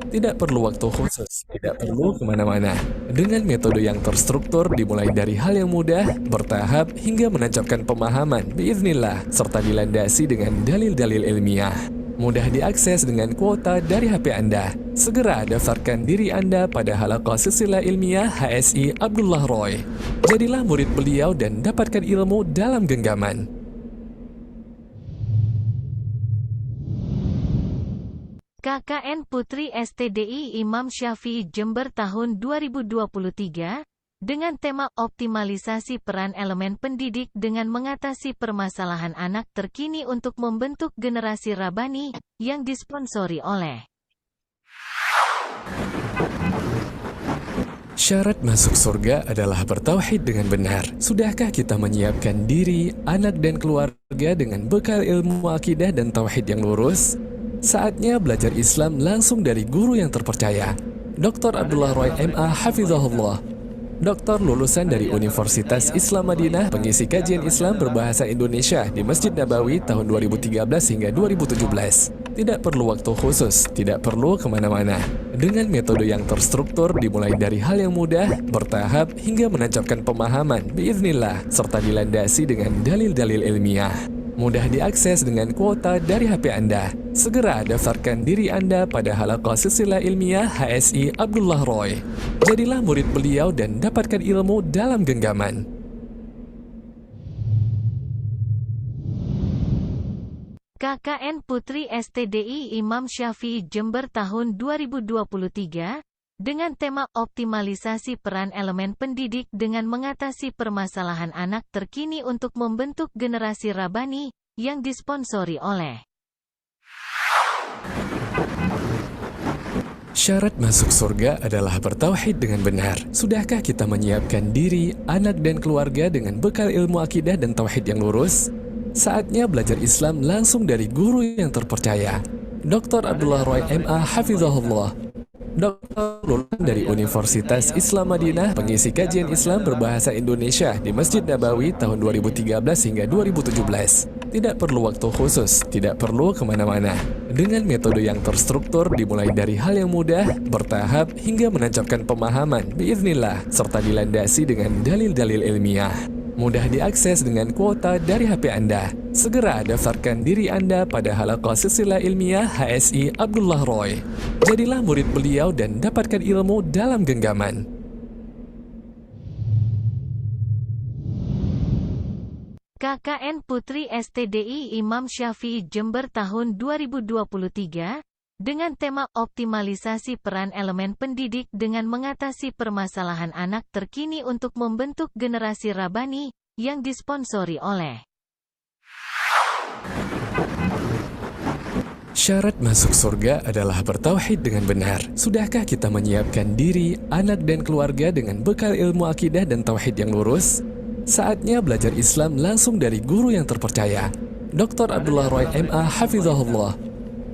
Tidak perlu waktu khusus, tidak perlu kemana-mana. Dengan metode yang terstruktur dimulai dari hal yang mudah, bertahap, hingga menancapkan pemahaman, biiznillah, serta dilandasi dengan dalil-dalil ilmiah. Mudah diakses dengan kuota dari HP Anda. Segera daftarkan diri Anda pada Halaqah Silsilah Ilmiah HSI Abdullah Roy. Jadilah murid beliau dan dapatkan ilmu dalam genggaman. KKN Putri STDI Imam Syafi'i Jember tahun 2023, dengan tema optimalisasi peran elemen pendidik dengan mengatasi permasalahan anak terkini untuk membentuk generasi Rabbani, yang disponsori oleh Syarat masuk surga adalah bertauhid dengan benar. Sudahkah kita menyiapkan diri, anak dan keluarga dengan bekal ilmu akidah dan tauhid yang lurus? Saatnya belajar Islam langsung dari guru yang terpercaya. Dr. Abdullah Roy MA Hafizahullah. Doktor lulusan dari Universitas Islam Madinah, pengisi kajian Islam berbahasa Indonesia di Masjid Nabawi tahun 2013 hingga 2017. Tidak perlu waktu khusus, tidak perlu kemana-mana. Dengan metode yang terstruktur dimulai dari hal yang mudah, bertahap, hingga menancapkan pemahaman, biiznillah, serta dilandasi dengan dalil-dalil ilmiah. Mudah diakses dengan kuota dari HP Anda. Segera daftarkan diri Anda pada Halaqah Silsilah Ilmiah HSI Abdullah Roy. Jadilah murid beliau dan dapatkan ilmu dalam genggaman. KKN Putri STDI Imam Syafi'i Jember tahun 2023, dengan tema optimalisasi peran elemen pendidik dengan mengatasi permasalahan anak terkini untuk membentuk generasi Rabbani, yang disponsori oleh Syarat masuk surga adalah bertauhid dengan benar. Sudahkah kita menyiapkan diri, anak dan keluarga dengan bekal ilmu akidah dan tauhid yang lurus? Saatnya belajar Islam langsung dari guru yang terpercaya. Dr. Abdullah Roy MA Hafizahullah. Doktor lulusan dari Universitas Islam Madinah, pengisi kajian Islam berbahasa Indonesia di Masjid Nabawi tahun 2013 hingga 2017. Tidak perlu waktu khusus, tidak perlu kemana-mana. Dengan metode yang terstruktur dimulai dari hal yang mudah, bertahap, hingga menancapkan pemahaman, biiznillah, serta dilandasi dengan dalil-dalil ilmiah. Mudah diakses dengan kuota dari HP Anda. Segera daftarkan diri Anda pada Halaqah Silsilah Ilmiah HSI Abdullah Roy. Jadilah murid beliau dan dapatkan ilmu dalam genggaman. KKN Putri STDI Imam Syafi'i Jember tahun 2023, dengan tema optimalisasi peran elemen pendidik dengan mengatasi permasalahan anak terkini untuk membentuk generasi Rabbani, yang disponsori oleh Syarat masuk surga adalah bertauhid dengan benar. Sudahkah kita menyiapkan diri, anak dan keluarga dengan bekal ilmu akidah dan tauhid yang lurus? Saatnya belajar Islam langsung dari guru yang terpercaya. Dr. Abdullah Roy MA Hafizahullah.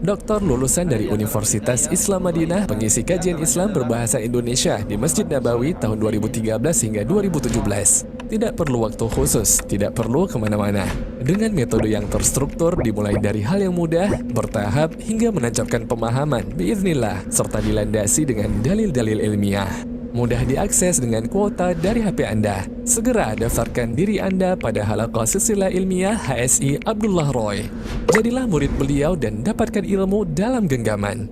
Doktor lulusan dari Universitas Islam Madinah, pengisi kajian Islam berbahasa Indonesia di Masjid Nabawi tahun 2013 hingga 2017. Tidak perlu waktu khusus, tidak perlu kemana-mana. Dengan metode yang terstruktur dimulai dari hal yang mudah, bertahap, hingga menancapkan pemahaman, biiznillah, serta dilandasi dengan dalil-dalil ilmiah. Mudah diakses dengan kuota dari HP Anda. Segera daftarkan diri Anda pada Halaqah Silsilah Ilmiah HSI Abdullah Roy. Jadilah murid beliau dan dapatkan ilmu dalam genggaman.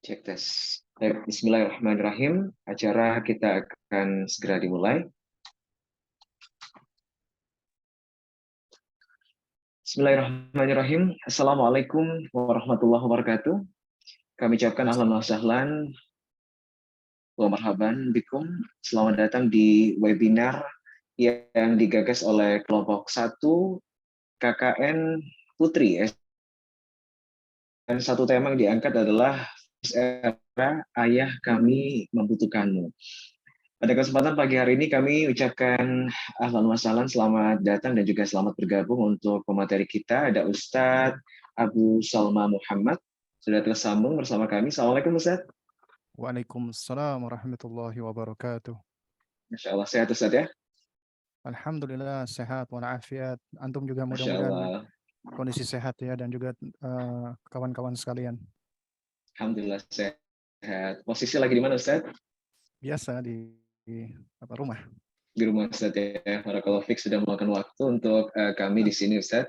Cek tes. Baik, bismillahirrahmanirrahim. Acara kita akan segera dimulai. Bismillahirrahmanirrahim. Assalamualaikum warahmatullahi wabarakatuh. Kami ucapkan ahlan wa sahlan wa marhaban bikum. Selamat datang di webinar yang digagas oleh kelompok 1 KKN Putri. Dan satu tema yang diangkat adalah era ayah kami membutuhkanmu. Pada kesempatan pagi hari ini kami ucapkan ahlan wa sahlan, selamat datang dan juga selamat bergabung untuk pemateri kita. Ada Ustadz Abu Salma Muhammad, sudah tersambung bersama kami. Assalamualaikum Ustadz. Waalaikumsalam warahmatullahi wabarakatuh. Masya Allah, sehat Ustaz ya? Alhamdulillah sehat walafiat. Antum juga Masya mudah-mudahan Allah. kondisi sehat ya, dan juga kawan-kawan sekalian. Alhamdulillah sehat. Posisi lagi di mana Ustaz? Biasa di rumah. Di rumah Ustaz ya. Barakallahu fiik sudah meluangkan waktu untuk kami di sini Ustaz.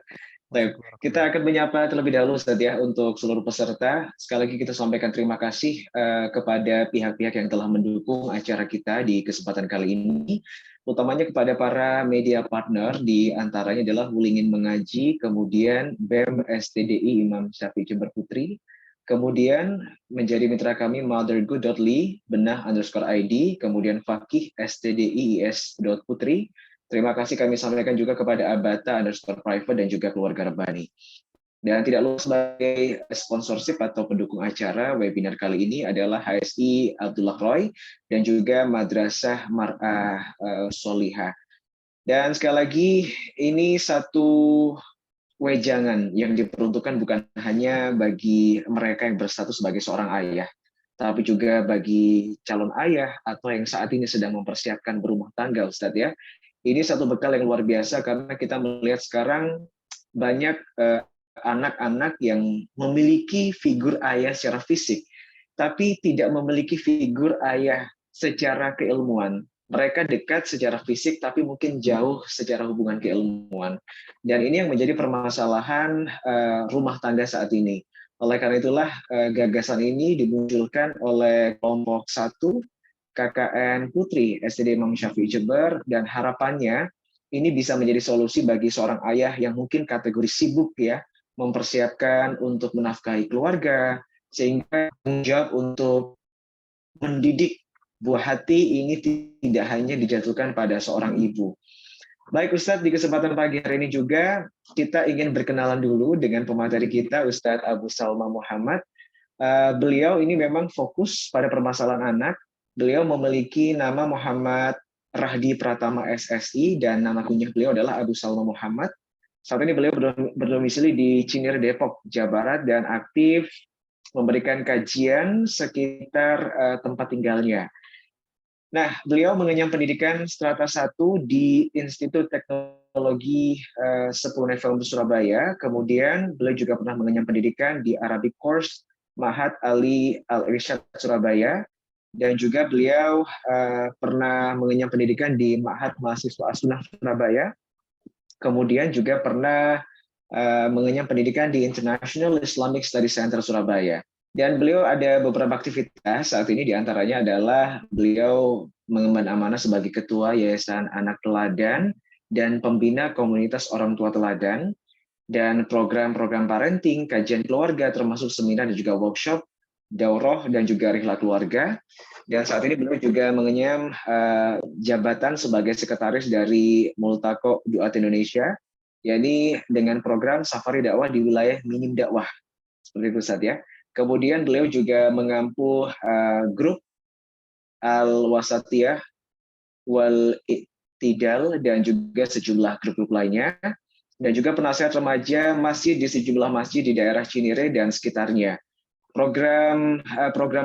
Baik, kita akan menyapa terlebih dahulu Ustaz ya untuk seluruh peserta. Sekali lagi kita sampaikan terima kasih kepada pihak-pihak yang telah mendukung acara kita di kesempatan kali ini. Utamanya kepada para media partner, di antaranya adalah Wulingin Mengaji, kemudian BEM STDI Imam Syafi'i Jember Putri, kemudian menjadi mitra kami mothergood.ly, benah_id, kemudian Fakih STDI IS.Putri. Terima kasih kami sampaikan juga kepada Abata_private dan juga keluarga Rebani. Dan tidak lupa sebagai sponsorship atau pendukung acara webinar kali ini adalah HSI Abdullah Roy dan juga Madrasah Mar'ah Solihah. Dan sekali lagi ini satu wejangan yang diperuntukkan bukan hanya bagi mereka yang berstatus sebagai seorang ayah, tapi juga bagi calon ayah atau yang saat ini sedang mempersiapkan berumah tangga, Ustadz ya. Ini satu bekal yang luar biasa karena kita melihat sekarang banyak anak-anak yang memiliki figur ayah secara fisik, tapi tidak memiliki figur ayah secara keilmuan. Mereka dekat secara fisik, tapi mungkin jauh secara hubungan keilmuan. Dan ini yang menjadi permasalahan rumah tangga saat ini. Oleh karena itulah gagasan ini dimunculkan oleh kelompok 1 KKN Putri STD Imam Syafi'i Jember, dan harapannya ini bisa menjadi solusi bagi seorang ayah yang mungkin kategori sibuk ya, mempersiapkan untuk menafkahi keluarga, sehingga tanggung jawab untuk mendidik buah hati ini tidak hanya dijatuhkan pada seorang ibu. Baik Ustadz, di kesempatan pagi hari ini juga kita ingin berkenalan dulu dengan pemateri kita, Ustadz Abu Salma Muhammad. Beliau ini memang fokus pada permasalahan anak. Beliau memiliki nama Muhammad Rahdi Pratama SSI dan nama kunyah beliau adalah Abu Salma Muhammad. Saat ini beliau berdomisili di Cinere, Depok, Jawa Barat dan aktif memberikan kajian sekitar tempat tinggalnya. Nah, beliau mengenyam pendidikan strata 1 di Institut Teknologi 10 November Surabaya. Kemudian beliau juga pernah mengenyam pendidikan di Arabic Course Mahat Ali Al-Irsyad Surabaya. Dan juga beliau pernah mengenyam pendidikan di Mahat Mahasiswa As-Sunnah Surabaya. Kemudian juga pernah mengenyam pendidikan di International Islamic Study Center Surabaya. Dan beliau ada beberapa aktivitas saat ini, diantaranya adalah beliau mengemban amanah sebagai Ketua Yayasan Anak Teladan dan Pembina Komunitas Orang Tua Teladan, dan program-program parenting, kajian keluarga, termasuk seminar dan juga workshop, daurah dan juga rihlah keluarga. Dan saat ini beliau juga mengenyam jabatan sebagai sekretaris dari Multaqo Duat Indonesia, yakni dengan program Safari Dakwah di wilayah Minim Dakwah. Seperti itu Ustaz ya. Kemudian beliau juga mengampu grup Al-Wasatiyah Wal Iktidal dan juga sejumlah grup-grup lainnya, dan juga penasehat remaja masjid di sejumlah masjid di daerah Cinere dan sekitarnya. Program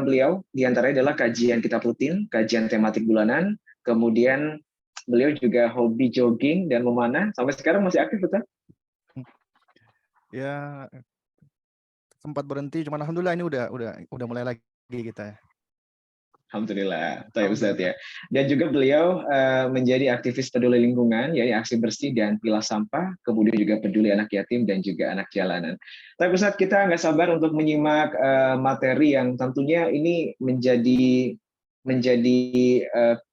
beliau diantaranya adalah kajian kitab rutin, kajian tematik bulanan, kemudian beliau juga hobi jogging dan memanah. Sampai sekarang masih aktif, betul? Ya, sempat berhenti, cuman alhamdulillah ini udah mulai lagi kita. Alhamdulillah, Taib Ustaz ya. Dan juga beliau menjadi aktivis peduli lingkungan, yaitu aksi bersih dan pilah sampah, kemudian juga peduli anak yatim dan juga anak jalanan. Taib Ustaz, kita nggak sabar untuk menyimak materi yang tentunya ini menjadi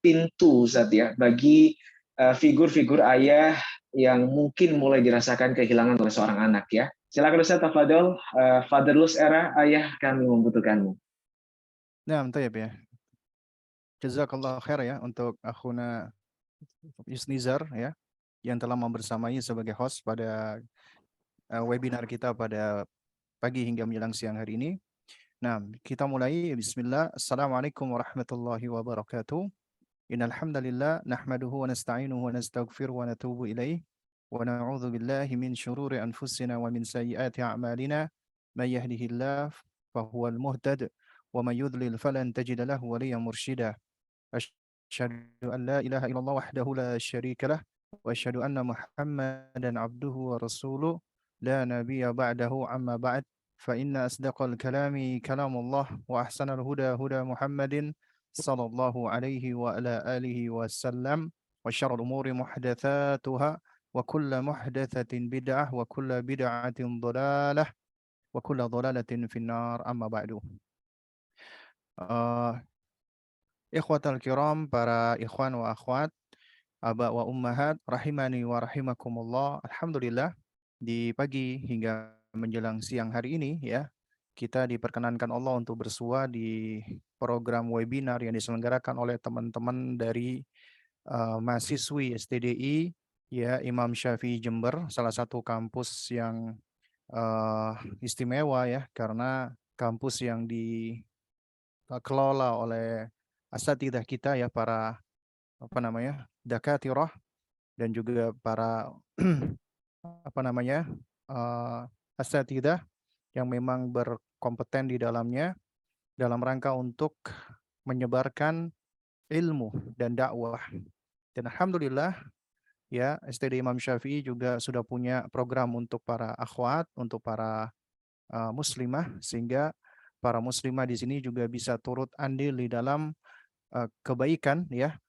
pintu Ustaz ya, bagi figur-figur ayah yang mungkin mulai dirasakan kehilangan oleh seorang anak ya. Silakan Ustaz, tafadhol, Fatherless Era, ayah kami membutuhkanmu. Nah, Taib ya. Jazakallah khair ya untuk akhuna Yusnizar ya, yang telah membersamai sebagai host pada webinar kita pada pagi hingga menjelang siang hari ini. Nah, kita mulai. Bismillah. Assalamualaikum warahmatullahi wabarakatuh. Innal hamdalillah nahmaduhu wa nasta'inuhu wa nastaghfiruhu wa natubu ilaih wa na'udzu billahi min syururi anfusina wa min sayyiati a'malina may yahdihillahu fahuwal muhtad wa may yudlil falan tajida lahu waliyyan mursyida. أشهد أن لا إله إلا الله وحده لا شريك له وأشهد أن محمدا عبده ورسوله لا نبي بعده أما بعد فإن أصدق الكلام كلام الله وأحسن الهدى هدى محمد صلى الله عليه وعلى آله وسلم وشر الأمور محدثاتها وكل محدثة بدعة وكل بدعة ضلالة وكل ضلالة في النار أما بعد. Ikhwatal kiram, para ikhwan wa akhwat, aba wa ummahat, rahimani wa rahimakumullah. Alhamdulillah, di pagi hingga menjelang siang hari ini ya, kita diperkenankan Allah untuk bersua di program webinar yang diselenggarakan oleh teman-teman dari mahasiswi STDI ya Imam Syafi'i Jember, salah satu kampus yang istimewa ya, karena kampus yang dikelola oleh asatidzah kita ya, para dakatirah dan juga para asatidzah yang memang berkompeten di dalamnya dalam rangka untuk menyebarkan ilmu dan dakwah. Dan alhamdulillah ya, STD Imam Syafi'i juga sudah punya program untuk para akhwat, untuk para muslimah, sehingga para muslimah di sini juga bisa turut andil di dalam kebaikan ya,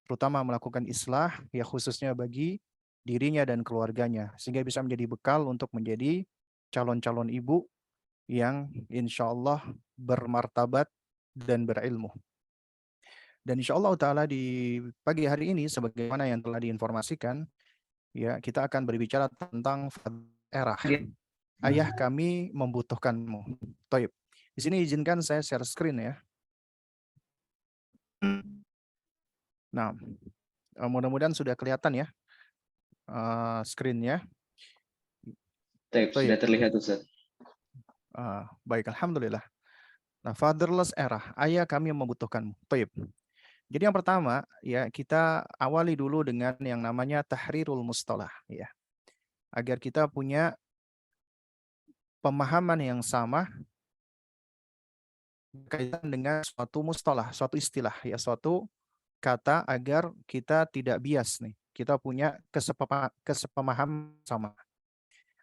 terutama melakukan islah ya, khususnya bagi dirinya dan keluarganya, sehingga bisa menjadi bekal untuk menjadi calon-calon ibu yang insya Allah bermartabat dan berilmu. Dan insya Allah ta'ala di pagi hari ini, sebagaimana yang telah diinformasikan ya, kita akan berbicara tentang erah. Ayah kami membutuhkanmu. Taib. Di sini izinkan saya share screen ya. Nah, mudah-mudahan sudah kelihatan ya screen-nya. Sudah terlihat, Ustaz. Baik, alhamdulillah. Nah, fatherless era, ayah kami membutuhkanmu. Taib. Jadi yang pertama ya, kita awali dulu dengan yang namanya tahrirul mustalah ya. Agar kita punya pemahaman yang sama berkaitan dengan suatu mustalah, suatu istilah ya, suatu kata, agar kita tidak bias nih. Kita punya kesepemahaman sama.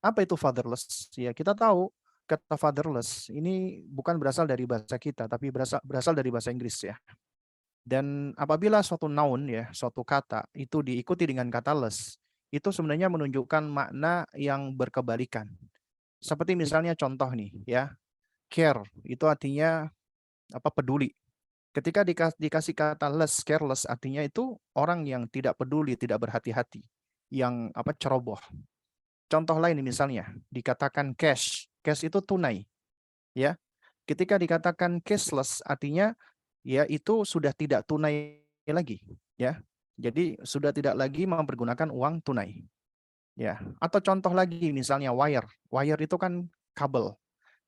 Apa itu fatherless? Ya, kita tahu kata fatherless ini bukan berasal dari bahasa kita, tapi berasal dari bahasa Inggris ya. Dan apabila suatu noun ya, suatu kata itu diikuti dengan kata less, itu sebenarnya menunjukkan makna yang berkebalikan. Seperti misalnya contoh nih ya, care itu artinya peduli. Ketika dikasih kata less, careless, artinya itu orang yang tidak peduli, tidak berhati-hati, yang ceroboh. Contoh lain misalnya dikatakan cash, cash itu tunai, ya. Ketika dikatakan cashless, artinya ya itu sudah tidak tunai lagi, ya. Jadi sudah tidak lagi mempergunakan uang tunai, ya. Atau contoh lagi misalnya wire, wire itu kan kabel.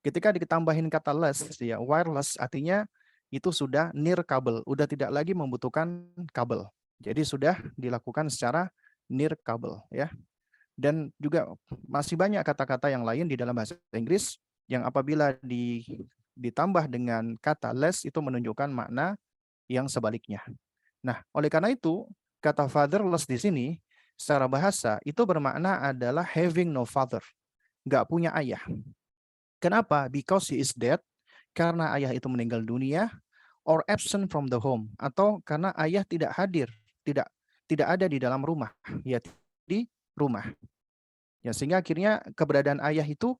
Ketika ditambahin kata less, ya wireless, artinya itu sudah near kabel, udah tidak lagi membutuhkan kabel. Jadi sudah dilakukan secara near kabel ya. Dan juga masih banyak kata-kata yang lain di dalam bahasa Inggris yang apabila ditambah dengan kata less itu menunjukkan makna yang sebaliknya. Nah, oleh karena itu kata fatherless di sini secara bahasa itu bermakna adalah having no father, nggak punya ayah. Kenapa? Because he is dead, karena ayah itu meninggal dunia, or absent from the home, atau karena ayah tidak hadir, tidak ada di dalam rumah, ya di rumah. Ya, sehingga akhirnya keberadaan ayah itu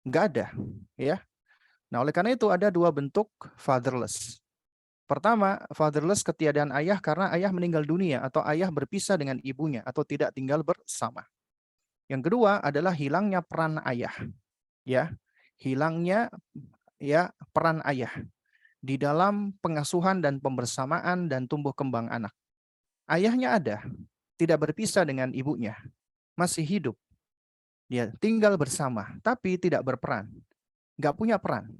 nggak ada, ya. Nah, oleh karena itu ada dua bentuk fatherless. Pertama, fatherless ketiadaan ayah karena ayah meninggal dunia atau ayah berpisah dengan ibunya atau tidak tinggal bersama. Yang kedua adalah hilangnya peran ayah, ya. Hilangnya ya peran ayah di dalam pengasuhan dan pembersamaan dan tumbuh kembang anak. Ayahnya ada, tidak berpisah dengan ibunya, masih hidup. Dia tinggal bersama, tapi tidak berperan, nggak punya peran.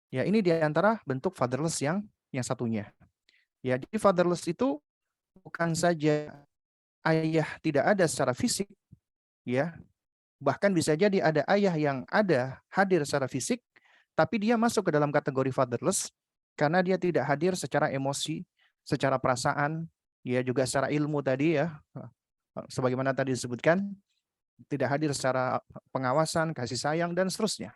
Ya, ini di antara bentuk fatherless yang satunya. Ya, di fatherless itu bukan saja ayah tidak ada secara fisik, ya, bahkan bisa jadi ada ayah yang ada hadir secara fisik, tapi dia masuk ke dalam kategori fatherless karena dia tidak hadir secara emosi, secara perasaan, ya juga secara ilmu tadi ya, sebagaimana tadi disebutkan, tidak hadir secara pengawasan, kasih sayang dan seterusnya.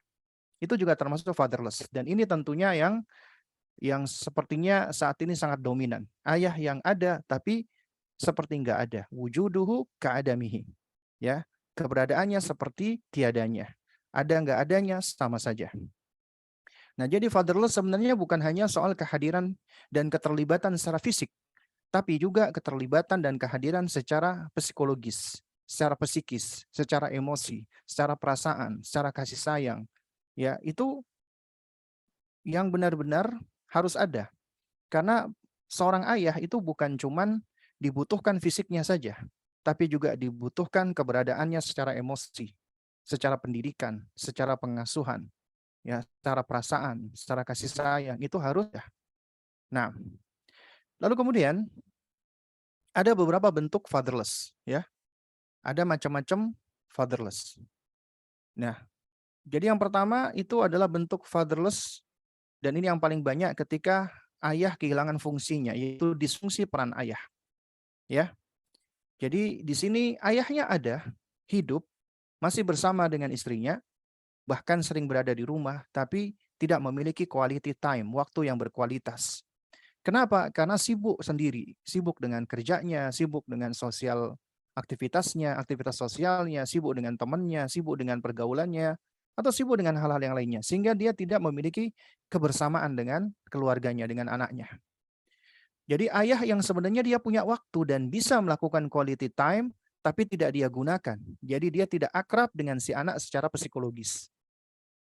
Itu juga termasuk fatherless. Dan ini tentunya yang sepertinya saat ini sangat dominan. Ayah yang ada tapi seperti enggak ada. Wujuduhu ka'adamihi. Ya, keberadaannya seperti tiadanya. Ada enggak adanya sama saja. Nah, jadi fatherless sebenarnya bukan hanya soal kehadiran dan keterlibatan secara fisik, tapi juga keterlibatan dan kehadiran secara psikologis, secara psikis, secara emosi, secara perasaan, secara kasih sayang. Ya, itu yang benar-benar harus ada. Karena seorang ayah itu bukan cuman dibutuhkan fisiknya saja, tapi juga dibutuhkan keberadaannya secara emosi, secara pendidikan, secara pengasuhan, ya, secara perasaan, secara kasih sayang itu harus ya. Nah, lalu kemudian ada beberapa bentuk fatherless, ya. Ada macam-macam fatherless. Nah, jadi yang pertama itu adalah bentuk fatherless dan ini yang paling banyak ketika ayah kehilangan fungsinya, yaitu disfungsi peran ayah. Ya. Jadi di sini ayahnya ada, hidup, masih bersama dengan istrinya, bahkan sering berada di rumah, tapi tidak memiliki quality time, waktu yang berkualitas. Kenapa? Karena sibuk sendiri, sibuk dengan kerjanya, sibuk dengan sosial aktivitasnya, aktivitas sosialnya, sibuk dengan temannya, sibuk dengan pergaulannya, atau sibuk dengan hal-hal yang lainnya. Sehingga dia tidak memiliki kebersamaan dengan keluarganya, dengan anaknya. Jadi ayah yang sebenarnya dia punya waktu dan bisa melakukan quality time, tapi tidak dia gunakan. Jadi dia tidak akrab dengan si anak secara psikologis.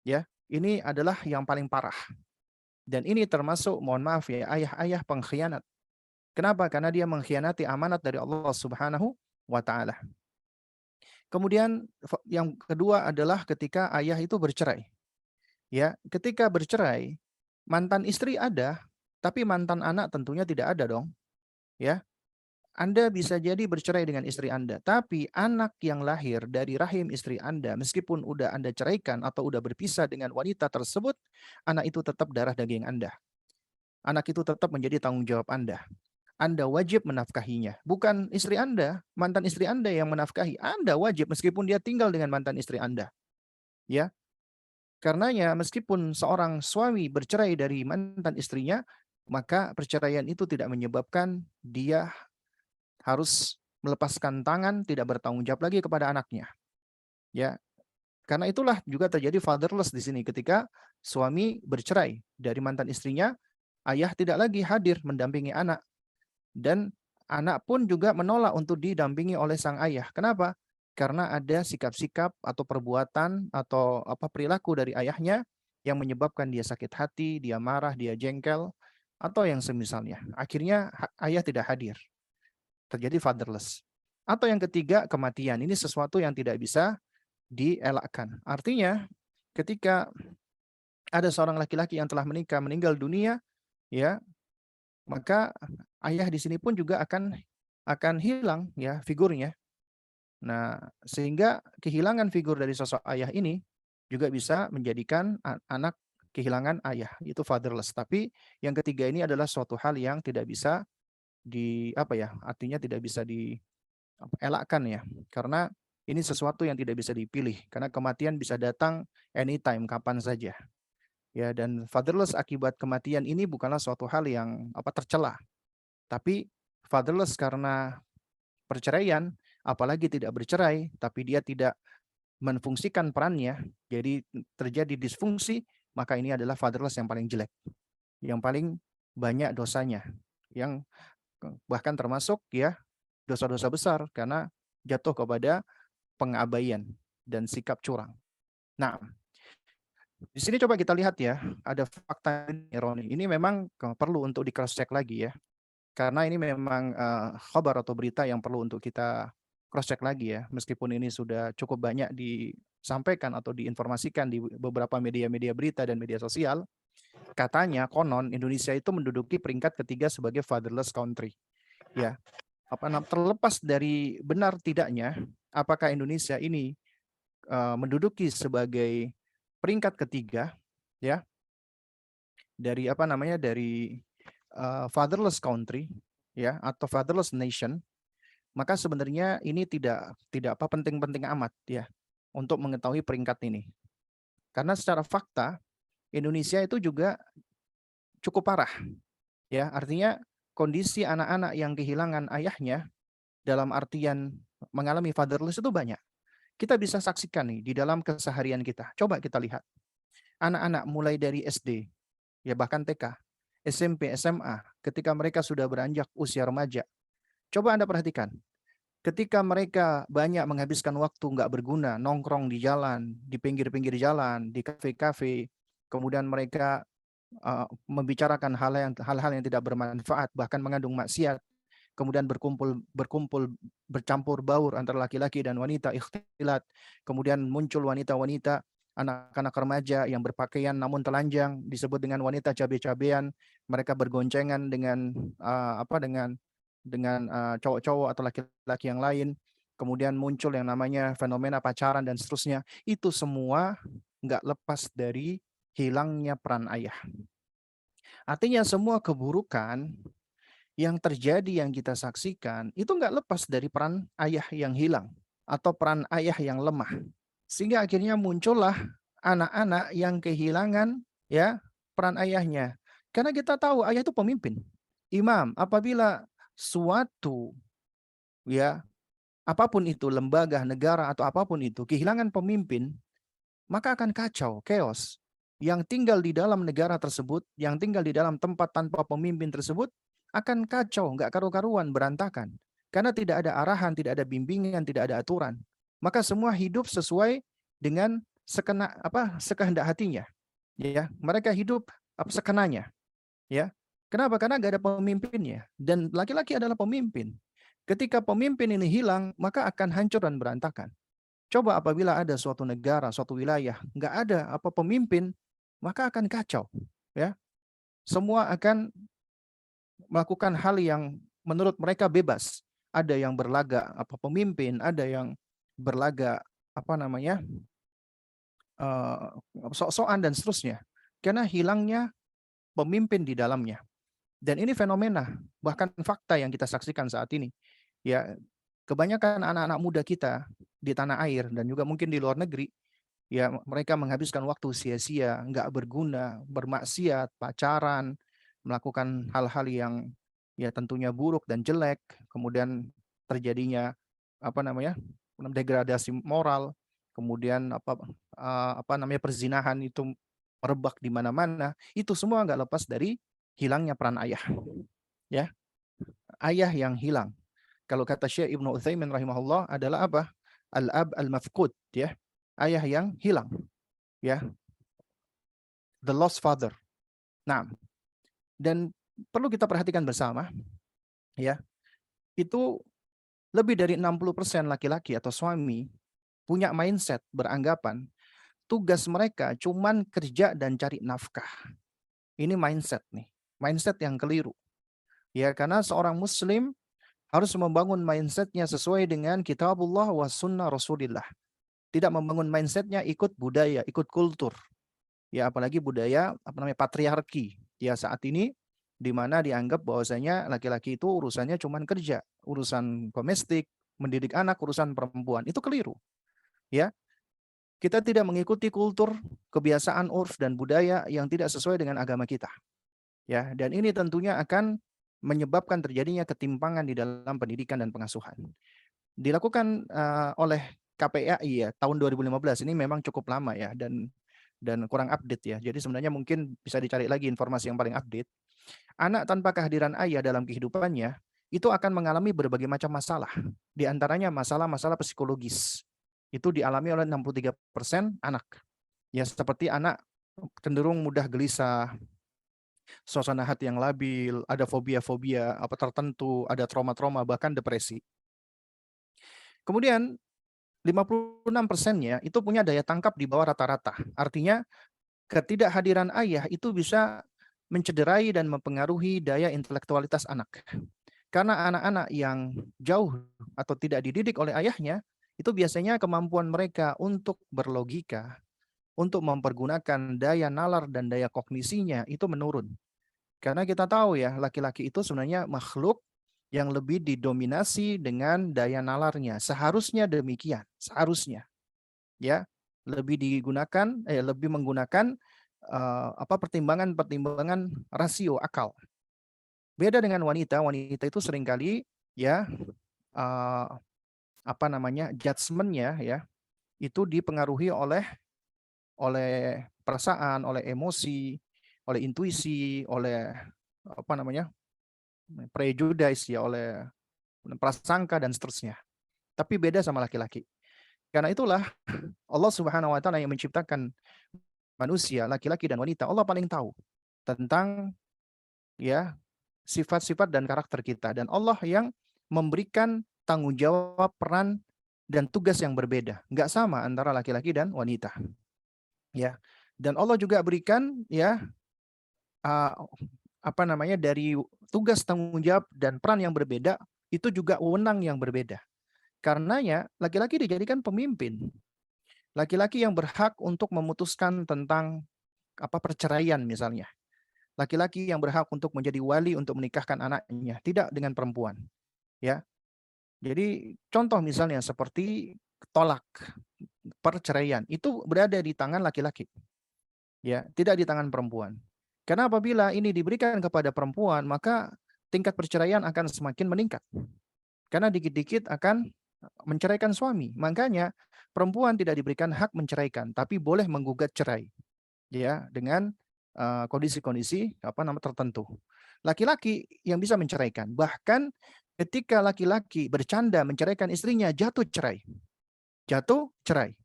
Ya, ini adalah yang paling parah. Dan ini termasuk, mohon maaf ya, ayah-ayah pengkhianat. Kenapa? Karena dia mengkhianati amanat dari Allah Subhanahu wa Ta'ala. Kemudian yang kedua adalah ketika ayah itu bercerai. Ya, ketika bercerai, mantan istri ada, tapi mantan anak tentunya tidak ada dong. Ya, Anda bisa jadi bercerai dengan istri Anda, tapi anak yang lahir dari rahim istri Anda, meskipun udah Anda ceraikan atau udah berpisah dengan wanita tersebut, anak itu tetap darah daging Anda. Anak itu tetap menjadi tanggung jawab Anda. Anda wajib menafkahinya. Bukan istri Anda, mantan istri Anda yang menafkahi. Anda wajib meskipun dia tinggal dengan mantan istri Anda. Ya, karenanya meskipun seorang suami bercerai dari mantan istrinya, maka perceraian itu tidak menyebabkan dia harus melepaskan tangan, tidak bertanggung jawab lagi kepada anaknya. Ya, karena itulah juga terjadi fatherless di sini ketika suami bercerai dari mantan istrinya, ayah tidak lagi hadir mendampingi anak dan anak pun juga menolak untuk didampingi oleh sang ayah. Kenapa? Karena ada sikap-sikap atau perbuatan atau perilaku dari ayahnya yang menyebabkan dia sakit hati, dia marah, dia jengkel, atau yang semisalnya. Akhirnya ayah tidak hadir. Terjadi fatherless. Atau yang ketiga, kematian. Ini sesuatu yang tidak bisa dielakkan. Artinya, ketika ada seorang laki-laki yang telah menikah, meninggal dunia, ya, maka ayah di sini pun juga akan hilang ya figurnya. Nah, sehingga kehilangan figur dari sosok ayah ini juga bisa menjadikan anak kehilangan ayah, itu fatherless. Tapi yang ketiga ini adalah suatu hal yang tidak bisa artinya tidak bisa dielakkan ya. Karena ini sesuatu yang tidak bisa dipilih karena kematian bisa datang anytime, kapan saja. Ya, dan fatherless akibat kematian ini bukanlah suatu hal yang tercela. Tapi fatherless karena perceraian, apalagi tidak bercerai, tapi dia tidak menfungsikan perannya, jadi terjadi disfungsi, maka ini adalah fatherless yang paling jelek, yang paling banyak dosanya, yang bahkan termasuk ya dosa-dosa besar karena jatuh kepada pengabaian dan sikap curang. Nah, di sini coba kita lihat ya, ada fakta ironi. Ini memang perlu untuk di cross check lagi ya. Karena ini memang khabar atau berita yang perlu untuk kita cross check lagi ya. Meskipun ini sudah cukup banyak disampaikan atau diinformasikan di beberapa media-media berita dan media sosial, katanya konon Indonesia itu menduduki peringkat ketiga sebagai fatherless country. Ya. Terlepas dari benar tidaknya apakah Indonesia ini menduduki sebagai peringkat ketiga ya dari dari fatherless country, ya, atau fatherless nation, maka sebenarnya ini tidak apa penting-penting amat ya untuk mengetahui peringkat ini. Karena secara fakta Indonesia itu juga cukup parah ya, artinya kondisi anak-anak yang kehilangan ayahnya dalam artian mengalami fatherless itu banyak. Kita bisa saksikan nih di dalam keseharian kita. Coba kita lihat. Anak-anak mulai dari SD, ya bahkan TK, SMP, SMA, ketika mereka sudah beranjak usia remaja. Coba Anda perhatikan. Ketika mereka banyak menghabiskan waktu nggak berguna, nongkrong di jalan, di pinggir-pinggir jalan, di kafe-kafe, kemudian mereka membicarakan hal-hal yang tidak bermanfaat, bahkan mengandung maksiat, kemudian berkumpul bercampur baur antara laki-laki dan wanita, ikhtilat, kemudian muncul wanita-wanita, anak-anak remaja yang berpakaian namun telanjang, disebut dengan wanita cabe-cabean, mereka bergoncengan dengan cowok-cowok atau laki-laki yang lain, kemudian muncul yang namanya fenomena pacaran dan seterusnya. Itu semua nggak lepas dari hilangnya peran ayah. Artinya semua keburukan yang terjadi, yang kita saksikan, itu nggak lepas dari peran ayah yang hilang atau peran ayah yang lemah. Sehingga akhirnya muncullah anak-anak yang kehilangan ya peran ayahnya. Karena kita tahu ayah itu pemimpin, imam. Apabila suatu ya apapun itu, lembaga, negara atau apapun itu kehilangan pemimpin, maka akan kacau, chaos. Yang tinggal di dalam negara tersebut, yang tinggal di dalam tempat tanpa pemimpin tersebut akan kacau, nggak karu-karuan, berantakan. Karena tidak ada arahan, tidak ada bimbingan, tidak ada aturan. Maka semua hidup sesuai dengan sekehendak hatinya. Ya, mereka hidup sekenanya. Ya, kenapa? Karena nggak ada pemimpinnya. Dan laki-laki adalah pemimpin. Ketika pemimpin ini hilang, maka akan hancur dan berantakan. Coba apabila ada suatu negara, suatu wilayah, nggak ada pemimpin, maka akan kacau. Ya, semua akan melakukan hal yang menurut mereka bebas. Ada yang berlagak pemimpin, ada yang berlagak sok-sokan dan seterusnya. Karena hilangnya pemimpin di dalamnya. Dan ini fenomena, bahkan fakta yang kita saksikan saat ini. Ya, kebanyakan anak-anak muda kita di tanah air dan juga mungkin di luar negeri, ya mereka menghabiskan waktu sia-sia, nggak berguna, bermaksiat, pacaran, melakukan hal-hal yang ya tentunya buruk dan jelek, kemudian terjadinya degradasi moral, kemudian perzinahan itu merebak di mana-mana. Itu semua nggak lepas dari hilangnya peran ayah. Ya, ayah yang hilang. Kalau kata Syekh Ibnu Utsaimin rahimahullah adalah apa? Al-ab al-mafqud, ya. Ayah yang hilang. Ya. The lost father. Nah, dan perlu kita perhatikan bersama, ya. Itu lebih dari 60% laki-laki atau suami punya mindset, beranggapan tugas mereka cuman kerja dan cari nafkah. Ini mindset nih. Mindset yang keliru. Ya, karena seorang muslim harus membangun mindsetnya sesuai dengan kitabullah wa sunnah Rasulillah. Tidak membangun mindsetnya ikut budaya, ikut kultur. Ya, apalagi budaya patriarki. Ya, saat ini di mana dianggap bahwasanya laki-laki itu urusannya cuma kerja, urusan domestik, mendidik anak, urusan perempuan. Itu keliru. Ya. Kita tidak mengikuti kultur, kebiasaan, urf dan budaya yang tidak sesuai dengan agama kita. Ya, dan ini tentunya akan menyebabkan terjadinya ketimpangan di dalam pendidikan dan pengasuhan. Dilakukan oleh KPAI ya tahun 2015, ini memang cukup lama ya dan kurang update ya. Jadi sebenarnya mungkin bisa dicari lagi informasi yang paling update. Anak tanpa kehadiran ayah dalam kehidupannya itu akan mengalami berbagai macam masalah. Di antaranya masalah-masalah psikologis. Itu dialami oleh 63% anak. Ya, seperti anak cenderung mudah gelisah, suasana hati yang labil, ada fobia-fobia tertentu, ada trauma-trauma, bahkan depresi. Kemudian 56%-nya itu punya daya tangkap di bawah rata-rata. Artinya ketidakhadiran ayah itu bisa mencederai dan mempengaruhi daya intelektualitas anak. Karena anak-anak yang jauh atau tidak dididik oleh ayahnya, itu biasanya kemampuan mereka untuk berlogika, untuk mempergunakan daya nalar dan daya kognisinya itu menurun. Karena kita tahu ya, laki-laki itu sebenarnya makhluk yang lebih didominasi dengan daya nalarnya. Seharusnya demikian, seharusnya ya, lebih menggunakan pertimbangan-pertimbangan rasio akal. Beda dengan wanita, wanita itu seringkali ya eh, judgement-nya ya itu dipengaruhi oleh perasaan, oleh emosi, oleh intuisi, oleh prejudice ya, oleh prasangka dan seterusnya. Tapi beda sama laki-laki. Karena itulah Allah Subhanahu wa taala yang menciptakan manusia, laki-laki dan wanita. Allah paling tahu tentang ya sifat-sifat dan karakter kita, dan Allah yang memberikan tanggung jawab, peran dan tugas yang berbeda. Nggak sama antara laki-laki dan wanita. Ya. Dan Allah juga berikan ya dari tugas, tanggung jawab dan peran yang berbeda, itu juga wewenang yang berbeda. Karenanya laki-laki dijadikan pemimpin. Laki-laki yang berhak untuk memutuskan tentang perceraian misalnya. Laki-laki yang berhak untuk menjadi wali untuk menikahkan anaknya, tidak dengan perempuan. Ya. Jadi contoh misalnya seperti tolak, perceraian, itu berada di tangan laki-laki. Ya, tidak di tangan perempuan. Karena apabila ini diberikan kepada perempuan, maka tingkat perceraian akan semakin meningkat. Karena dikit-dikit akan menceraikan suami. Makanya perempuan tidak diberikan hak menceraikan, tapi boleh menggugat cerai. Ya, dengan kondisi-kondisi tertentu. Laki-laki yang bisa menceraikan. Bahkan ketika laki-laki bercanda menceraikan istrinya, jatuh cerai. Jatuh cerai.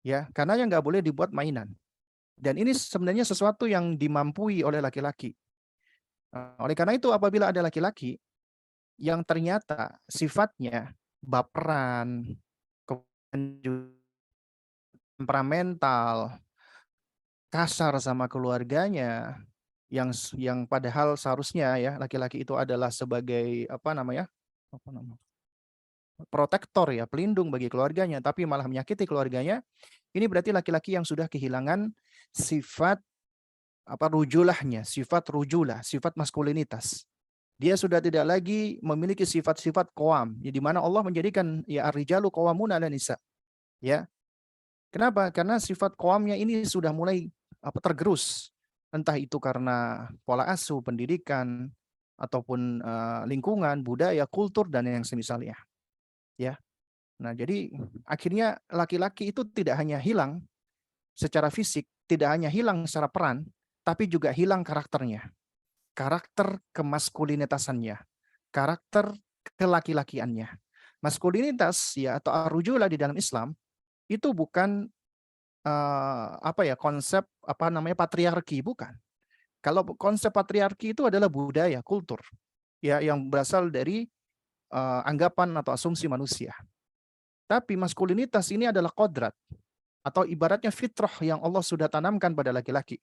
Ya, karena yang nggak boleh dibuat mainan. Dan ini sebenarnya sesuatu yang dimampui oleh laki-laki. Oleh karena itu apabila ada laki-laki yang ternyata sifatnya baperan, temperamental, kasar sama keluarganya, yang padahal seharusnya ya laki-laki itu adalah sebagai protektor ya, pelindung bagi keluarganya, tapi malah menyakiti keluarganya. Ini berarti laki-laki yang sudah kehilangan sifat rujulahnya, sifat rujulah, sifat maskulinitas. Dia sudah tidak lagi memiliki sifat-sifat qawam, di mana Allah menjadikan ya ar-rijalu qawwamuna 'alan nisa. Ya. Kenapa? Karena sifat qawamnya ini sudah mulai tergerus. Entah itu karena pola asuh, pendidikan, ataupun lingkungan, budaya, kultur dan yang semisalnya. Ya. Nah, jadi akhirnya laki-laki itu tidak hanya hilang secara fisik, tidak hanya hilang secara peran, tapi juga hilang karakternya. Karakter kemaskulinitasannya, karakter kelaki-lakiannya. Maskulinitas ya atau ar-rujulah di dalam Islam itu bukan konsep patriarki, bukan. Kalau konsep patriarki itu adalah budaya, kultur ya yang berasal dari anggapan atau asumsi manusia. Tapi maskulinitas ini adalah kodrat atau ibaratnya fitrah yang Allah sudah tanamkan pada laki-laki.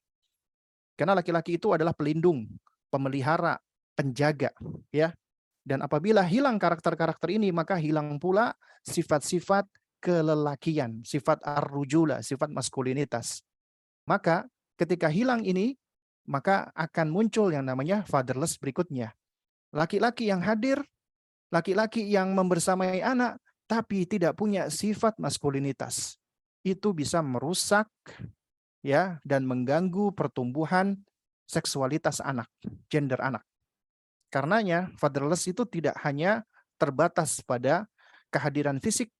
Karena laki-laki itu adalah pelindung, pemelihara, penjaga, ya. Dan apabila hilang karakter-karakter ini, maka hilang pula sifat-sifat kelelakian, sifat ar-rujula, sifat maskulinitas. Maka ketika hilang ini, maka akan muncul yang namanya fatherless berikutnya. Laki-laki yang hadir, laki-laki yang membersamai anak, tapi tidak punya sifat maskulinitas. Itu bisa merusak ya dan mengganggu pertumbuhan seksualitas anak, gender anak. Karenanya fatherless itu tidak hanya terbatas pada kehadiran fisik,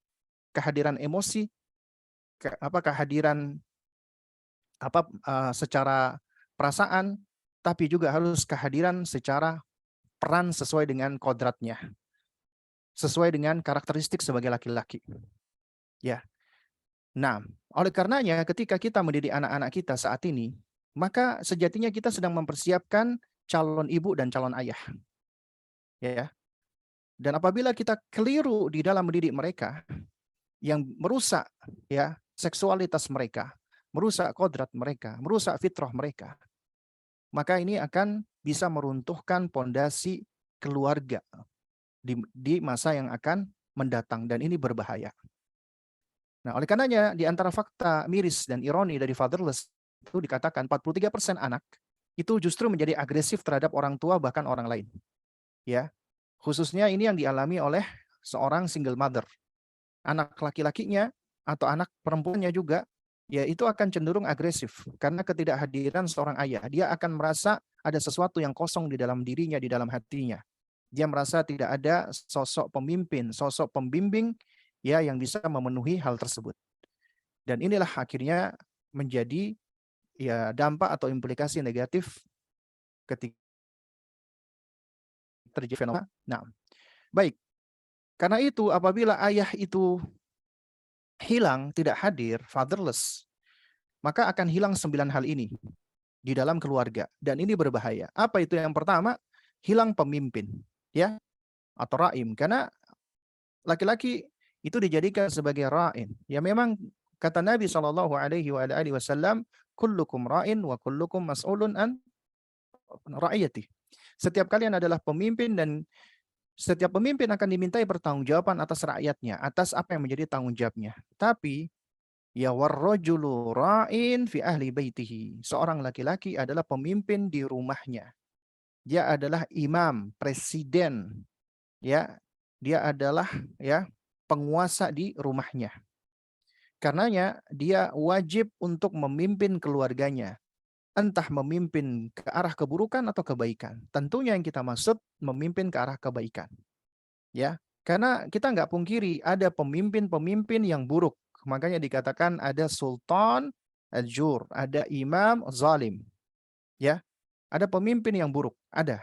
kehadiran emosi, kehadiran secara perasaan, tapi juga harus kehadiran secara peran sesuai dengan kodratnya, sesuai dengan karakteristik sebagai laki-laki. Ya. Nah, oleh karenanya ketika kita mendidik anak-anak kita saat ini, maka sejatinya kita sedang mempersiapkan calon ibu dan calon ayah. Ya. Dan apabila kita keliru di dalam mendidik mereka yang merusak ya seksualitas mereka, merusak kodrat mereka, merusak fitrah mereka, maka ini akan bisa meruntuhkan pondasi keluarga di masa yang akan mendatang, dan ini berbahaya. Nah, oleh karenanya di antara fakta miris dan ironi dari fatherless itu dikatakan 43% anak itu justru menjadi agresif terhadap orang tua bahkan orang lain. Ya. Khususnya ini yang dialami oleh seorang single mother. Anak laki-lakinya atau anak perempuannya juga, ya itu akan cenderung agresif. Karena ketidakhadiran seorang ayah. Dia akan merasa ada sesuatu yang kosong di dalam dirinya, di dalam hatinya. Dia merasa tidak ada sosok pemimpin, sosok pembimbing ya yang bisa memenuhi hal tersebut. Dan inilah akhirnya menjadi ya dampak atau implikasi negatif ketika terjadi fenomena. Nah, baik. Karena itu apabila ayah itu hilang, tidak hadir, fatherless, maka akan hilang 9 hal ini di dalam keluarga. Dan ini berbahaya. Apa itu? Yang pertama, hilang pemimpin, ya, atau ra'im. Karena laki-laki itu dijadikan sebagai ra'in. Ya memang kata Nabi SAW, kullukum ra'in wa kullukum mas'ulun an ra'iyati. Setiap kalian adalah pemimpin dan setiap pemimpin akan dimintai pertanggungjawaban atas rakyatnya, atas apa yang menjadi tanggung jawabnya. Tapi ya warrajulu ra'in fi ahli baitihi. Seorang laki-laki adalah pemimpin di rumahnya. Dia adalah imam, presiden, ya. Dia adalah ya penguasa di rumahnya. Karenanya dia wajib untuk memimpin keluarganya. Entah memimpin ke arah keburukan atau kebaikan. Tentunya yang kita maksud memimpin ke arah kebaikan. Ya, karena kita nggak pungkiri ada pemimpin-pemimpin yang buruk. Makanya dikatakan ada sultan al-jur, ada imam zalim. Ya, ada pemimpin yang buruk, ada.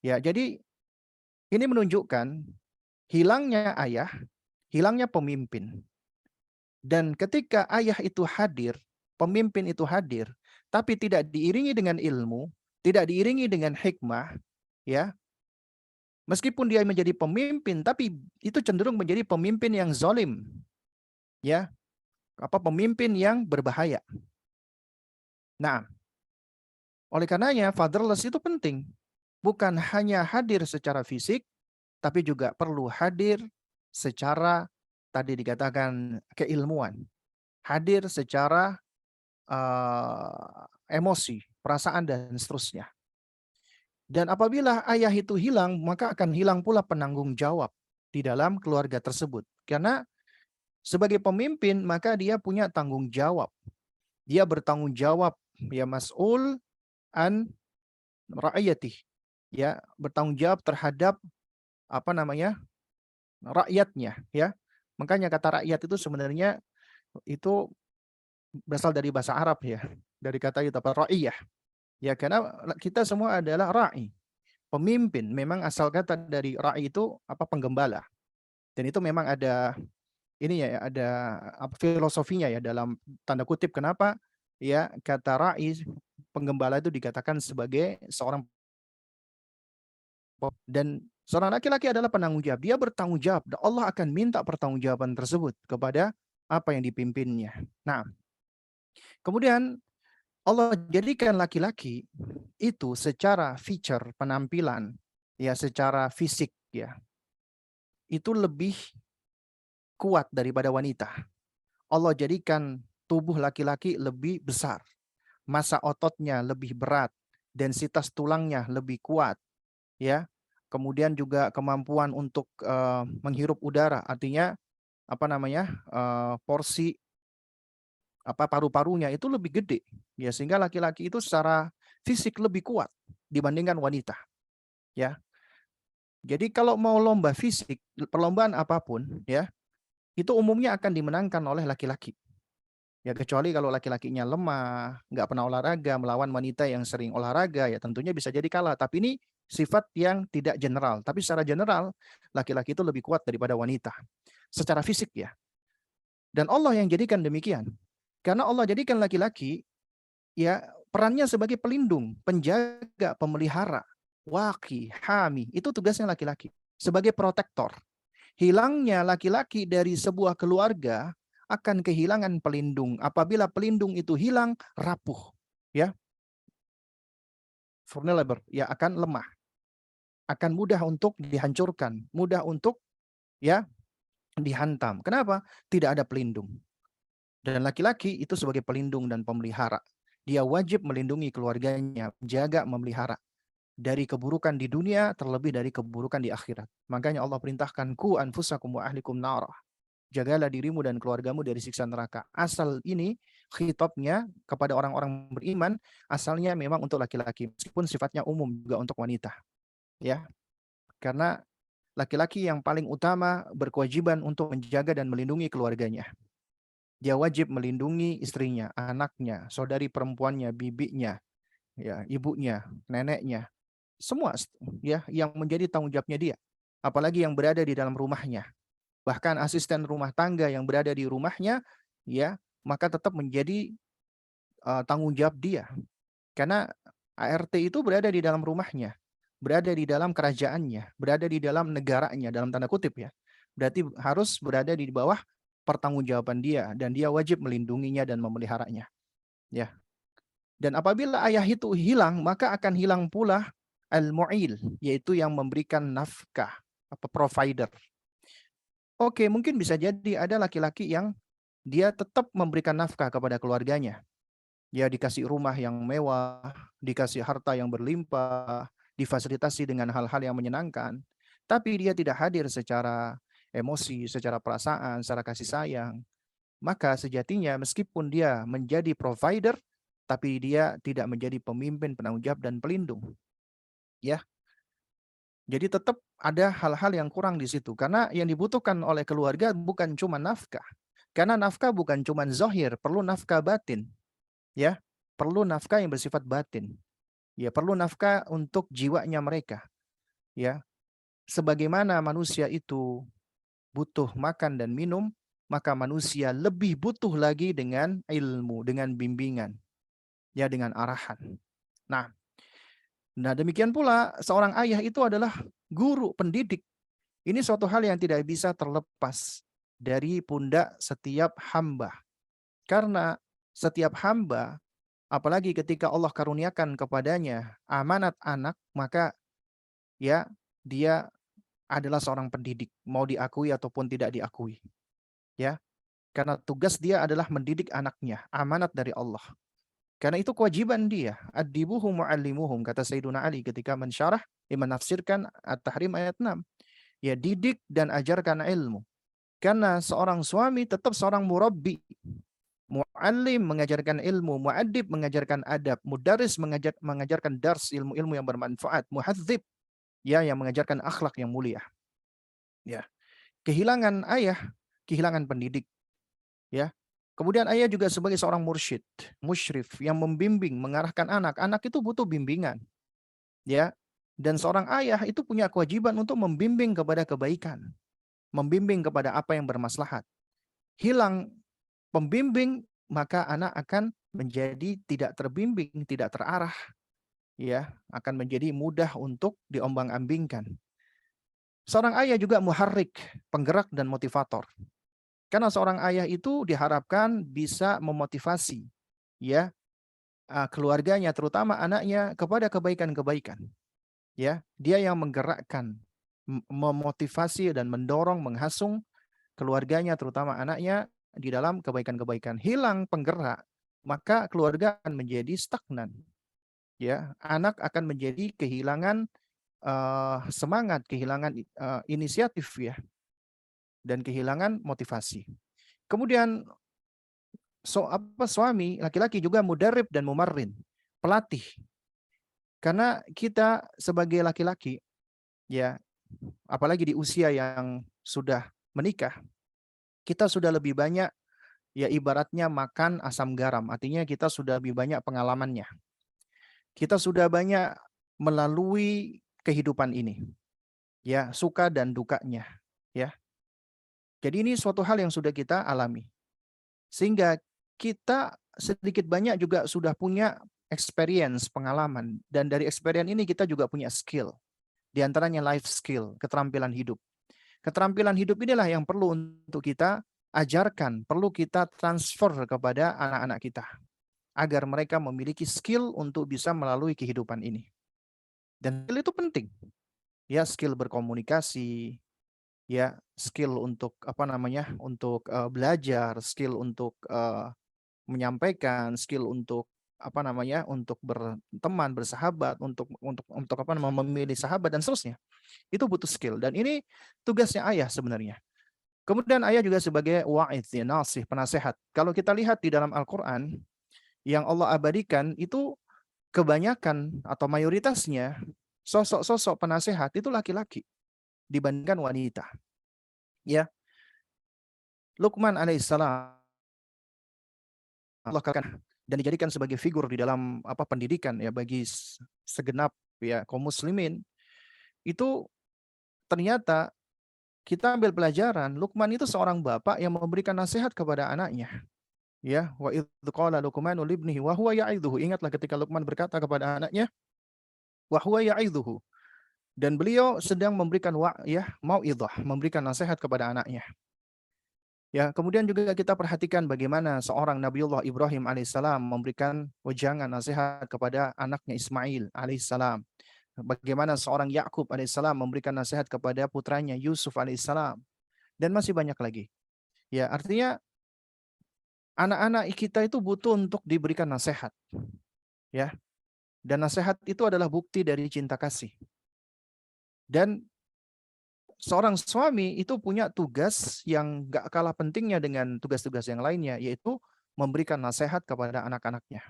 Ya, jadi ini menunjukkan hilangnya ayah, hilangnya pemimpin. Dan ketika ayah itu hadir, pemimpin itu hadir, tapi tidak diiringi dengan ilmu, tidak diiringi dengan hikmah, ya. Meskipun dia menjadi pemimpin, tapi itu cenderung menjadi pemimpin yang zalim, ya. Pemimpin yang berbahaya. Nah, oleh karenanya fatherless itu penting. Bukan hanya hadir secara fisik, tapi juga perlu hadir secara tadi dikatakan keilmuan. Hadir secara emosi, perasaan, dan seterusnya. Dan apabila ayah itu hilang, maka akan hilang pula penanggung jawab di dalam keluarga tersebut. Karena sebagai pemimpin, maka dia punya tanggung jawab. Dia bertanggung jawab, ya mas'ul an ra'iyatih. Ya, bertanggung jawab terhadap rakyatnya, ya. Makanya kata rakyat itu sebenarnya itu berasal dari bahasa Arab, ya. Dari kata itu apa? Ra'iyah. Ya, karena kita semua adalah ra'i, pemimpin. Memang asal kata dari ra'i itu penggembala. Dan itu memang ada ini ya, ada filosofinya ya dalam tanda kutip kenapa ya kata ra'i penggembala itu dikatakan sebagai seorang, dan seorang laki-laki adalah penanggung jawab. Dia bertanggung jawab dan Allah akan minta pertanggungjawaban tersebut kepada apa yang dipimpinnya. Nah, kemudian Allah jadikan laki-laki itu secara feature penampilan, ya secara fisik ya, itu lebih kuat daripada wanita. Allah jadikan tubuh laki-laki lebih besar, massa ototnya lebih berat, densitas tulangnya lebih kuat, ya. Kemudian juga kemampuan untuk menghirup udara, artinya porsi paru-parunya itu lebih gede, ya sehingga laki-laki itu secara fisik lebih kuat dibandingkan wanita, ya. Jadi kalau mau lomba fisik, perlombaan apapun, ya, itu umumnya akan dimenangkan oleh laki-laki. Ya kecuali kalau laki-lakinya lemah, nggak pernah olahraga, melawan wanita yang sering olahraga, ya tentunya bisa jadi kalah. Tapi ini sifat yang tidak general. Tapi secara general, laki-laki itu lebih kuat daripada wanita. Secara fisik ya. Dan Allah yang jadikan demikian. Karena Allah jadikan laki-laki, ya perannya sebagai pelindung, penjaga, pemelihara, waqi, hami. Itu tugasnya laki-laki. Sebagai protektor. Hilangnya laki-laki dari sebuah keluarga akan kehilangan pelindung. Apabila pelindung itu hilang, rapuh, ya, vulnerable, ya akan lemah, akan mudah untuk dihancurkan, mudah untuk ya dihantam. Kenapa? Tidak ada pelindung. Dan laki-laki itu sebagai pelindung dan pemelihara. Dia wajib melindungi keluarganya, menjaga, memelihara. dari keburukan di dunia, terlebih dari keburukan di akhirat. Makanya Allah perintahkan, ku anfusakum wa ahlikum narah. Jagalah dirimu dan keluargamu dari siksa neraka. Asal ini khitabnya kepada orang-orang beriman, asalnya memang untuk laki-laki, meskipun sifatnya umum juga untuk wanita. Ya, karena laki-laki yang paling utama berkewajiban untuk menjaga dan melindungi keluarganya. Dia wajib melindungi istrinya, anaknya, saudari perempuannya, bibinya, ya, ibunya, neneknya, semua ya yang menjadi tanggung jawabnya dia. Apalagi yang berada di dalam rumahnya. Bahkan asisten rumah tangga yang berada di rumahnya, ya, maka tetap menjadi tanggung jawab dia. Karena ART itu berada di dalam rumahnya, berada di dalam kerajaannya, berada di dalam negaranya, dalam tanda kutip ya. Berarti harus berada di bawah pertanggungjawaban dia, dan dia wajib melindunginya dan memeliharanya. Ya. Dan apabila ayah itu hilang, maka akan hilang pula al-mu'il, yaitu yang memberikan nafkah, provider. Oke, mungkin bisa jadi ada laki-laki yang dia tetap memberikan nafkah kepada keluarganya. Ya, dikasih rumah yang mewah, dikasih harta yang berlimpah, difasilitasi dengan hal-hal yang menyenangkan. Tapi dia tidak hadir secara emosi, secara perasaan, secara kasih sayang. Maka sejatinya meskipun dia menjadi provider, tapi dia tidak menjadi pemimpin, penanggung jawab, dan pelindung. Ya, jadi tetap ada hal-hal yang kurang di situ. Karena yang dibutuhkan oleh keluarga bukan cuma nafkah. Karena nafkah bukan cuma zahir, perlu nafkah batin. Ya, perlu nafkah yang bersifat batin. Ya, perlu nafkah untuk jiwanya mereka. Ya, sebagaimana manusia itu butuh makan dan minum, maka manusia lebih butuh lagi dengan ilmu, dengan bimbingan. Ya, dengan arahan. Nah, demikian pula seorang ayah itu adalah guru, pendidik. Ini suatu hal yang tidak bisa terlepas dari pundak setiap hamba. Karena setiap hamba, apalagi ketika Allah karuniakan kepadanya amanat anak, maka ya dia adalah seorang pendidik, mau diakui ataupun tidak diakui. Ya, karena tugas dia adalah mendidik anaknya, amanat dari Allah. Karena itu kewajiban dia. Ad-dibuhum mu'allimuhum, kata Sayyiduna Ali ketika menafsirkan At-Tahrim ayat 6. Ya, didik dan ajarkan ilmu. Karena seorang suami tetap seorang murabbi. Mu'allim mengajarkan ilmu, mu'addib mengajarkan adab, mudaris mengajarkan dars, ilmu-ilmu yang bermanfaat, muhadzib ya yang mengajarkan akhlak yang mulia. Ya. Kehilangan ayah, kehilangan pendidik. Ya. Kemudian ayah juga sebagai seorang mursyid, musyrif yang membimbing, mengarahkan anak. Anak itu butuh bimbingan. Ya. Dan seorang ayah itu punya kewajiban untuk membimbing kepada kebaikan. Membimbing kepada apa yang bermaslahat. Hilang pembimbing, maka anak akan menjadi tidak terbimbing, tidak terarah. Ya, akan menjadi mudah untuk diombang-ambingkan. Seorang ayah juga muharrik, penggerak dan motivator. Karena seorang ayah itu diharapkan bisa memotivasi ya keluarganya, terutama anaknya, kepada kebaikan-kebaikan. Ya, dia yang menggerakkan, memotivasi dan mendorong, menghasung keluarganya, terutama anaknya di dalam kebaikan-kebaikan. Hilang penggerak, maka keluarga akan menjadi stagnan. Ya, anak akan menjadi kehilangan semangat, kehilangan inisiatif ya, dan kehilangan motivasi. Kemudian suami laki-laki juga mudarrib dan mumarrin, pelatih. Karena kita sebagai laki-laki ya, apalagi di usia yang sudah menikah, kita sudah lebih banyak ya ibaratnya makan asam garam, artinya kita sudah lebih banyak pengalamannya. Kita sudah banyak melalui kehidupan ini. Ya, suka dan dukanya, ya. Jadi ini suatu hal yang sudah kita alami. Sehingga kita sedikit banyak juga sudah punya experience, pengalaman. Dan dari experience ini kita juga punya skill. Di antaranya life skill, keterampilan hidup. Keterampilan hidup inilah yang perlu untuk kita ajarkan, perlu kita transfer kepada anak-anak kita. Agar mereka memiliki skill untuk bisa melalui kehidupan ini. Dan skill itu penting. Ya, skill berkomunikasi, ya, skill untuk untuk belajar, skill untuk menyampaikan, skill untuk untuk berteman, bersahabat, untuk memilih sahabat dan seterusnya. Itu butuh skill dan ini tugasnya ayah sebenarnya. Kemudian ayah juga sebagai wa'idh, ya, nasih, penasehat. Kalau kita lihat di dalam Al-Qur'an yang Allah abadikan itu kebanyakan atau mayoritasnya sosok-sosok penasehat itu laki-laki dibandingkan wanita. Ya. Luqman alaihissalam Allah katakan dan dijadikan sebagai figur di dalam pendidikan ya bagi segenap ya kaum muslimin. Itu ternyata kita ambil pelajaran, Luqman itu seorang bapak yang memberikan nasihat kepada anaknya. Ya, wa idz qala Luqmanu libnihi wa huwa ya'idhuhu. Ingatlah ketika Luqman berkata kepada anaknya, wa huwa ya'idhuhu. Dan beliau sedang memberikan mau'idhah, memberikan nasihat kepada anaknya. Ya, kemudian juga kita perhatikan bagaimana seorang Nabiullah Ibrahim alaihissalam memberikan wejangan nasihat kepada anaknya Ismail alaihissalam. Bagaimana seorang Yakub alaihissalam memberikan nasihat kepada putranya Yusuf alaihissalam. Dan masih banyak lagi. Ya, artinya anak-anak kita itu butuh untuk diberikan nasihat. Ya. Dan nasihat itu adalah bukti dari cinta kasih. Dan seorang suami itu punya tugas yang gak kalah pentingnya dengan tugas-tugas yang lainnya, yaitu memberikan nasihat kepada anak-anaknya.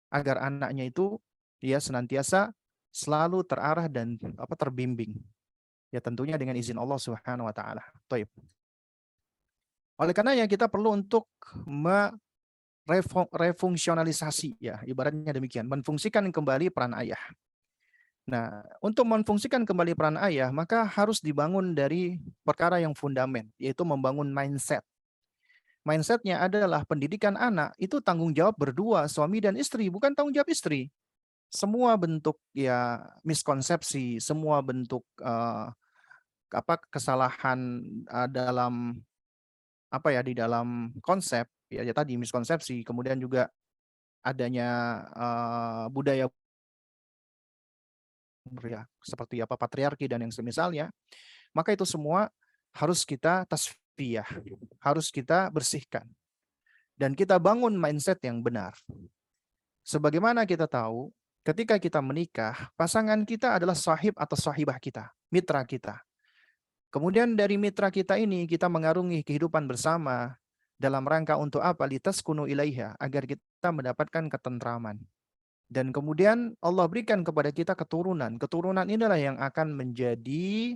Agar anaknya itu dia senantiasa selalu terarah dan terbimbing. Ya tentunya dengan izin Allah Subhanahu wa taala. Baik. Oleh karenanya kita perlu untuk refungsionalisasi ya, ibaratnya demikian, menfungsikan kembali peran ayah. Nah, untuk menfungsikan kembali peran ayah, maka harus dibangun dari perkara yang fundamen, yaitu membangun mindset. Mindsetnya adalah pendidikan anak itu tanggung jawab berdua, suami dan istri, bukan tanggung jawab istri. Semua bentuk ya miskonsepsi, semua bentuk kesalahan dalam di dalam konsep ya tadi miskonsepsi, kemudian juga adanya budaya ya seperti patriarki dan yang semisalnya, maka itu semua harus kita tasfiyah, harus kita bersihkan dan kita bangun mindset yang benar. Sebagaimana kita tahu, ketika kita menikah, pasangan kita adalah sahib atau sahibah kita, mitra kita. Kemudian dari mitra kita ini kita mengarungi kehidupan bersama dalam rangka untuk apa? Litaskunu ilaiha, agar kita mendapatkan ketentraman. Dan kemudian Allah berikan kepada kita keturunan. Keturunan inilah yang akan menjadi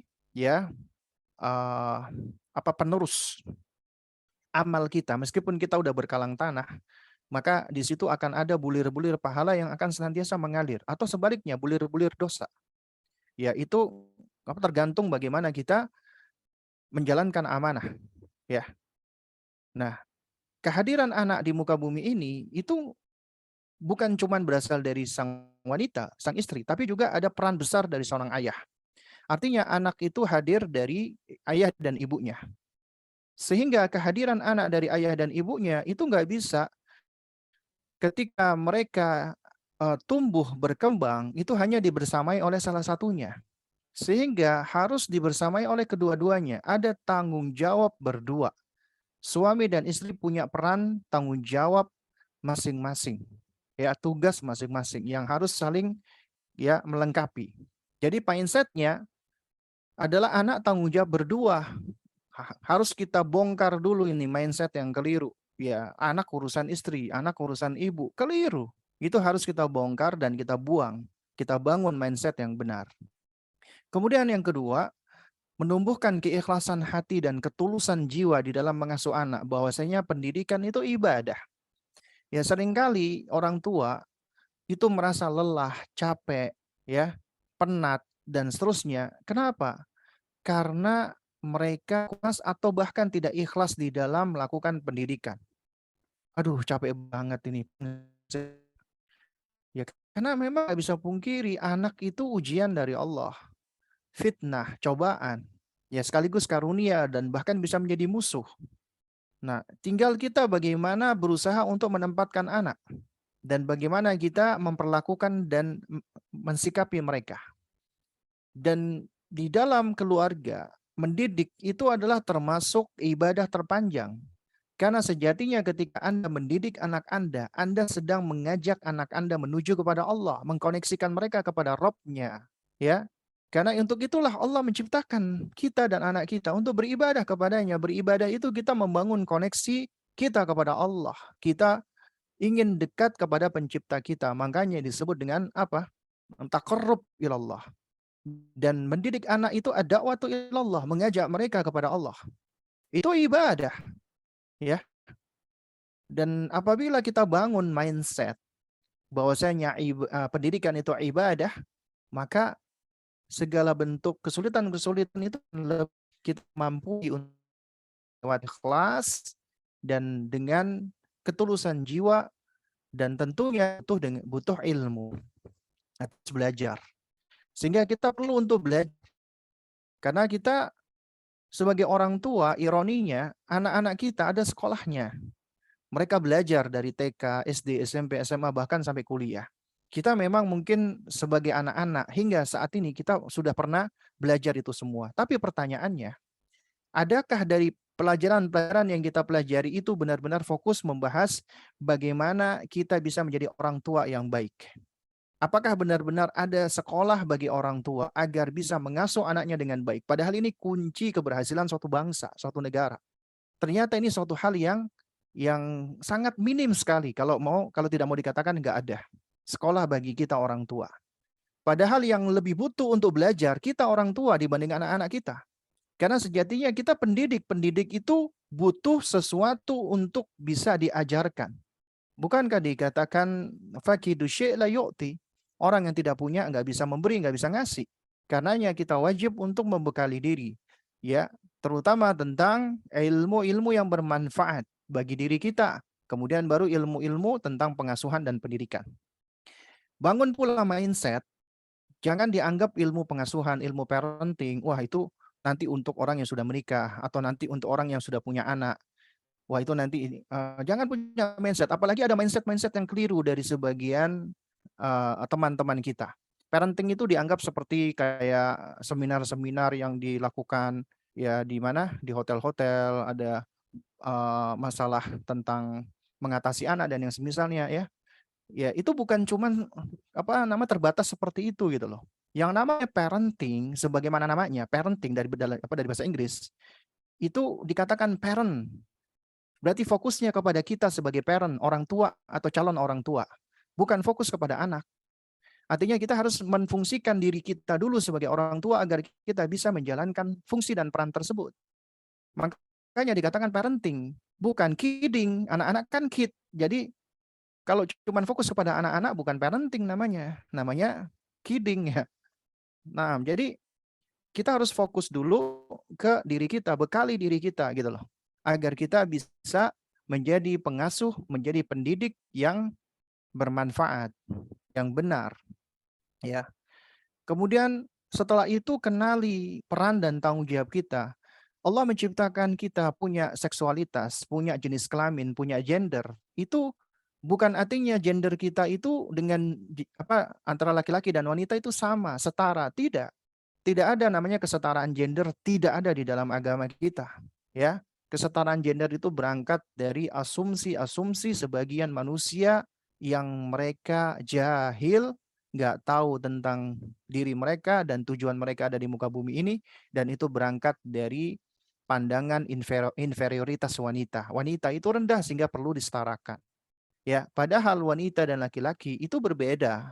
penerus amal kita. Meskipun kita udah berkalang tanah, maka di situ akan ada bulir-bulir pahala yang akan senantiasa mengalir, atau sebaliknya bulir-bulir dosa. Ya itu tergantung bagaimana kita menjalankan amanah. Ya. Nah, kehadiran anak di muka bumi ini itu bukan cuma berasal dari sang wanita, sang istri, tapi juga ada peran besar dari seorang ayah. Artinya anak itu hadir dari ayah dan ibunya. Sehingga kehadiran anak dari ayah dan ibunya itu nggak bisa ketika mereka tumbuh berkembang itu hanya dibersamai oleh salah satunya. Sehingga harus dibersamai oleh kedua-duanya. Ada tanggung jawab berdua. Suami dan istri punya peran tanggung jawab masing-masing. Ya, tugas masing-masing yang harus saling melengkapi. Jadi mindsetnya adalah anak tanggung jawab berdua. Harus kita bongkar dulu ini mindset yang keliru. Ya, anak urusan istri, anak urusan ibu, keliru. Itu harus kita bongkar dan kita buang. Kita bangun mindset yang benar. Kemudian yang kedua, menumbuhkan keikhlasan hati dan ketulusan jiwa di dalam mengasuh anak, bahwasanya pendidikan itu ibadah. Ya seringkali orang tua itu merasa lelah, capek, ya, penat dan seterusnya. Kenapa? Karena mereka ikhlas atau bahkan tidak ikhlas di dalam melakukan pendidikan. Aduh, capek banget ini. Ya, karena memang nggak bisa pungkiri anak itu ujian dari Allah. Fitnah, cobaan, ya sekaligus karunia dan bahkan bisa menjadi musuh. Nah, tinggal kita bagaimana berusaha untuk menempatkan anak dan bagaimana kita memperlakukan dan mensikapi mereka. Dan di dalam keluarga, mendidik itu adalah termasuk ibadah terpanjang. Karena sejatinya ketika Anda mendidik anak Anda sedang mengajak anak Anda menuju kepada Allah, mengkoneksikan mereka kepada Rabb-Nya, ya. Karena untuk itulah Allah menciptakan kita dan anak kita untuk beribadah kepadanya. Beribadah itu kita membangun koneksi kita kepada Allah. Kita ingin dekat kepada pencipta kita. Makanya disebut dengan apa? Taqarrub ilallah. Dan mendidik anak itu ad-da'watu ilallah, mengajak mereka kepada Allah. Itu ibadah, ya. Dan apabila kita bangun mindset bahwasanya pendidikan itu ibadah, maka segala bentuk kesulitan-kesulitan itu kita mampu lewat ikhlas dan dengan ketulusan jiwa, dan tentunya butuh ilmu, harus belajar. Sehingga kita perlu untuk belajar. Karena kita sebagai orang tua, ironinya anak-anak kita ada sekolahnya. Mereka belajar dari TK, SD, SMP, SMA, bahkan sampai kuliah. Kita memang mungkin sebagai anak-anak hingga saat ini kita sudah pernah belajar itu semua. Tapi pertanyaannya, adakah dari pelajaran-pelajaran yang kita pelajari itu benar-benar fokus membahas bagaimana kita bisa menjadi orang tua yang baik? Apakah benar-benar ada sekolah bagi orang tua agar bisa mengasuh anaknya dengan baik? Padahal ini kunci keberhasilan suatu bangsa, suatu negara. Ternyata ini suatu hal yang sangat minim sekali kalau tidak mau dikatakan nggak ada sekolah bagi kita orang tua. Padahal yang lebih butuh untuk belajar kita orang tua dibanding anak-anak kita. Karena sejatinya kita pendidik itu butuh sesuatu untuk bisa diajarkan. Bukankah dikatakan faqidu syai' la yu'ti? Orang yang tidak punya nggak bisa memberi, nggak bisa ngasih. Karenanya kita wajib untuk membekali diri, ya, terutama tentang ilmu-ilmu yang bermanfaat bagi diri kita. Kemudian baru ilmu-ilmu tentang pengasuhan dan pendidikan. Bangun pula mindset, jangan dianggap ilmu pengasuhan, ilmu parenting, wah itu nanti untuk orang yang sudah menikah atau nanti untuk orang yang sudah punya anak. Wah itu nanti jangan punya mindset, apalagi ada mindset-mindset yang keliru dari sebagian teman-teman kita. Parenting itu dianggap seperti kayak seminar-seminar yang dilakukan ya di mana di hotel-hotel, ada masalah tentang mengatasi anak dan yang semisalnya, ya. Ya itu bukan cuman terbatas seperti itu gitu loh. Yang namanya parenting, sebagaimana namanya parenting dari bahasa Inggris, itu dikatakan parent. Berarti fokusnya kepada kita sebagai parent, orang tua atau calon orang tua, bukan fokus kepada anak. Artinya kita harus menfungsikan diri kita dulu sebagai orang tua agar kita bisa menjalankan fungsi dan peran tersebut. Makanya dikatakan parenting, bukan kidding. Anak-anak kan kid. Jadi kalau cuma fokus kepada anak-anak bukan parenting namanya kidding ya. Nah, jadi kita harus fokus dulu ke diri kita, bekali diri kita gitu loh. Agar kita bisa menjadi pengasuh, menjadi pendidik yang bermanfaat, yang benar. Ya. Kemudian setelah itu kenali peran dan tanggung jawab kita. Allah menciptakan kita punya seksualitas, punya jenis kelamin, punya gender. Itu bukan artinya gender kita itu dengan antara laki-laki dan wanita itu sama, setara. Tidak. Tidak ada namanya kesetaraan gender, tidak ada di dalam agama kita. Ya. Kesetaraan gender itu berangkat dari asumsi-asumsi sebagian manusia yang mereka jahil, nggak tahu tentang diri mereka dan tujuan mereka ada di muka bumi ini, dan itu berangkat dari pandangan inferioritas wanita. Wanita itu rendah sehingga perlu disetarakan. Ya, padahal wanita dan laki-laki itu berbeda,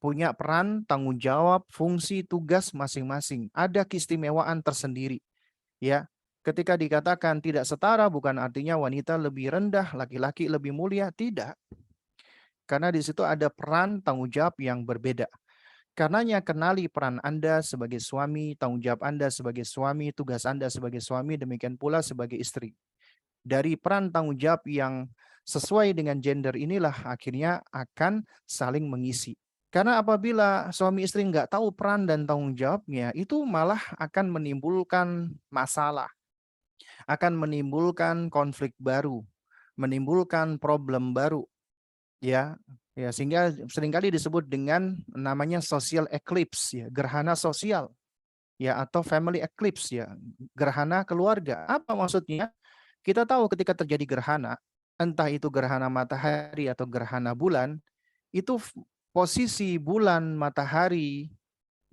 punya peran, tanggung jawab, fungsi, tugas masing-masing. Ada keistimewaan tersendiri. Ya, ketika dikatakan tidak setara bukan artinya wanita lebih rendah, laki-laki lebih mulia, tidak. Karena di situ ada peran tanggung jawab yang berbeda. Karenanya kenali peran Anda sebagai suami, tanggung jawab Anda sebagai suami, tugas Anda sebagai suami, demikian pula sebagai istri. Dari peran tanggung jawab yang sesuai dengan gender inilah akhirnya akan saling mengisi. Karena apabila suami istri nggak tahu peran dan tanggung jawabnya, itu malah akan menimbulkan masalah, akan menimbulkan konflik baru, menimbulkan problem baru. Ya, sehingga seringkali disebut dengan namanya social eclipse, ya, gerhana sosial, ya, atau family eclipse, ya, gerhana keluarga. Apa maksudnya? kita tahu ketika terjadi gerhana, entah itu gerhana matahari atau gerhana bulan, itu posisi bulan, matahari,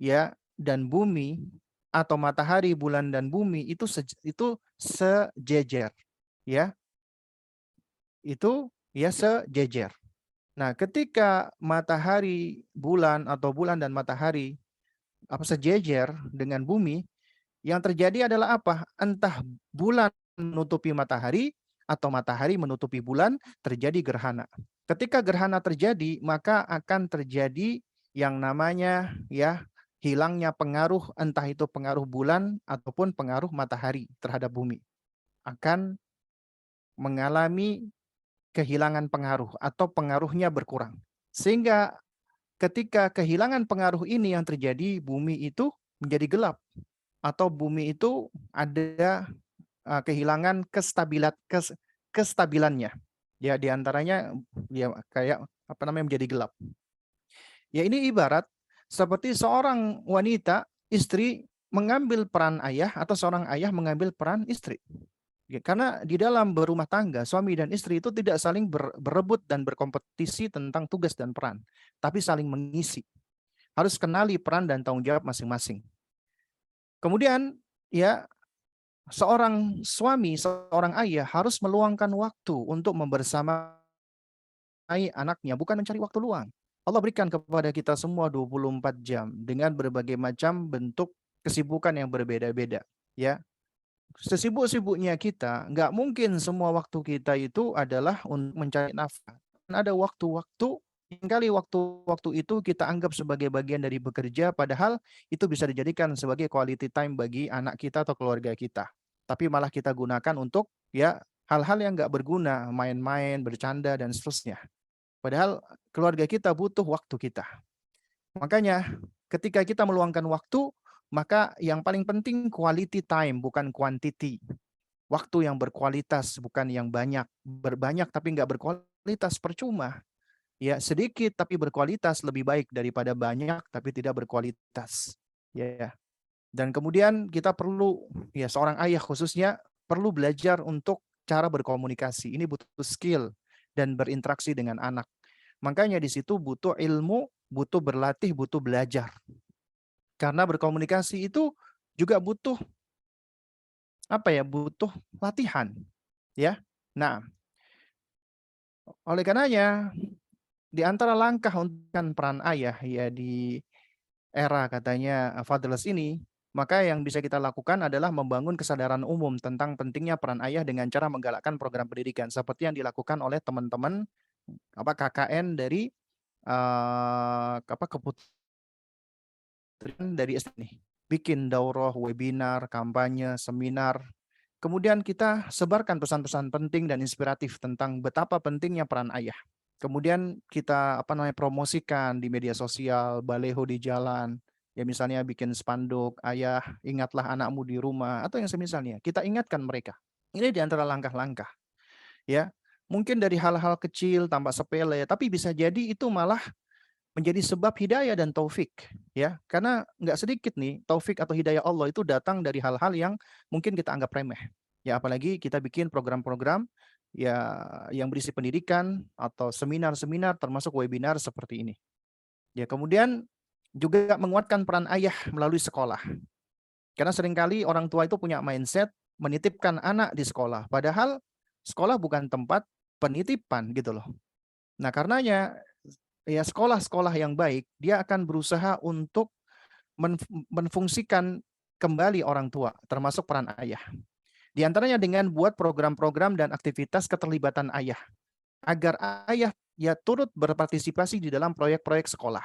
ya, dan bumi, atau matahari, bulan, dan bumi itu sejejer, ya, itu ya sejejer. Nah, ketika matahari, bulan, atau bulan dan matahari sejejer dengan bumi, yang terjadi adalah apa? Entah bulan menutupi matahari atau matahari menutupi bulan, terjadi gerhana. Ketika gerhana terjadi, maka akan terjadi yang namanya ya hilangnya pengaruh, entah itu pengaruh bulan ataupun pengaruh matahari terhadap bumi. Akan mengalami kehilangan pengaruh atau pengaruhnya berkurang. Sehingga ketika kehilangan pengaruh ini yang terjadi, bumi itu menjadi gelap atau bumi itu ada kehilangan kestabilannya. Ya, diantaranya ya kayak menjadi gelap. Ya, ini ibarat seperti seorang wanita, istri mengambil peran ayah atau seorang ayah mengambil peran istri. Ya, karena di dalam berumah tangga, suami dan istri itu tidak saling berebut dan berkompetisi tentang tugas dan peran, tapi saling mengisi. Harus kenali peran dan tanggung jawab masing-masing. Kemudian, ya, seorang suami, seorang ayah harus meluangkan waktu untuk membersamai anaknya, bukan mencari waktu luang. Allah berikan kepada kita semua 24 jam dengan berbagai macam bentuk kesibukan yang berbeda-beda. Ya, sesibuk-sibuknya kita, nggak mungkin semua waktu kita itu adalah untuk mencari nafkah. Ada waktu-waktu, kali waktu-waktu itu kita anggap sebagai bagian dari bekerja, padahal itu bisa dijadikan sebagai quality time bagi anak kita atau keluarga kita. Tapi malah kita gunakan untuk ya hal-hal yang nggak berguna, main-main, bercanda, dan seterusnya. Padahal keluarga kita butuh waktu kita. Makanya ketika kita meluangkan waktu, maka yang paling penting quality time, bukan quantity. Waktu yang berkualitas, bukan yang banyak. Berbanyak tapi nggak berkualitas, percuma. Ya, sedikit tapi berkualitas lebih baik daripada banyak tapi tidak berkualitas. Ya. Dan kemudian kita perlu, ya seorang ayah khususnya, perlu belajar untuk cara berkomunikasi. Ini butuh skill dan berinteraksi dengan anak. Makanya di situ butuh ilmu, butuh berlatih, butuh belajar. Karena berkomunikasi itu juga butuh butuh latihan, ya. Nah, oleh karenanya di antara langkah untuk peran ayah ya di era katanya fatherless ini, maka yang bisa kita lakukan adalah membangun kesadaran umum tentang pentingnya peran ayah dengan cara menggalakkan program pendidikan seperti yang dilakukan oleh teman-teman KKN dari dari nih, bikin daurah, webinar, kampanye, seminar. Kemudian kita sebarkan pesan-pesan penting dan inspiratif tentang betapa pentingnya peran ayah. Kemudian kita promosikan di media sosial, baleho di jalan, ya misalnya bikin spanduk, ayah ingatlah anakmu di rumah, atau yang semisalnya. Kita ingatkan mereka. Ini di antara langkah-langkah. Ya, mungkin dari hal-hal kecil tampak sepele, tapi bisa jadi itu malah menjadi sebab hidayah dan taufik, ya, karena nggak sedikit nih taufik atau hidayah Allah itu datang dari hal-hal yang mungkin kita anggap remeh, ya, apalagi kita bikin program-program ya yang berisi pendidikan atau seminar-seminar termasuk webinar seperti ini, ya. Kemudian juga menguatkan peran ayah melalui sekolah, karena seringkali orang tua itu punya mindset menitipkan anak di sekolah, padahal sekolah bukan tempat penitipan gitu loh. Nah, karenanya ya sekolah-sekolah yang baik, dia akan berusaha untuk menfungsikan kembali orang tua, termasuk peran ayah. Di antaranya dengan buat program-program dan aktivitas keterlibatan ayah, agar ayah ya turut berpartisipasi di dalam proyek-proyek sekolah,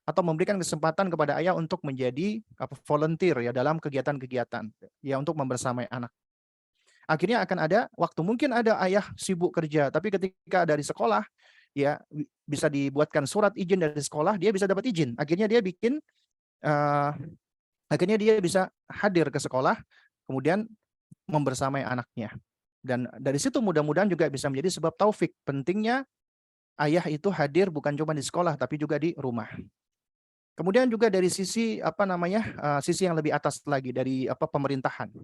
atau memberikan kesempatan kepada ayah untuk menjadi volunteer ya dalam kegiatan-kegiatan ya untuk membersamai anak. Akhirnya akan ada waktu, mungkin ada ayah sibuk kerja, tapi ketika dari sekolah, ya bisa dibuatkan surat izin dari sekolah, dia bisa dapat izin. Akhirnya dia bikin, akhirnya dia bisa hadir ke sekolah, kemudian membersamai anaknya. Dan dari situ mudah-mudahan juga bisa menjadi sebab taufik pentingnya ayah itu hadir bukan cuma di sekolah, tapi juga di rumah. Kemudian juga dari sisi sisi yang lebih atas lagi dari pemerintahan.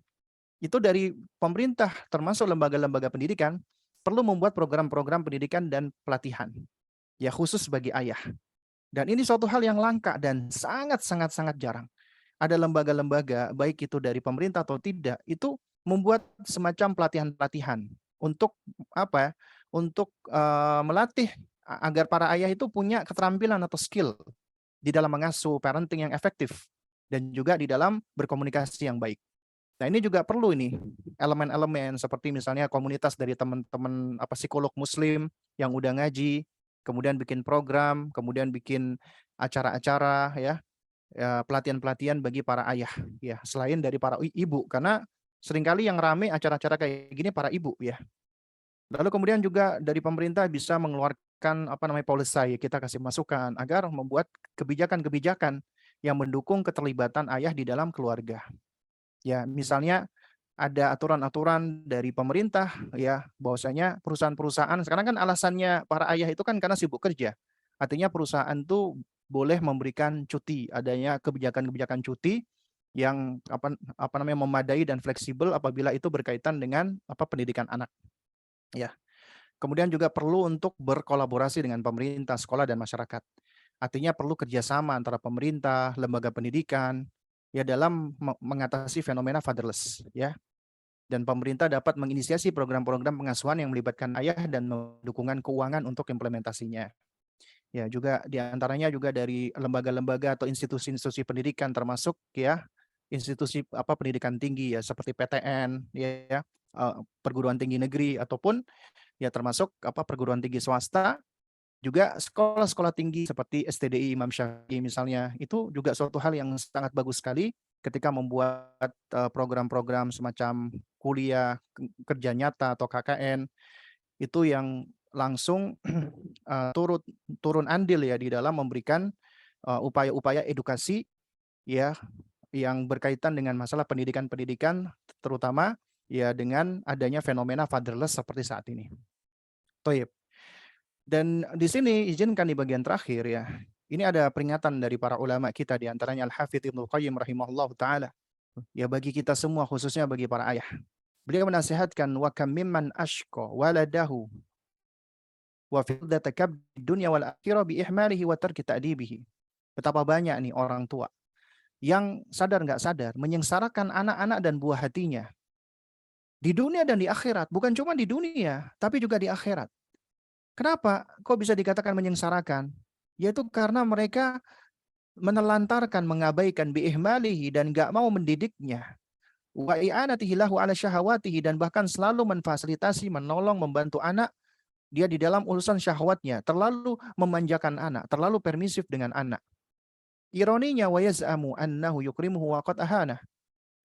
itu dari pemerintah termasuk lembaga-lembaga pendidikan perlu membuat program-program pendidikan dan pelatihan ya khusus bagi ayah. Dan ini suatu hal yang langka dan sangat jarang. Ada lembaga-lembaga baik itu dari pemerintah atau tidak itu membuat semacam pelatihan-pelatihan untuk apa? Untuk melatih agar para ayah itu punya keterampilan atau skill di dalam mengasuh parenting yang efektif dan juga di dalam berkomunikasi yang baik. Nah, ini juga perlu ini elemen-elemen seperti misalnya komunitas dari teman-teman psikolog muslim yang udah ngaji, kemudian bikin program, kemudian bikin acara-acara ya, pelatihan-pelatihan bagi para ayah ya, selain dari para ibu karena seringkali yang rame acara-acara kayak gini para ibu ya. Lalu kemudian juga dari pemerintah bisa mengeluarkan policy, kita kasih masukan agar membuat kebijakan-kebijakan yang mendukung keterlibatan ayah di dalam keluarga. Ya, misalnya ada aturan-aturan dari pemerintah ya, bahwasanya perusahaan-perusahaan sekarang kan alasannya para ayah itu kan karena sibuk kerja. Artinya perusahaan tuh boleh memberikan cuti, adanya kebijakan-kebijakan cuti yang memadai dan fleksibel apabila itu berkaitan dengan pendidikan anak. Ya. Kemudian juga perlu untuk berkolaborasi dengan pemerintah, sekolah dan masyarakat. Artinya perlu kerjasama antara pemerintah, lembaga pendidikan, ya dalam mengatasi fenomena fatherless ya. Dan pemerintah dapat menginisiasi program-program pengasuhan yang melibatkan ayah dan dukungan keuangan untuk implementasinya. Ya, juga diantaranya juga dari lembaga-lembaga atau institusi-institusi pendidikan termasuk ya institusi pendidikan tinggi ya seperti PTN ya, perguruan tinggi negeri ataupun ya termasuk perguruan tinggi swasta. Juga sekolah-sekolah tinggi seperti STDI Imam Syafi'i misalnya, itu juga suatu hal yang sangat bagus sekali ketika membuat program-program semacam kuliah kerja nyata atau KKN itu yang langsung turun andil ya di dalam memberikan upaya-upaya edukasi ya yang berkaitan dengan masalah pendidikan-pendidikan terutama ya dengan adanya fenomena fatherless seperti saat ini. Toyib. Dan di sini izinkan di bagian terakhir ya. Ini ada peringatan dari para ulama kita di antaranya Al-Hafidz Ibnu Qayyim rahimahullah taala. Ya bagi kita semua khususnya bagi para ayah. Beliau menasihatkan wa kam mimman ashqa waladahu wa fiddata kabd dunya wal akhirah bi ihmalihi wa tarki ta'dibihi. Betapa banyak nih orang tua yang sadar nggak sadar menyengsarakan anak-anak dan buah hatinya di dunia dan di akhirat. Bukan cuma di dunia, tapi juga di akhirat. Kenapa? Kok bisa dikatakan menyengsarakan? Yaitu karena mereka menelantarkan, mengabaikan biihmalihi dan gak mau mendidiknya. Wa i'anatihi lahu ala syahawatihi dan bahkan selalu memfasilitasi, menolong, membantu anak dia di dalam urusan syahwatnya, terlalu memanjakan anak, terlalu permisif dengan anak. Ironinya wa yaz'amu annahu yukrimuhu wa qad ahana.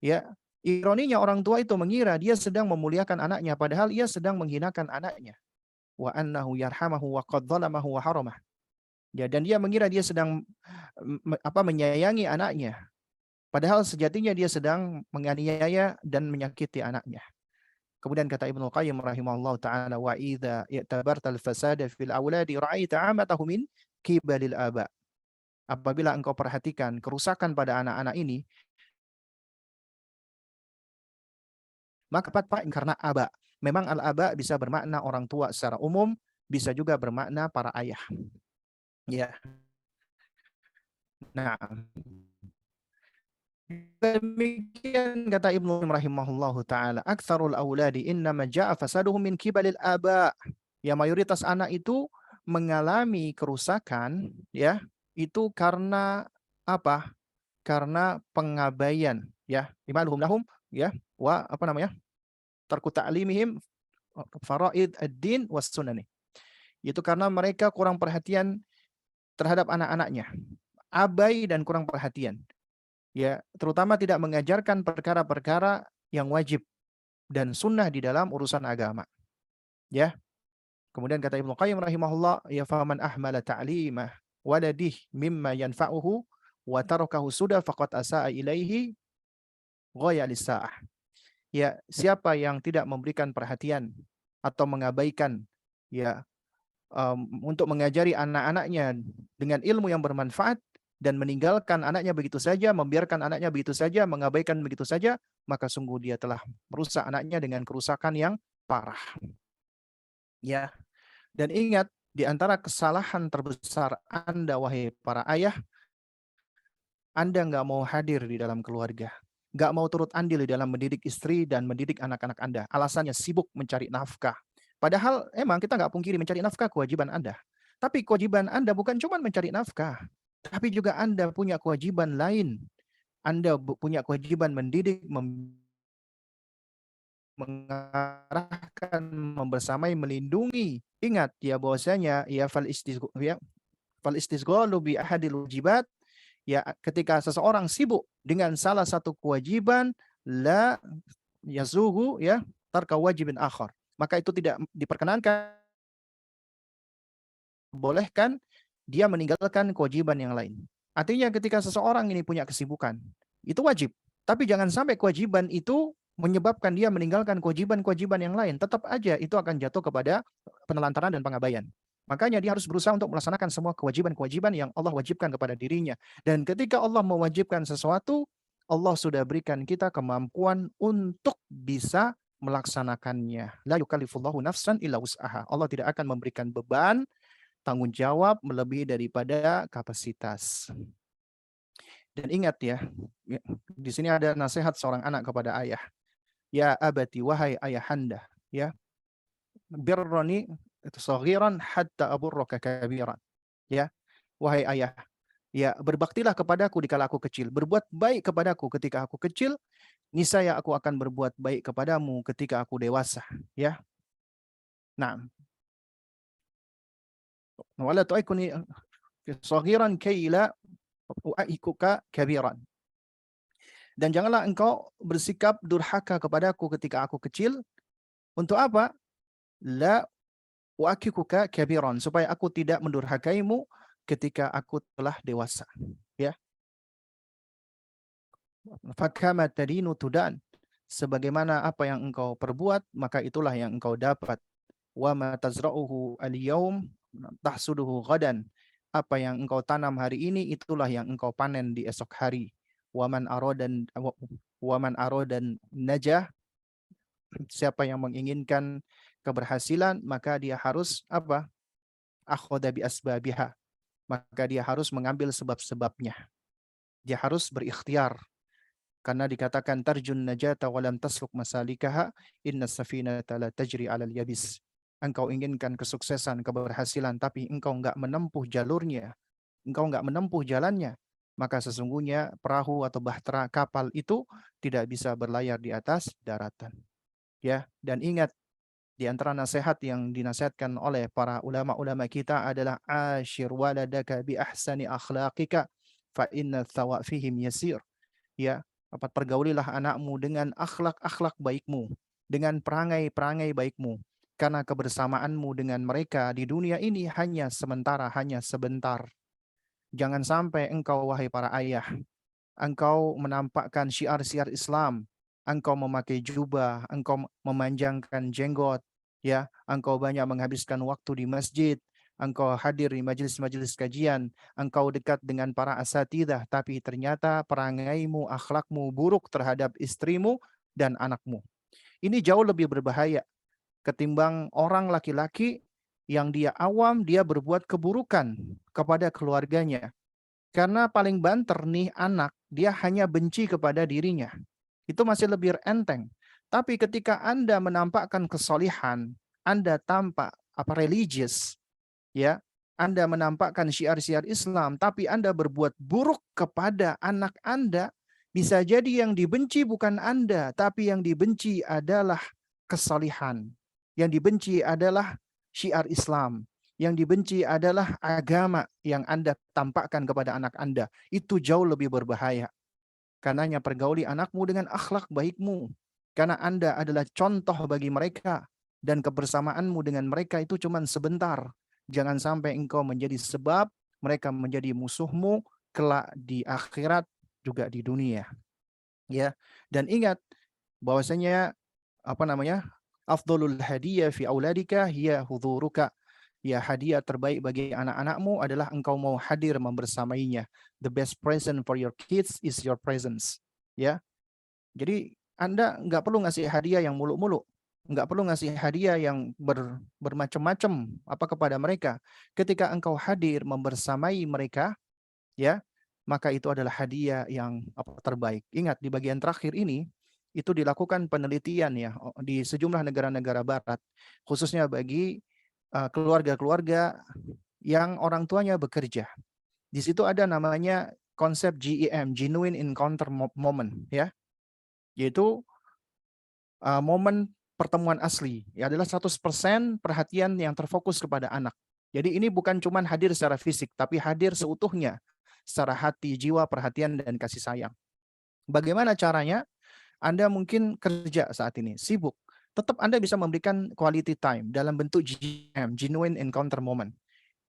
Ya, ironinya orang tua itu mengira dia sedang memuliakan anaknya padahal ia sedang menghinakan anaknya. Wa annahu yarhamahu wa qad zalamahu wa haramah. Ya, dan dia mengira dia sedang menyayangi anaknya. Padahal sejatinya dia sedang menganiaya dan menyakiti anaknya. Kemudian kata Ibnu Qayyim rahimahullah taala wa idza i'tabartal fasada fil auladi ra'aita 'amatahu min kibalil aba. Apabila engkau perhatikan kerusakan pada anak-anak ini maka karena aba. Memang al-aba bisa bermakna orang tua secara umum, bisa juga bermakna para ayah. Ya. Nah, demikian kata Ibnu rahimahullahu taala, aktsarul auladi innama ja'a fasaduhum min kibalil aba. Ya, mayoritas anak itu mengalami kerusakan ya, itu karena apa? Karena pengabaian ya, imaluhum lahum ya, wa tarku ta'limihim faraid ad-din was sunani. Itu karena mereka kurang perhatian terhadap anak-anaknya. Abai dan kurang perhatian. Ya, terutama tidak mengajarkan perkara-perkara yang wajib dan sunnah di dalam urusan agama. Ya. Kemudian kata Ibnu Qayyim rahimahullah, ya faman ahmala ta'limah waladih mimma yanfa'uhu wa tarakahu sudah faqad asa'a ilaihi ghaya lisa'ah. Ya, siapa yang tidak memberikan perhatian atau mengabaikan ya untuk mengajari anak-anaknya dengan ilmu yang bermanfaat, dan meninggalkan anaknya begitu saja, membiarkan anaknya begitu saja, mengabaikan begitu saja, maka sungguh dia telah merusak anaknya dengan kerusakan yang parah. Ya, dan ingat, di antara kesalahan terbesar Anda, wahai para ayah, Anda nggak mau hadir di dalam keluarga. Nggak mau turut andil di dalam mendidik istri dan mendidik anak-anak Anda. Alasannya sibuk mencari nafkah. Padahal emang kita nggak pungkiri mencari nafkah kewajiban Anda. Tapi kewajiban Anda bukan cuma mencari nafkah. Tapi juga Anda punya kewajiban lain. Anda punya kewajiban mendidik, mengarahkan, membersamai, melindungi. Ingat ya bahwasanya ya fal istisghalu bi ahadil wajibat, ya ketika seseorang sibuk dengan salah satu kewajiban, la yazuhu ya tarka wajibin akhar, maka itu tidak diperkenankan, bolehkan dia meninggalkan kewajiban yang lain. Artinya ketika seseorang ini punya kesibukan, itu wajib. Tapi jangan sampai kewajiban itu menyebabkan dia meninggalkan kewajiban-kewajiban yang lain. Tetap aja itu akan jatuh kepada penelantaran dan pengabaian. Makanya dia harus berusaha untuk melaksanakan semua kewajiban-kewajiban yang Allah wajibkan kepada dirinya. Dan ketika Allah mewajibkan sesuatu, Allah sudah berikan kita kemampuan untuk bisa melaksanakannya. La yukallifullahu nafsan illa wus'aha. Allah tidak akan memberikan beban, tanggung jawab melebihi daripada kapasitas. Dan ingat ya, di sini ada nasihat seorang anak kepada ayah. Ya abati, wahai ayahanda, ya, birrani saghiran hatta aburraka kabiran. Ya, wahai ayah, ya berbaktilah kepadaku dikala aku kecil, berbuat baik kepadaku ketika aku kecil, niscaya aku akan berbuat baik kepadamu ketika aku dewasa, ya. Nah, wala tu'ikuni saghiran kaila u'aikuka kabiran. Dan janganlah engkau bersikap durhaka kepadaku ketika aku kecil. Untuk apa? La u'akikuka kabiran, supaya aku tidak mendurhakaimu ketika aku telah dewasa. Ya. Fakama tadinu tudan. Sebagaimana apa yang engkau perbuat, maka itulah yang engkau dapat. Wa ma tazra'uhu al-yawm tahsuduhu ghadan. Apa yang engkau tanam hari ini, itulah yang engkau panen di esok hari. Waman arodan najah, siapa yang menginginkan keberhasilan, maka dia harus apa? Akhoda bi asbabiha, maka dia harus mengambil sebab-sebabnya. Dia harus berikhtiar. Karena dikatakan tarjun najata walam tasluk masalikaha, inna safinata la tajri alal yabis. Engkau inginkan kesuksesan, keberhasilan, tapi engkau enggak menempuh jalurnya, engkau enggak menempuh jalannya, maka sesungguhnya perahu atau bahtera kapal itu tidak bisa berlayar di atas daratan. Ya, dan ingat, di antara nasihat yang dinasihatkan oleh para ulama-ulama kita adalah ashir waladaka bi ahsani akhlaqika fa inna thawa fihim yasir. Ya, pergaulilah anakmu dengan akhlak-akhlak baikmu, dengan perangai-perangai baikmu, karena kebersamaanmu dengan mereka di dunia ini hanya sementara, hanya sebentar. Jangan sampai engkau, wahai para ayah, engkau menampakkan syiar-syiar Islam, engkau memakai jubah, engkau memanjangkan jenggot, ya, engkau banyak menghabiskan waktu di masjid, engkau hadir di majelis-majelis kajian, engkau dekat dengan para asatidzah, tapi ternyata perangaimu, akhlakmu buruk terhadap istrimu dan anakmu. Ini jauh lebih berbahaya ketimbang orang laki-laki yang dia awam, dia berbuat keburukan kepada keluarganya. Karena paling banter nih anak, dia hanya benci kepada dirinya. Itu masih lebih enteng. Tapi ketika Anda menampakkan kesolihan, Anda tampak religious, ya, Anda menampakkan syiar-syiar Islam, tapi Anda berbuat buruk kepada anak Anda, bisa jadi yang dibenci bukan Anda, tapi yang dibenci adalah kesolihan. Yang dibenci adalah syiar Islam. Yang dibenci adalah agama yang Anda tampakkan kepada anak Anda. Itu jauh lebih berbahaya. Karenanya pergauli anakmu dengan akhlak baikmu. Karena Anda adalah contoh bagi mereka. Dan kebersamaanmu dengan mereka itu cuma sebentar. Jangan sampai engkau menjadi sebab mereka menjadi musuhmu kelak di akhirat juga di dunia. Ya, dan ingat bahwasanya afdhalul hadiyah fi auladika hiya hudhuruka. Ya, hadiah terbaik bagi anak-anakmu adalah engkau mau hadir membersamainya. The best present for your kids is your presence. Ya, jadi Anda nggak perlu ngasih hadiah yang muluk-muluk, nggak perlu ngasih hadiah yang bermacam-macam apa kepada mereka. Ketika engkau hadir membersamai mereka, ya, maka itu adalah hadiah yang terbaik. Ingat, di bagian terakhir ini itu dilakukan penelitian ya di sejumlah negara-negara barat, khususnya bagi keluarga-keluarga yang orang tuanya bekerja. Di situ ada namanya konsep GEM, Genuine Encounter Moment, ya, yaitu momen pertemuan asli. Ya, adalah 100% perhatian yang terfokus kepada anak. Jadi ini bukan cuma hadir secara fisik, tapi hadir seutuhnya, secara hati, jiwa, perhatian, dan kasih sayang. Bagaimana caranya? Anda mungkin kerja saat ini, sibuk. Tetap Anda bisa memberikan quality time dalam bentuk GEM, Genuine Encounter Moment.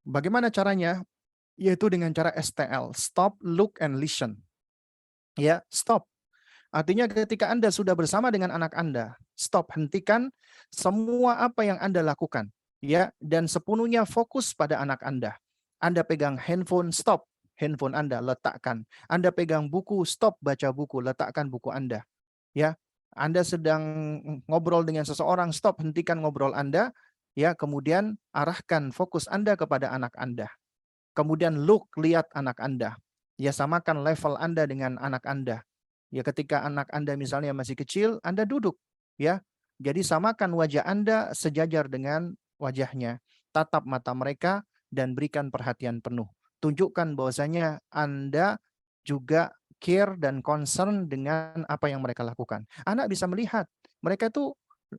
Bagaimana caranya? Yaitu dengan cara STL, Stop, Look, and Listen. Ya, stop. Artinya ketika Anda sudah bersama dengan anak Anda, stop, hentikan semua apa yang Anda lakukan, ya, dan sepenuhnya fokus pada anak Anda. Anda pegang handphone, stop, handphone Anda, letakkan. Anda pegang buku, stop, baca buku, letakkan buku Anda. Ya, Anda sedang ngobrol dengan seseorang, stop, hentikan ngobrol Anda, ya, kemudian arahkan fokus Anda kepada anak Anda. Kemudian look, lihat anak Anda. Ya, samakan level Anda dengan anak Anda. Ya, ketika anak Anda misalnya masih kecil, Anda duduk, ya. Jadi samakan wajah Anda sejajar dengan wajahnya. Tatap mata mereka dan berikan perhatian penuh. Tunjukkan bahwasanya Anda juga care dan concern dengan apa yang mereka lakukan. Anak bisa melihat. Mereka tuh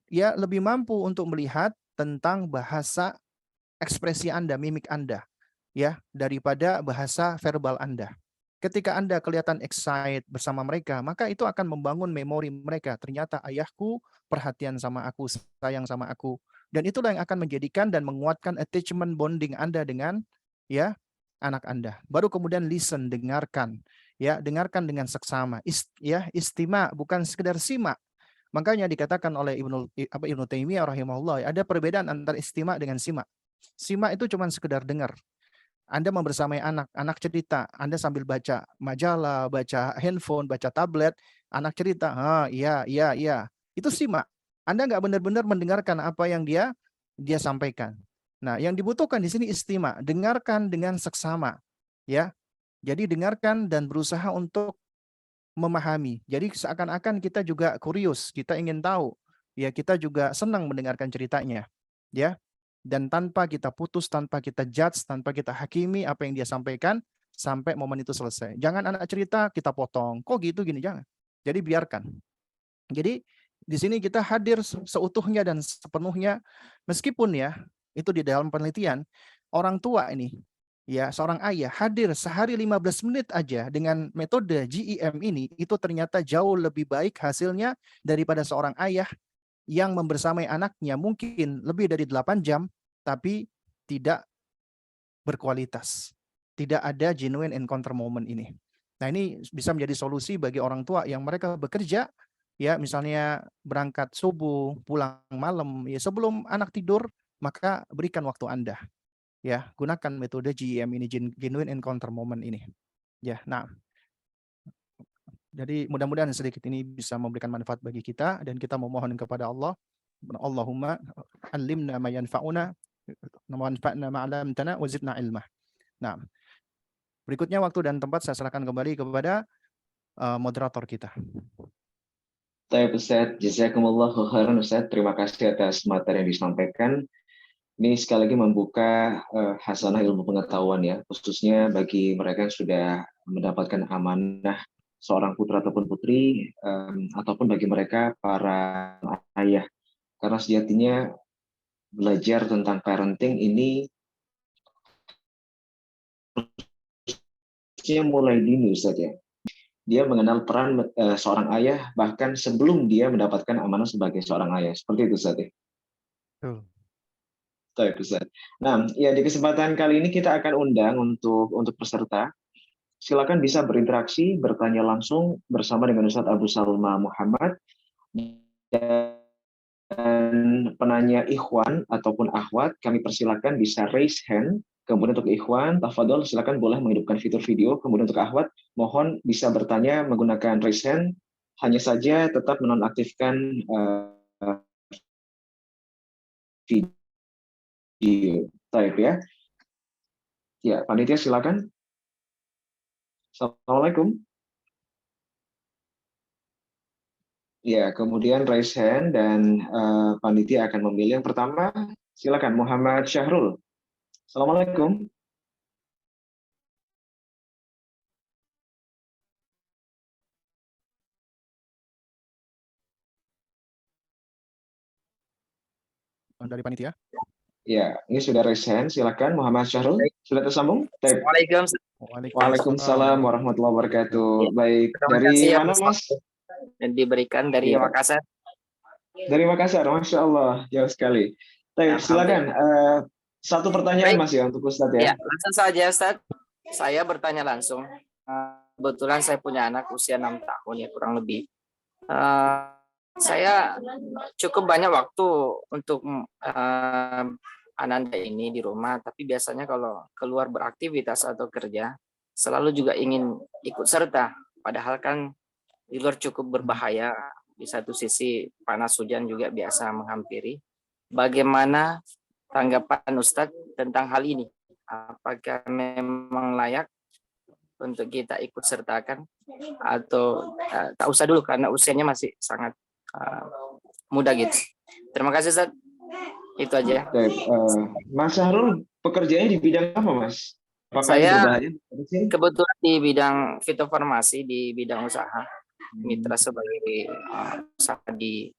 ya lebih mampu untuk melihat tentang bahasa ekspresi Anda, mimik Anda, ya, daripada bahasa verbal Anda. Ketika Anda kelihatan excited bersama mereka, maka itu akan membangun memori mereka. Ternyata ayahku perhatian sama aku, sayang sama aku. Dan itulah yang akan menjadikan dan menguatkan attachment bonding Anda dengan ya anak Anda. Baru kemudian listen, dengarkan. Ya, dengarkan dengan seksama. Istima, bukan sekedar simak. Makanya dikatakan oleh Ibnu Taimiyah rahimahullah, ada perbedaan antara istima dengan simak. Simak itu cuma sekedar dengar. Anda membersamai anak, anak cerita, Anda sambil baca majalah, baca handphone, baca tablet, anak cerita, iya, iya, iya. Itu simak. Anda nggak benar-benar mendengarkan apa yang dia sampaikan. Nah, yang dibutuhkan di sini istima, dengarkan dengan seksama, ya. Jadi dengarkan dan berusaha untuk memahami. Jadi seakan-akan kita juga kurius, kita ingin tahu, ya, kita juga senang mendengarkan ceritanya, ya. Dan tanpa kita putus, tanpa kita judge, tanpa kita hakimi apa yang dia sampaikan sampai momen itu selesai. Jangan anak cerita kita potong. Kok gitu gini, jangan. Jadi biarkan. Jadi di sini kita hadir seutuhnya dan sepenuhnya, meskipun ya itu di dalam penelitian orang tua ini, ya, seorang ayah hadir sehari 15 menit aja dengan metode GEM ini, itu ternyata jauh lebih baik hasilnya daripada seorang ayah yang membersamai anaknya mungkin lebih dari 8 jam, tapi tidak berkualitas. Tidak ada genuine encounter moment ini. Nah, ini bisa menjadi solusi bagi orang tua yang mereka bekerja, ya, misalnya berangkat subuh, pulang malam, ya, sebelum anak tidur, maka berikan waktu Anda. Ya, gunakan metode GEM ini, genuine encounter moment ini. Ya, nah, jadi mudah-mudahan sedikit ini bisa memberikan manfaat bagi kita dan kita memohon kepada Allah, Allahumma allimna ma yanfa'una wa anfa'na ma 'allamtana wa zidna ilmah. Nah, berikutnya waktu dan tempat saya serahkan kembali kepada moderator kita. Baik Ustaz, jazakumullahu khairan Ustaz. Terima kasih atas materi yang disampaikan. Ini sekali lagi membuka hasanah ilmu pengetahuan ya, khususnya bagi mereka yang sudah mendapatkan amanah seorang putra ataupun putri, ataupun bagi mereka para ayah. Karena sejatinya belajar tentang parenting ini harusnya mulai dini Ustaz ya. Dia mengenal peran seorang ayah bahkan sebelum dia mendapatkan amanah sebagai seorang ayah. Seperti itu Ustaz ya. Baik, Ustaz. Nah, ya di kesempatan kali ini kita akan undang untuk peserta. Silakan bisa berinteraksi, bertanya langsung bersama dengan Ustaz Abu Salma Muhammad. penanya ikhwan ataupun akhwat, kami persilakan bisa raise hand. Kemudian untuk ikhwan, tafadhol silakan boleh menghidupkan fitur video. Kemudian untuk akhwat, mohon bisa bertanya menggunakan raise hand. Hanya saja tetap menonaktifkan video. Baik ya. Ya, panitia silakan. Assalamualaikum. Ya, kemudian raise hand dan panitia akan memilih yang pertama. Silakan Muhammad Syahrul. Assalamualaikum. Dari panitia. Ya, ini sudah raise hand. Silakan Muhammad Syahrul. Sudah tersambung? Baik. Waalaikumsalam. Waalaikumsalam warahmatullahi wabarakatuh. Baik, Terima dari kasih mana atas Mas? yang diberikan dari Iya. Makassar. Dari Makassar, Masya Allah, jauh sekali. Baik, silakan. Satu pertanyaan Baik. Mas ya untuk Ustadz Ya, ya. langsung saja Ustaz. Saya bertanya langsung. Kebetulan saya punya anak usia 6 tahun ya kurang lebih. Saya cukup banyak waktu untuk Ananda ini di rumah, tapi biasanya kalau keluar beraktivitas atau kerja, selalu juga ingin ikut serta. Padahal kan di luar cukup berbahaya. Di satu sisi panas hujan juga biasa menghampiri. Bagaimana tanggapan Ustadz tentang hal ini? Apakah memang layak untuk kita ikut sertakan atau tak usah dulu karena usianya masih sangat muda gitu. Terima kasih Ustadz. Itu aja. Baik, Mas Syahrul pekerjaannya di bidang apa Mas? Apakah Saya berbahaya? kebetulan di bidang fitofarmasi, di bidang usaha. Mitra sebagai usaha di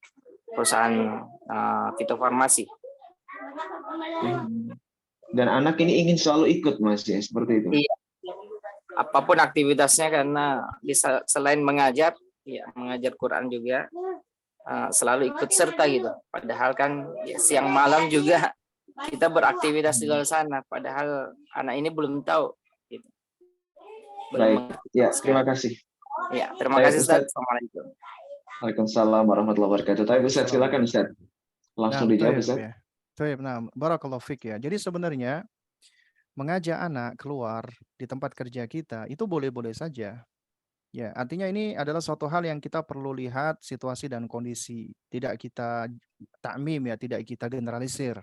perusahaan fitofarmasi. Dan anak ini ingin selalu ikut Mas ya, seperti itu. Iya. Apapun aktivitasnya karena bisa selain mengajar, ya mengajar Quran juga selalu ikut serta gitu. Padahal kan ya, siang malam juga kita beraktivitas di luar sana. Padahal anak ini belum tahu. Gitu. Baik, ya terima kasih. Ya, terima kasih Ustaz. Assalamualaikum. Waalaikumsalam warahmatullahi wabarakatuh. Tapi Ustaz, silakan Ustaz. Langsung dijawab Ustaz. Nah, barakallahu fik ya. Jadi sebenarnya mengajak anak keluar di tempat kerja kita itu boleh-boleh saja. Ya, artinya ini adalah suatu hal yang kita perlu lihat situasi dan kondisi. Tidak kita takmim ya, tidak kita generalisir.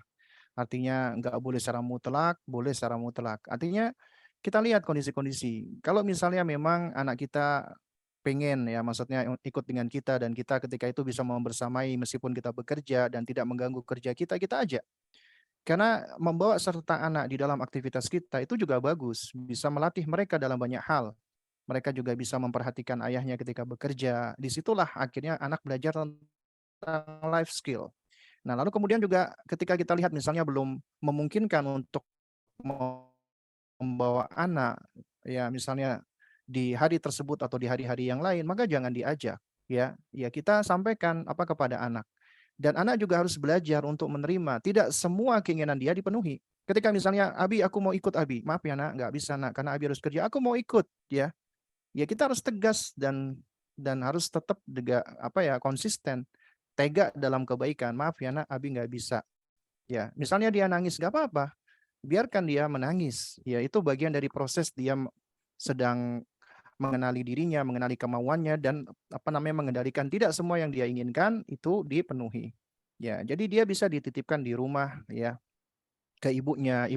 Artinya nggak boleh secara mutlak, boleh secara mutlak. Artinya kita lihat kondisi-kondisi. Kalau misalnya memang anak kita pengen ya, maksudnya ikut dengan kita dan kita ketika itu bisa membersamai meskipun kita bekerja dan tidak mengganggu kerja kita, kita ajak. Karena membawa serta anak di dalam aktivitas kita itu juga bagus, bisa melatih mereka dalam banyak hal. Mereka juga bisa memperhatikan ayahnya ketika bekerja. Disitulah akhirnya anak belajar tentang life skill. Nah, lalu kemudian juga ketika kita lihat misalnya belum memungkinkan untuk membawa anak, ya misalnya di hari tersebut atau di hari-hari yang lain, maka jangan diajak. Ya kita sampaikan apa kepada anak. Dan anak juga harus belajar untuk menerima. Tidak semua keinginan dia dipenuhi. Ketika misalnya, Abi, aku mau ikut Abi. Maaf ya nak, nggak bisa nak, karena Abi harus kerja. Aku mau ikut, ya. Ya kita harus tegas dan harus tetap konsisten, tega dalam kebaikan. Maaf ya nak, Abi nggak bisa. Ya, misalnya dia nangis nggak apa-apa, biarkan dia menangis. Ya itu bagian dari proses dia sedang mengenali dirinya, mengenali kemauannya dan mengendalikan tidak semua yang dia inginkan itu dipenuhi. Ya, jadi dia bisa dititipkan di rumah ya ke ibunya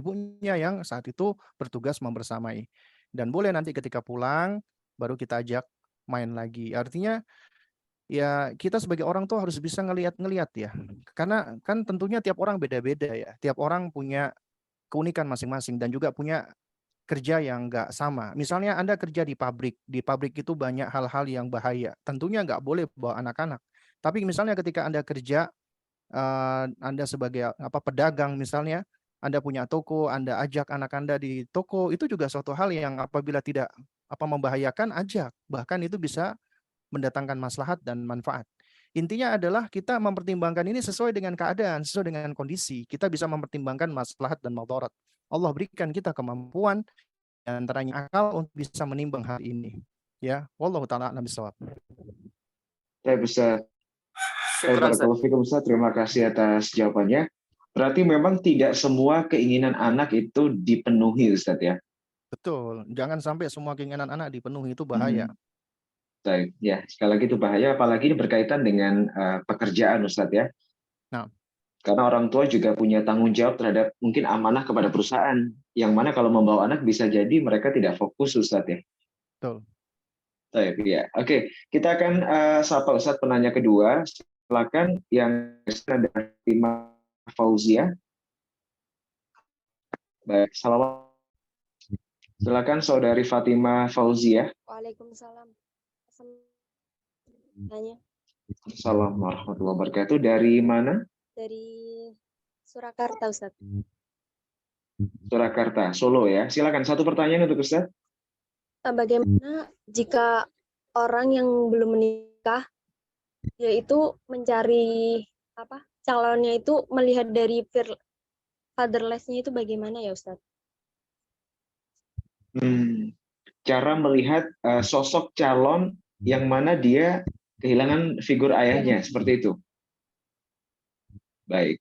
yang saat itu bertugas membersamai. Dan boleh nanti ketika pulang baru kita ajak main lagi. Artinya ya kita sebagai orang tuh harus bisa ngelihat ya. Karena kan tentunya tiap orang beda-beda ya. Tiap orang punya keunikan masing-masing dan juga punya kerja yang nggak sama. Misalnya Anda kerja di pabrik itu banyak hal-hal yang bahaya. Tentunya nggak boleh bawa anak-anak. Tapi misalnya ketika Anda kerja, Anda sebagai pedagang misalnya, Anda punya toko, Anda ajak anak Anda di toko, itu juga suatu hal yang apabila tidak membahayakan, ajak. Bahkan itu bisa mendatangkan maslahat dan manfaat. Intinya adalah kita mempertimbangkan ini sesuai dengan keadaan, sesuai dengan kondisi. Kita bisa mempertimbangkan maslahat dan madarat. Allah berikan kita kemampuan antaranya akal untuk bisa menimbang hal ini. Ya, wallahu taala a'lam bishawab. Ya, Ustaz. Syukran Ustaz. Barakallahu fikum, Ustaz. Terima kasih atas jawabannya. Berarti memang tidak semua keinginan anak itu dipenuhi, Ustaz ya? Betul, jangan sampai semua keinginan anak dipenuhi, itu bahaya. Baik, ya sekali lagi itu bahaya, apalagi ini berkaitan dengan pekerjaan, Ustaz ya. Nah. Karena orang tua juga punya tanggung jawab terhadap mungkin amanah kepada perusahaan, yang mana kalau membawa anak bisa jadi mereka tidak fokus, Ustaz ya. Betul. Baik, ya. Oke, kita akan sapa Ustaz penanya kedua. Silakan yang ada Fatimah Fauzia. Baik, salam. Silakan Saudari Fatimah Fauzia. Waalaikumsalam. Nanya Assalamualaikum warahmatullahi wabarakatuh. Dari mana? dari Surakarta, Ustaz. Surakarta, Solo ya. Silakan satu pertanyaan untuk Ustaz. Bagaimana jika orang yang belum menikah, yaitu mencari calonnya itu melihat dari fatherless-nya itu bagaimana ya, Ustaz? Cara melihat sosok calon yang mana dia kehilangan figur ayahnya, seperti itu. Baik.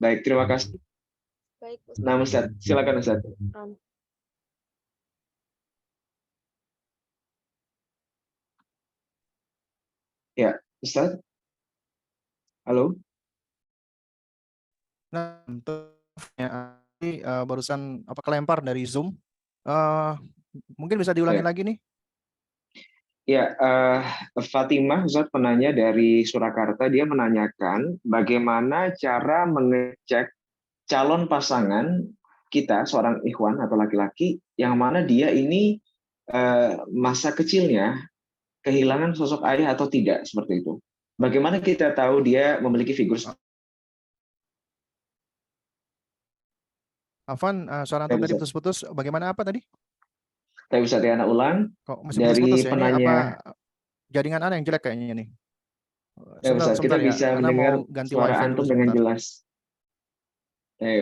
Baik, terima kasih. Baik, Ustaz. Nah, Ustaz, silakan Ustaz. Ya, Ustaz. Halo. Nah, barusan kelempar dari Zoom. Mungkin bisa diulangi lagi nih. Ya, Fatimah, Ustaz penanya dari Surakarta, dia menanyakan bagaimana cara mengecek calon pasangan kita, seorang ikhwan atau laki-laki, yang mana dia ini masa kecilnya kehilangan sosok ayah atau tidak, seperti itu. Bagaimana kita tahu dia memiliki figur? Afan, suara antum tadi putus-putus. Bagaimana apa tadi? Saya bisa Tiana ulang. Kok masih dari putus-putus ya? penanya. Ini apa jaringan Anda yang jelek kayaknya nih? Ustaz, kita ya. bisa Anda mendengar mau ganti suara wifi antum dulu dengan sebentar. jelas.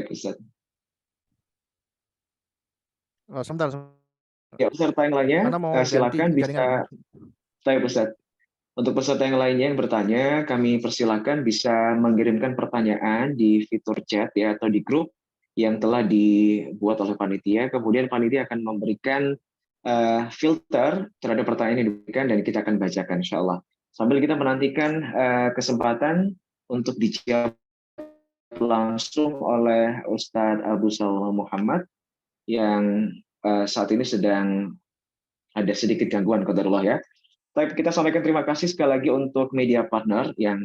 Ustaz. Sebentar. Ya, peserta yang lainnya, silakan bisa. Saya Ustaz. Untuk peserta yang lainnya yang bertanya, kami persilakan bisa mengirimkan pertanyaan di fitur chat ya atau di grup yang telah dibuat oleh panitia. Kemudian panitia akan memberikan filter terhadap pertanyaan yang diberikan dan kita akan bacakan insya Allah. Sambil kita menantikan kesempatan untuk dijawab langsung oleh Ustadz Abu Salma Muhammad yang saat ini sedang ada sedikit gangguan qadarullah ya. Tapi kita sampaikan terima kasih sekali lagi untuk media partner yang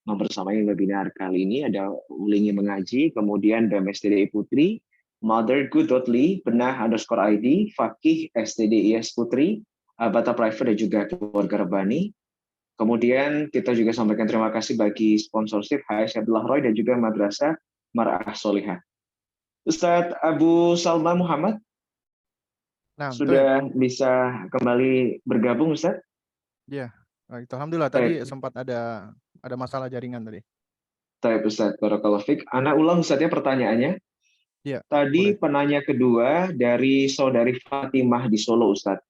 membersamai webinar kali ini. Ada Ulingi Mengaji, kemudian BMSTDI Putri, Mothergood.ly, Benah_ID, Fakih STDIS Putri, Bata Private dan juga Keluarga Rebani. Kemudian kita juga sampaikan terima kasih bagi sponsorship HSI Abdullah Roy dan juga Madrasah Mar'ah Solihah. Ustadz Abu Salma Muhammad sudah bisa kembali bergabung, Ustadz? Ya, alhamdulillah. Tadi sempat ada masalah jaringan tadi. Baik, Ustadz. Barakallahu fiik. Ana ulang Ustadz ya pertanyaannya. Ya, tadi boleh. Penanya kedua dari Saudari Fatimah di Solo, Ustadz.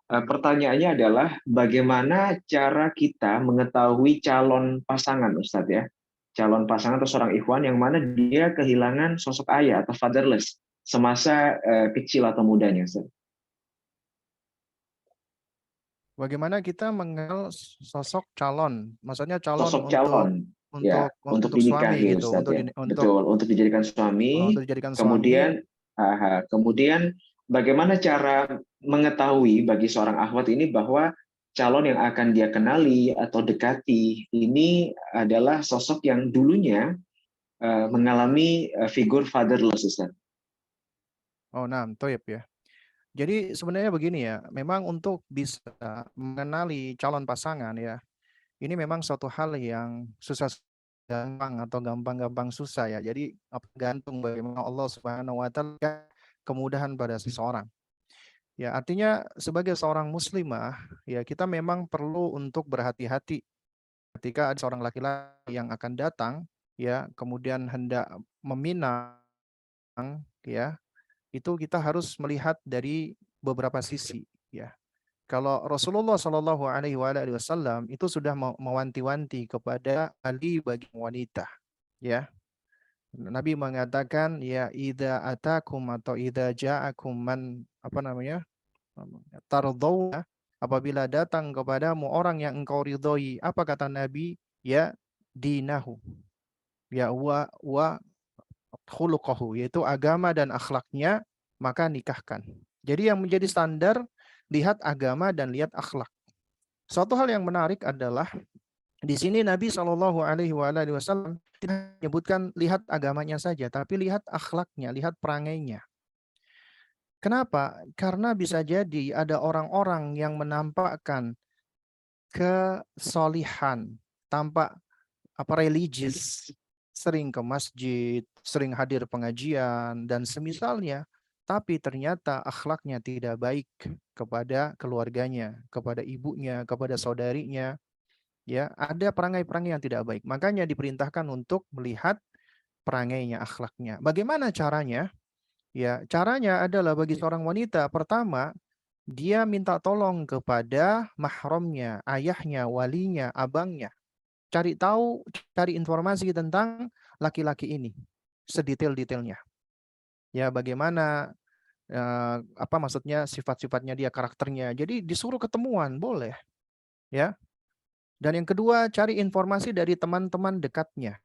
Pertanyaannya adalah bagaimana cara kita mengetahui calon pasangan, Ustadz ya? Calon pasangan atau seorang ikhwan yang mana dia kehilangan sosok ayah atau fatherless semasa kecil atau mudanya, Ustadz. Bagaimana kita mengenal sosok calon? Maksudnya calon sosok calon untuk dinikahi, suami gitu, betul, untuk dijadikan suami. Kemudian bagaimana cara mengetahui bagi seorang akhwat ini bahwa calon yang akan dia kenali atau dekati ini adalah sosok yang dulunya mengalami figur fatherless, Ustaz. Oh, nah, toyib ya. Jadi sebenarnya begini ya, memang untuk bisa mengenali calon pasangan ya, ini memang suatu hal yang susah gampang atau gampang-gampang susah ya. Jadi gantung bagaimana Allah Subhanahu wa taala kemudahan pada seseorang. Ya, artinya sebagai seorang muslimah ya kita memang perlu untuk berhati-hati ketika ada seorang laki-laki yang akan datang ya, kemudian hendak meminang ya. Itu kita harus melihat dari beberapa sisi ya. Kalau Rasulullah Shallallahu Alaihi Wasallam itu sudah mewanti-wanti kepada ahli bagi wanita, ya. Nabi mengatakan ya idza atakum atau idza ja'akum man apa namanya? Tardawna, apabila datang kepadamu orang yang engkau ridhoi, apa kata Nabi? Ya dinahu, ya wa khuluquhu, yaitu agama dan akhlaknya, maka nikahkan. Jadi yang menjadi standar lihat agama dan lihat akhlak. Suatu hal yang menarik adalah di sini Nabi Shallallahu Alaihi Wasallam tidak menyebutkan lihat agamanya saja, tapi lihat akhlaknya, lihat perangainya. Kenapa? Karena bisa jadi ada orang-orang yang menampakkan kesolihan, tampak religius, sering ke masjid, sering hadir pengajian dan semisalnya, tapi ternyata akhlaknya tidak baik kepada keluarganya, kepada ibunya, kepada saudarinya, ya, ada perangai-perangai yang tidak baik. Makanya diperintahkan untuk melihat perangainya, akhlaknya. Bagaimana caranya? Ya, caranya adalah bagi seorang wanita, pertama, dia minta tolong kepada mahramnya, ayahnya, walinya, abangnya. Cari tahu, cari informasi tentang laki-laki ini, sedetail-detailnya. Ya, bagaimana apa maksudnya sifat-sifatnya dia, karakternya. Jadi disuruh ketemuan boleh, ya. Dan yang kedua, cari informasi dari teman-teman dekatnya.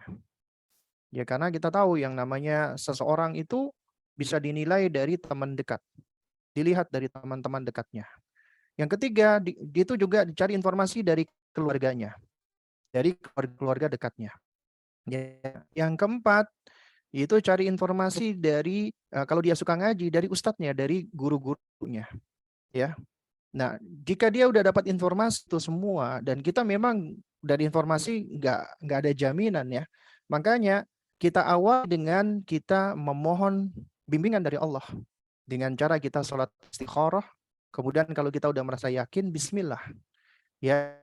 Ya, karena kita tahu yang namanya seseorang itu bisa dinilai dari teman dekat. Dilihat dari teman-teman dekatnya. Yang ketiga, itu juga dicari informasi dari keluarganya. Dari keluarga dekatnya. Ya, yang keempat, itu cari informasi dari kalau dia suka ngaji dari ustadznya, dari guru-gurunya, ya. Nah, jika dia udah dapat informasi itu semua dan kita memang dari informasi nggak ada jaminan, ya, makanya kita awal dengan kita memohon bimbingan dari Allah dengan cara kita sholat istikharah. Kemudian kalau kita udah merasa yakin, Bismillah, ya.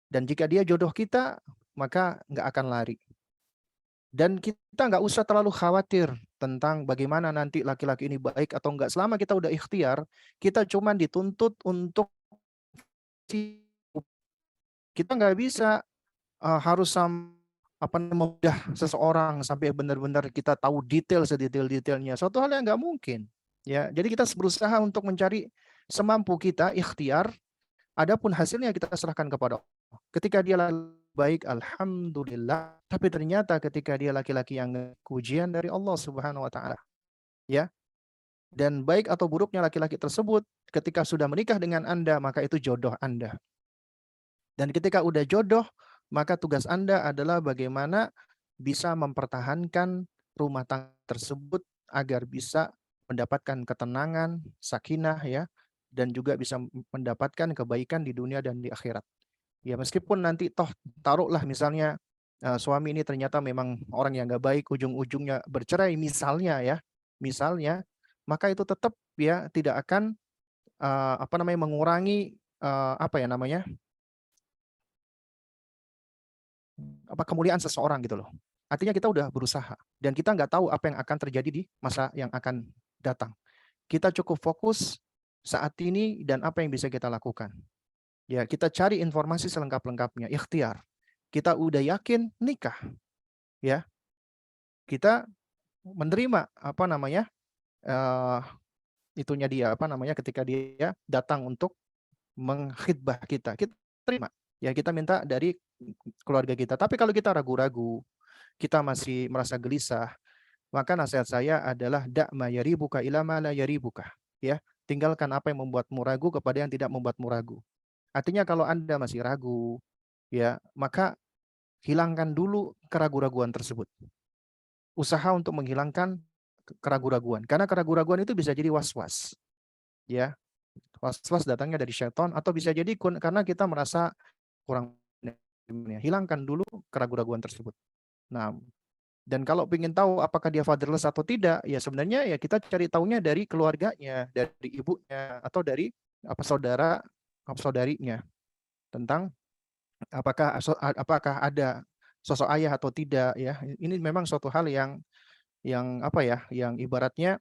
Dan jika dia jodoh kita, maka nggak akan lari. Dan kita nggak usah terlalu khawatir tentang bagaimana nanti laki-laki ini baik atau enggak. Selama kita udah ikhtiar, kita cuma dituntut untuk kita nggak bisa harus memudah seseorang sampai benar-benar kita tahu detail sedetail-detailnya. Suatu hal yang nggak mungkin. Ya, jadi kita berusaha untuk mencari semampu kita, ikhtiar. Adapun hasilnya kita serahkan kepada Allah. Ketika dia baik, alhamdulillah. Tapi ternyata ketika dia laki-laki yang ujian dari Allah Subhanahu wa taala, ya. Dan baik atau buruknya laki-laki tersebut ketika sudah menikah dengan Anda, maka itu jodoh Anda. Dan ketika udah jodoh, maka tugas Anda adalah bagaimana bisa mempertahankan rumah tangga tersebut agar bisa mendapatkan ketenangan, sakinah, ya, dan juga bisa mendapatkan kebaikan di dunia dan di akhirat. Ya, meskipun nanti taruhlah misalnya suami ini ternyata memang orang yang nggak baik, ujung-ujungnya bercerai misalnya, ya, misalnya, maka itu tetap, ya, tidak akan mengurangi kemuliaan seseorang gitu loh. Artinya kita udah berusaha dan kita nggak tahu apa yang akan terjadi di masa yang akan datang. Kita cukup fokus saat ini dan apa yang bisa kita lakukan. Ya, kita cari informasi selengkap-lengkapnya, ikhtiar. Kita udah yakin nikah, ya. Kita menerima itunya dia ketika dia datang untuk mengkhidbah kita terima. Ya, kita minta dari keluarga kita. Tapi kalau kita ragu-ragu, kita masih merasa gelisah, maka nasihat saya adalah da'ma yaribuka ila ma la yaribuka, ya. Tinggalkan apa yang membuatmu ragu kepada yang tidak membuatmu ragu. Artinya kalau Anda masih ragu, ya, maka hilangkan dulu keraguan-raguan tersebut. Usaha untuk menghilangkan keraguan-raguan. Karena keraguan-raguan itu bisa jadi was-was. Ya. Was-was datangnya dari syaitan atau bisa jadi karena kita merasa kurang. Hilangkan dulu keraguan-raguan tersebut. Nah, dan kalau ingin tahu apakah dia fatherless atau tidak, ya sebenarnya ya kita cari tahunya dari keluarganya, dari ibunya atau dari saudarinya tentang apakah ada sosok ayah atau tidak, ya. Ini memang suatu hal yang ibaratnya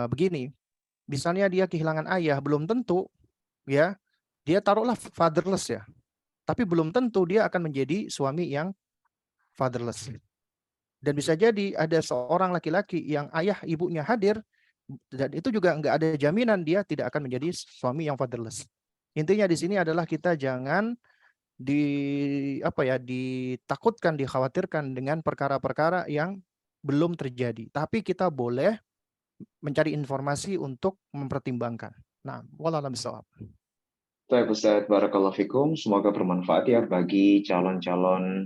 begini. Misalnya dia kehilangan ayah, belum tentu ya, dia taruhlah fatherless ya, tapi belum tentu dia akan menjadi suami yang fatherless. Dan bisa jadi ada seorang laki-laki yang ayah ibunya hadir, dan itu juga nggak ada jaminan dia tidak akan menjadi suami yang fatherless. Intinya di sini adalah kita jangan ditakutkan, dikhawatirkan dengan perkara-perkara yang belum terjadi. Tapi kita boleh mencari informasi untuk mempertimbangkan. Nah, wallahu a'lam bishawab. Baik Ustaz, Barakallahu Fikum. Semoga bermanfaat ya bagi calon-calon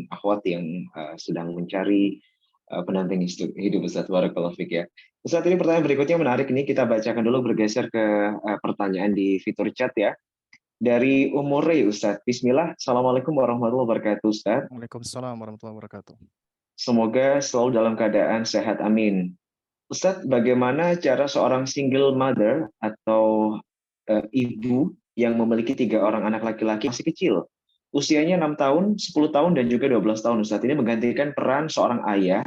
akhwat yang sedang mencari pendamping hidup Ustaz. Barakallahu Fik ya. Ustaz, ini pertanyaan berikutnya menarik nih. Kita bacakan dulu, bergeser ke pertanyaan di fitur chat ya. Dari Umur Rey Ustaz. Bismillah. Assalamualaikum warahmatullahi wabarakatuh Ustaz. Waalaikumsalam warahmatullahi wabarakatuh. Semoga selalu dalam keadaan sehat. Amin. Ustadz, bagaimana cara seorang single mother atau ibu yang memiliki 3 orang anak laki-laki masih kecil, usianya 6 tahun, 10 tahun, dan juga 12 tahun, Ustadz, ini menggantikan peran seorang ayah,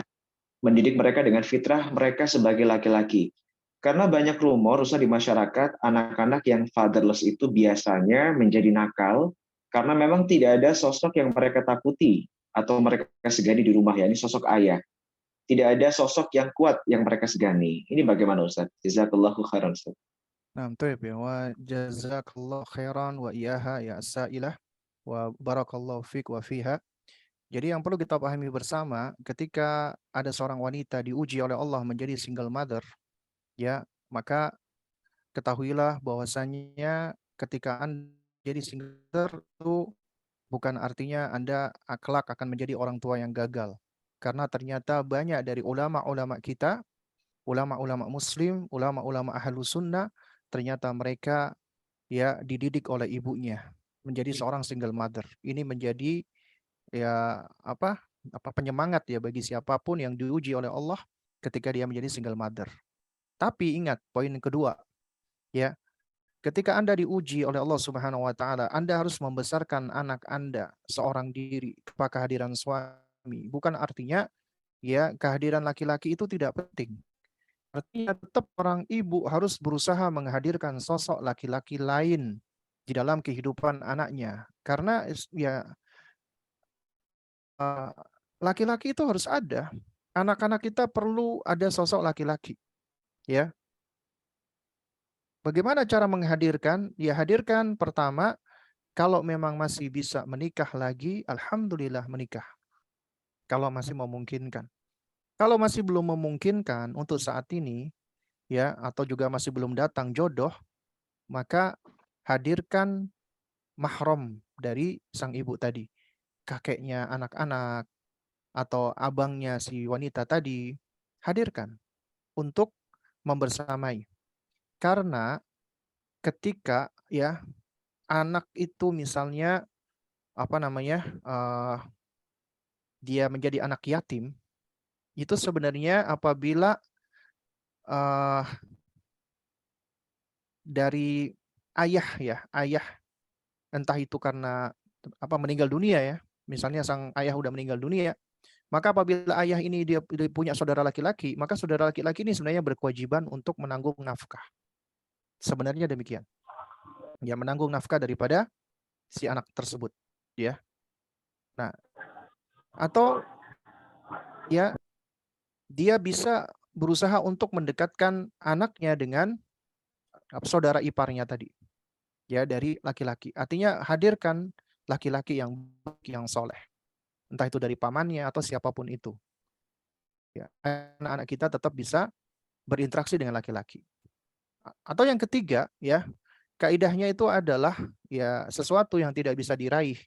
mendidik mereka dengan fitrah mereka sebagai laki-laki. Karena banyak rumor, Ustadz, di masyarakat, anak-anak yang fatherless itu biasanya menjadi nakal, karena memang tidak ada sosok yang mereka takuti, atau mereka segani di rumah, ya, ini sosok ayah. Tidak ada sosok yang kuat yang mereka segani. Ini bagaimana Ustaz? Jazakallahu khairan Ustaz. Nah, baik ya. Wa jazakallahu khairan wa iyaha ya sa'ilah wa barakallahu fik wa fiha. Jadi yang perlu kita pahami bersama, ketika ada seorang wanita diuji oleh Allah menjadi single mother, ya, maka ketahuilah bahwasanya ketika Anda jadi single mother itu bukan artinya Anda kelak akan menjadi orang tua yang gagal. Karena ternyata banyak dari ulama-ulama kita, ulama-ulama muslim, ulama-ulama ahlus sunnah, ternyata mereka ya dididik oleh ibunya menjadi seorang single mother. Ini menjadi ya penyemangat ya bagi siapapun yang diuji oleh Allah ketika dia menjadi single mother. Tapi ingat poin kedua, ya, ketika Anda diuji oleh Allah Subhanahu wa taala, Anda harus membesarkan anak Anda seorang diri tanpa kehadiran suami. Bukan artinya ya kehadiran laki-laki itu tidak penting. Artinya tetap orang ibu harus berusaha menghadirkan sosok laki-laki lain di dalam kehidupan anaknya. Karena ya laki-laki itu harus ada. Anak-anak kita perlu ada sosok laki-laki. Ya. Bagaimana cara menghadirkan? Ya hadirkan pertama, kalau memang masih bisa menikah lagi, alhamdulillah menikah. Kalau masih memungkinkan. Kalau masih belum memungkinkan untuk saat ini, ya, atau juga masih belum datang jodoh, maka hadirkan mahram dari sang ibu tadi. Kakeknya anak-anak, atau abangnya si wanita tadi, hadirkan untuk membersamai. Karena ketika ya anak itu misalnya dia menjadi anak yatim, itu sebenarnya apabila dari ayah entah itu karena meninggal dunia ya, misalnya sang ayah udah meninggal dunia, maka apabila ayah ini dia punya saudara laki-laki, maka saudara laki-laki ini sebenarnya berkewajiban untuk menanggung nafkah. Sebenarnya demikian. Ya, menanggung nafkah daripada si anak tersebut, ya. Nah, atau ya dia bisa berusaha untuk mendekatkan anaknya dengan saudara iparnya tadi, ya, dari laki-laki. Artinya hadirkan laki-laki yang soleh, entah itu dari pamannya atau siapapun itu. Ya, anak-anak kita tetap bisa berinteraksi dengan laki-laki. Atau yang ketiga, ya, kaidahnya itu adalah ya sesuatu yang tidak bisa diraih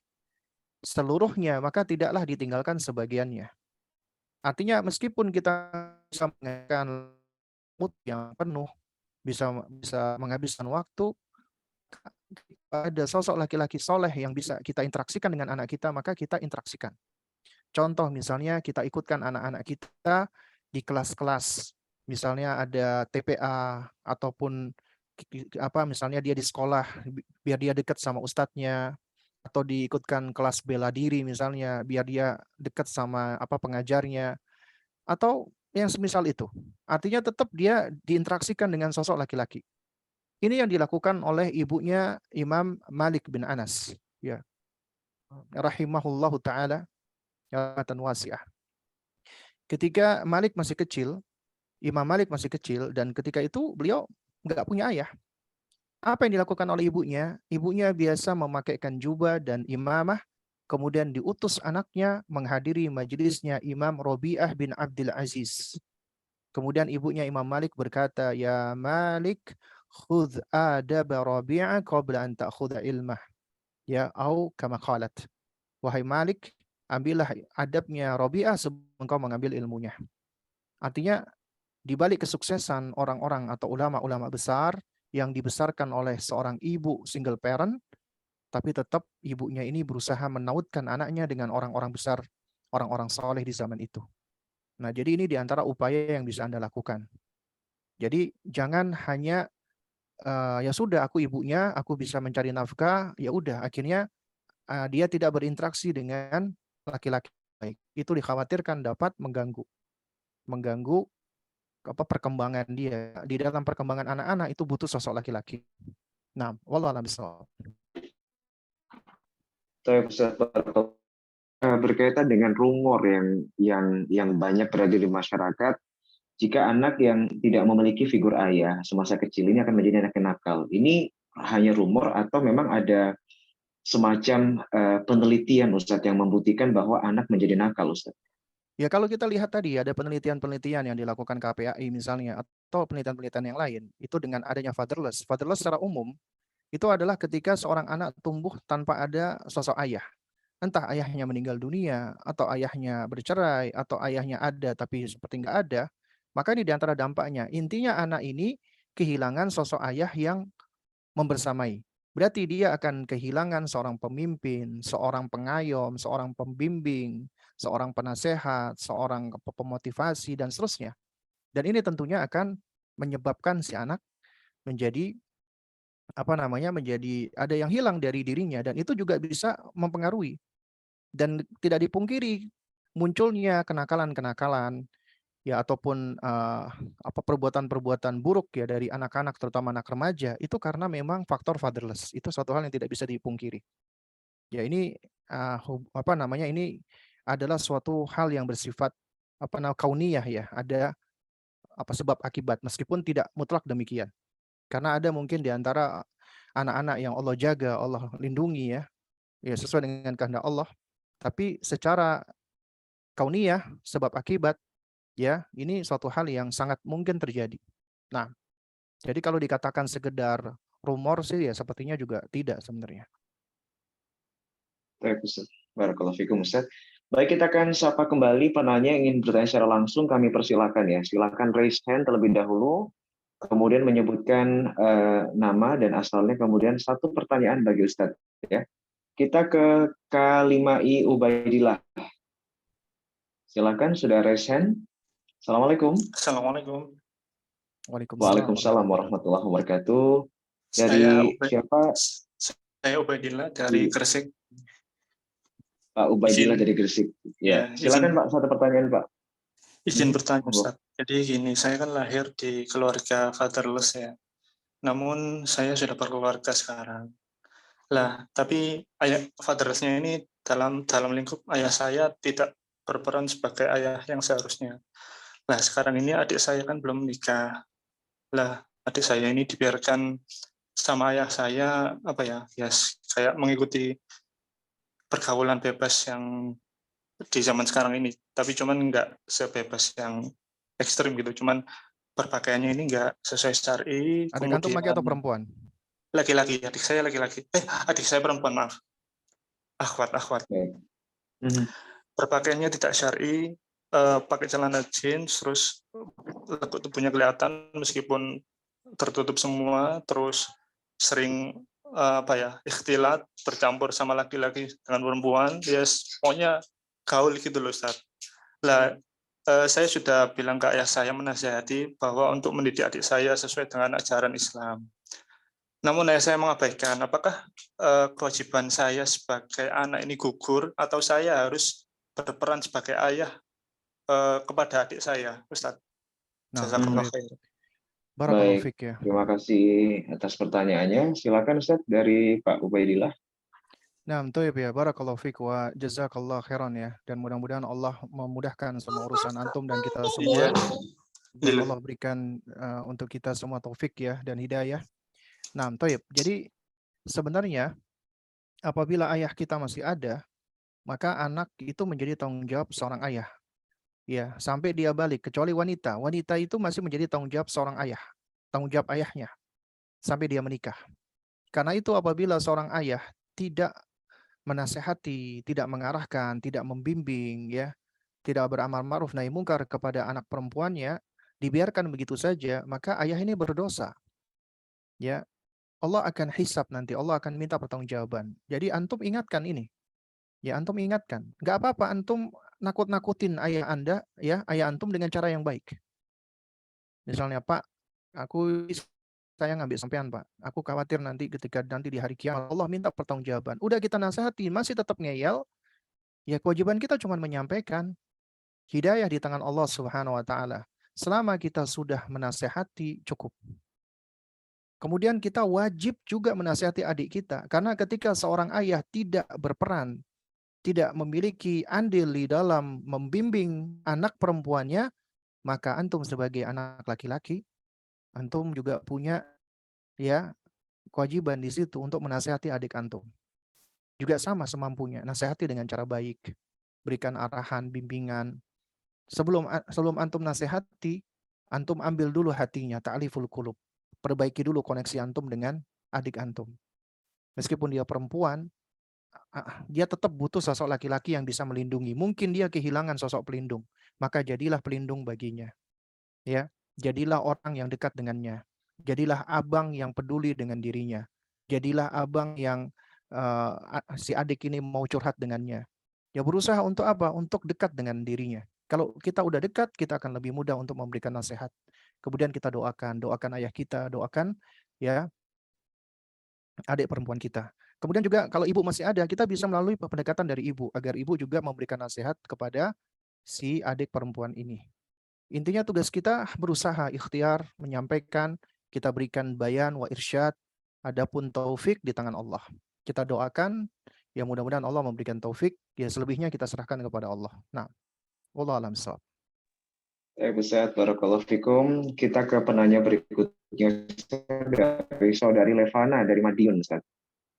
seluruhnya, maka tidaklah ditinggalkan sebagiannya. Artinya meskipun kita bisa menghabiskan mood yang penuh, bisa menghabiskan waktu, ada sosok laki-laki soleh yang bisa kita interaksikan dengan anak kita, maka kita interaksikan. Contoh misalnya kita ikutkan anak-anak kita di kelas-kelas, misalnya ada TPA ataupun misalnya dia di sekolah biar dia dekat sama ustadznya, atau diikutkan kelas bela diri misalnya biar dia dekat sama pengajarnya, atau yang semisal itu. Artinya tetap dia diinteraksikan dengan sosok laki-laki. Ini yang dilakukan oleh ibunya Imam Malik bin Anas, ya, rahimahullahu taala, rahmatan wasi'ah. Ketika Malik masih kecil, Imam Malik masih kecil, dan ketika itu beliau nggak punya ayah. Apa yang dilakukan oleh ibunya? Ibunya biasa memakaikan jubah dan imamah, kemudian diutus anaknya menghadiri majelisnya Imam Rabi'ah bin Abdul Aziz. Kemudian ibunya Imam Malik berkata, "Ya Malik, khudh adab Rabi'ah qabla an ta'khudha ilmah." Ya, au kama qalat. Wahai Malik, ambillah adabnya Rabi'ah sebelum engkau mengambil ilmunya. Artinya, di balik kesuksesan orang-orang atau ulama-ulama besar yang dibesarkan oleh seorang ibu single parent, tapi tetap ibunya ini berusaha menautkan anaknya dengan orang-orang besar, orang-orang soleh di zaman itu. Nah, jadi ini di antara upaya yang bisa Anda lakukan. Jadi jangan hanya ya sudah aku ibunya, aku bisa mencari nafkah, ya udah akhirnya dia tidak berinteraksi dengan laki-laki baik. Itu dikhawatirkan dapat mengganggu perkembangan dia. Di dalam perkembangan anak-anak itu butuh sosok laki-laki. Nah, wallahu a'lam bishawab. Berkaitan dengan rumor yang banyak berada di masyarakat, jika anak yang tidak memiliki figur ayah semasa kecil ini akan menjadi anak yang nakal. Ini hanya rumor atau memang ada semacam penelitian, Ustadz, yang membuktikan bahwa anak menjadi nakal, Ustadz? Ya, kalau kita lihat tadi ada penelitian-penelitian yang dilakukan KPAI misalnya, atau penelitian-penelitian yang lain, itu dengan adanya fatherless. Fatherless secara umum itu adalah ketika seorang anak tumbuh tanpa ada sosok ayah. Entah ayahnya meninggal dunia, atau ayahnya bercerai, atau ayahnya ada tapi seperti nggak ada. Maka ini di antara dampaknya. Intinya anak ini kehilangan sosok ayah yang membersamai. Berarti dia akan kehilangan seorang pemimpin, seorang pengayom, seorang pembimbing, seorang penasehat, seorang pemotivasi, dan seterusnya. Dan ini tentunya akan menyebabkan si anak menjadi menjadi ada yang hilang dari dirinya, dan itu juga bisa mempengaruhi. Dan tidak dipungkiri munculnya kenakalan-kenakalan ya, ataupun perbuatan-perbuatan buruk ya dari anak-anak, terutama anak remaja, itu karena memang faktor fatherless. Itu suatu hal yang tidak bisa dipungkiri. Ya, ini ini adalah suatu hal yang bersifat kauniyah ya, ada sebab akibat, meskipun tidak mutlak demikian. Karena ada mungkin di antara anak-anak yang Allah jaga, Allah lindungi ya sesuai dengan kehendak Allah, tapi secara kauniyah, sebab akibat, ya ini suatu hal yang sangat mungkin terjadi. Nah, jadi kalau dikatakan sekedar rumor sih ya sepertinya juga tidak sebenarnya. Baik, Ustaz. Barakallahu fikum, Ustaz. Baik, kita akan sapa kembali penanya yang ingin bertanya secara langsung. Kami persilakan ya. Silakan raise hand terlebih dahulu, kemudian menyebutkan nama dan asalnya, kemudian satu pertanyaan bagi Ustaz ya. Kita ke K5I Ubaidillah. Silakan, sudah raise hand. Assalamualaikum. Assalamualaikum. Waalaikumsalam warahmatullahi wabarakatuh. Dari siapa? Saya Ubaidillah dari Gresik. Pak Ubaidillah dari Gresik. Ya, silakan Pak, satu pertanyaan Pak. Izin bertanya Ustaz. Jadi gini, saya kan lahir di keluarga fatherless ya. Namun saya sudah berkeluarga sekarang. Lah, tapi ayah fatherless-nya ini dalam lingkup ayah saya tidak berperan sebagai ayah yang seharusnya. Lah, sekarang ini adik saya kan belum menikah. Lah, adik saya ini dibiarkan sama ayah saya kayak mengikuti pergaulan bebas yang di zaman sekarang ini, tapi cuman nggak sebebas yang ekstrim gitu, cuman berpakaiannya ini nggak sesuai syar'i. Adik antum laki atau perempuan? Laki-laki, adik saya laki-laki. Adik saya perempuan, maaf. Akhwat. Berpakaiannya tidak syar'i, pakai celana jeans, terus lekuk tubuhnya kelihatan meskipun tertutup semua, terus sering ikhtilat, bercampur sama laki-laki dengan perempuan, pokoknya gaul gitu loh Ustaz. Lah, saya sudah bilang ke ayah saya, menasihati bahwa untuk mendidik adik saya sesuai dengan ajaran Islam. Namun ayah saya mengabaikan. Apakah kewajiban saya sebagai anak ini gugur, atau saya harus berperan sebagai ayah kepada adik saya, Ustaz? Nah, Barakallahu Baik, fiik ya. terima kasih atas pertanyaannya. Silakan Ustaz dari Pak Ubaidillah. Nah, toyib ya, barakallahu fiik wa jazakallah khairan ya. Dan mudah-mudahan Allah memudahkan semua urusan antum dan kita semua. Dan Allah berikan untuk kita semua taufik ya dan hidayah. Nah, toyib. Jadi sebenarnya apabila ayah kita masih ada, maka anak itu menjadi tanggung jawab seorang ayah. Ya, sampai dia balik, kecuali wanita. Wanita itu masih menjadi tanggung jawab seorang ayah. Tanggung jawab ayahnya sampai dia menikah. Karena itu apabila seorang ayah tidak menasehati, tidak mengarahkan, tidak membimbing, ya, tidak beramar ma'ruf nahi mungkar kepada anak perempuannya, dibiarkan begitu saja, maka ayah ini berdosa. Ya, Allah akan hisab nanti, Allah akan minta pertanggungjawaban. Jadi antum ingatkan ini. Ya, antum ingatkan. Nggak apa-apa antum nakut-nakutin ayah Anda, ya, ayah antum dengan cara yang baik. Misalnya, Pak, aku saya ngambil sampean, Pak. Aku khawatir nanti ketika nanti di hari kiamat Allah minta pertanggungjawaban. Udah kita nasihati, masih tetap ngeyel, ya kewajiban kita cuma menyampaikan. Hidayah di tangan Allah Subhanahu wa taala. Selama kita sudah menasihati cukup. Kemudian kita wajib juga menasihati adik kita, karena ketika seorang ayah tidak berperan, tidak memiliki andil di dalam membimbing anak perempuannya, maka antum sebagai anak laki-laki, antum juga punya ya kewajiban di situ untuk menasihati adik antum. Juga sama semampunya, nasihati dengan cara baik, berikan arahan, bimbingan. Sebelum antum nasihati, antum ambil dulu hatinya, ta'liful qulub. Perbaiki dulu koneksi antum dengan adik antum. Meskipun dia perempuan, dia tetap butuh sosok laki-laki yang bisa melindungi. Mungkin dia kehilangan sosok pelindung, maka jadilah pelindung baginya. Ya, jadilah orang yang dekat dengannya. Jadilah abang yang peduli dengan dirinya. Jadilah abang yang si adik ini mau curhat dengannya. Ya berusaha untuk apa? Untuk dekat dengan dirinya. Kalau kita udah dekat, kita akan lebih mudah untuk memberikan nasihat. Kemudian kita doakan ayah kita, doakan ya adik perempuan kita. Kemudian juga kalau ibu masih ada, kita bisa melalui pendekatan dari ibu agar ibu juga memberikan nasihat kepada si adik perempuan ini. Intinya tugas kita berusaha ikhtiar, menyampaikan, kita berikan bayan wa irsyad, adapun taufik di tangan Allah. Kita doakan, ya mudah-mudahan Allah memberikan taufik, ya selebihnya kita serahkan kepada Allah. Nah, wallahu a'lam bishawab. Ustaz, barakallahu fikum. Kita ke penanya berikutnya dari saudari Levana dari Madiun, Ustaz.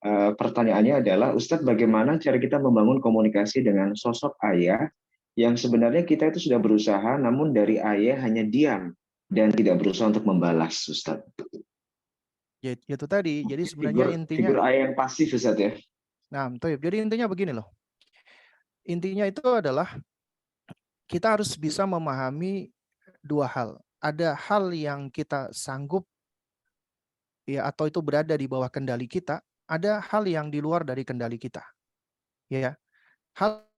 Pertanyaannya adalah, Ustadz, bagaimana cara kita membangun komunikasi dengan sosok ayah yang sebenarnya kita itu sudah berusaha, namun dari ayah hanya diam dan tidak berusaha untuk membalas, Ustadz. Ya, itu tadi. Jadi sebenarnya intinya figur ayah yang pasif, Ustadz ya. Nah, jadi intinya begini loh. Intinya itu adalah kita harus bisa memahami dua hal. Ada hal yang kita sanggup ya atau itu berada di bawah kendali kita, ada hal yang di luar dari kendali kita. Ya. Hal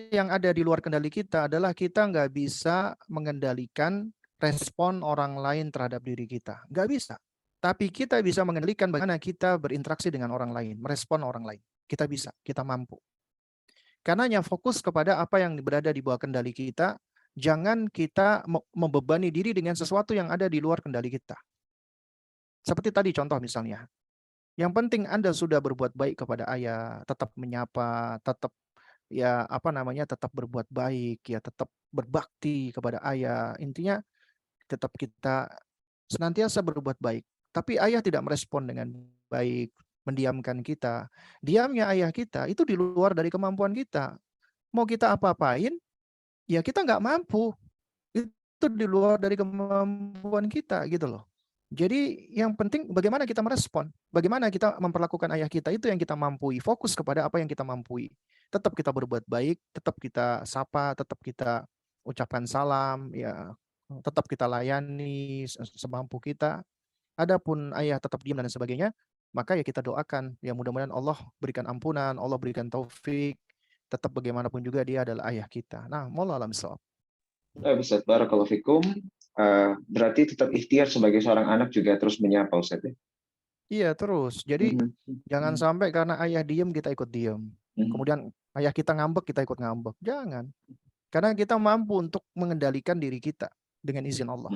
yang ada di luar kendali kita adalah kita nggak bisa mengendalikan respon orang lain terhadap diri kita. Nggak bisa. Tapi kita bisa mengendalikan bagaimana kita berinteraksi dengan orang lain, merespon orang lain. Kita bisa, kita mampu. Karenanya fokus kepada apa yang berada di bawah kendali kita, jangan kita membebani diri dengan sesuatu yang ada di luar kendali kita. Seperti tadi contoh misalnya, yang penting Anda sudah berbuat baik kepada ayah, tetap menyapa, tetap tetap berbuat baik, ya tetap berbakti kepada ayah. Intinya tetap kita senantiasa berbuat baik. Tapi ayah tidak merespon dengan baik, mendiamkan kita. Diamnya ayah kita itu di luar dari kemampuan kita. Mau kita apa-apain, ya kita nggak mampu. Itu di luar dari kemampuan kita gitu loh. Jadi yang penting bagaimana kita merespon. Bagaimana kita memperlakukan ayah kita, itu yang kita mampu. Fokus kepada apa yang kita mampu. Tetap kita berbuat baik, tetap kita sapa, tetap kita ucapkan salam, ya tetap kita layani semampu kita. Adapun ayah tetap diam dan sebagainya, maka ya kita doakan, ya mudah-mudahan Allah berikan ampunan, Allah berikan taufik, tetap bagaimanapun juga dia adalah ayah kita. Nah, wallahu a'lam bishawab. Ustaz, barakallahu fikum. Berarti tetap ikhtiar sebagai seorang anak juga terus menyapa, Ustaz ya? Iya, terus. Jadi jangan sampai karena ayah diem kita ikut diem. Kemudian ayah kita ngambek, kita ikut ngambek. Jangan. Karena kita mampu untuk mengendalikan diri kita dengan izin Allah.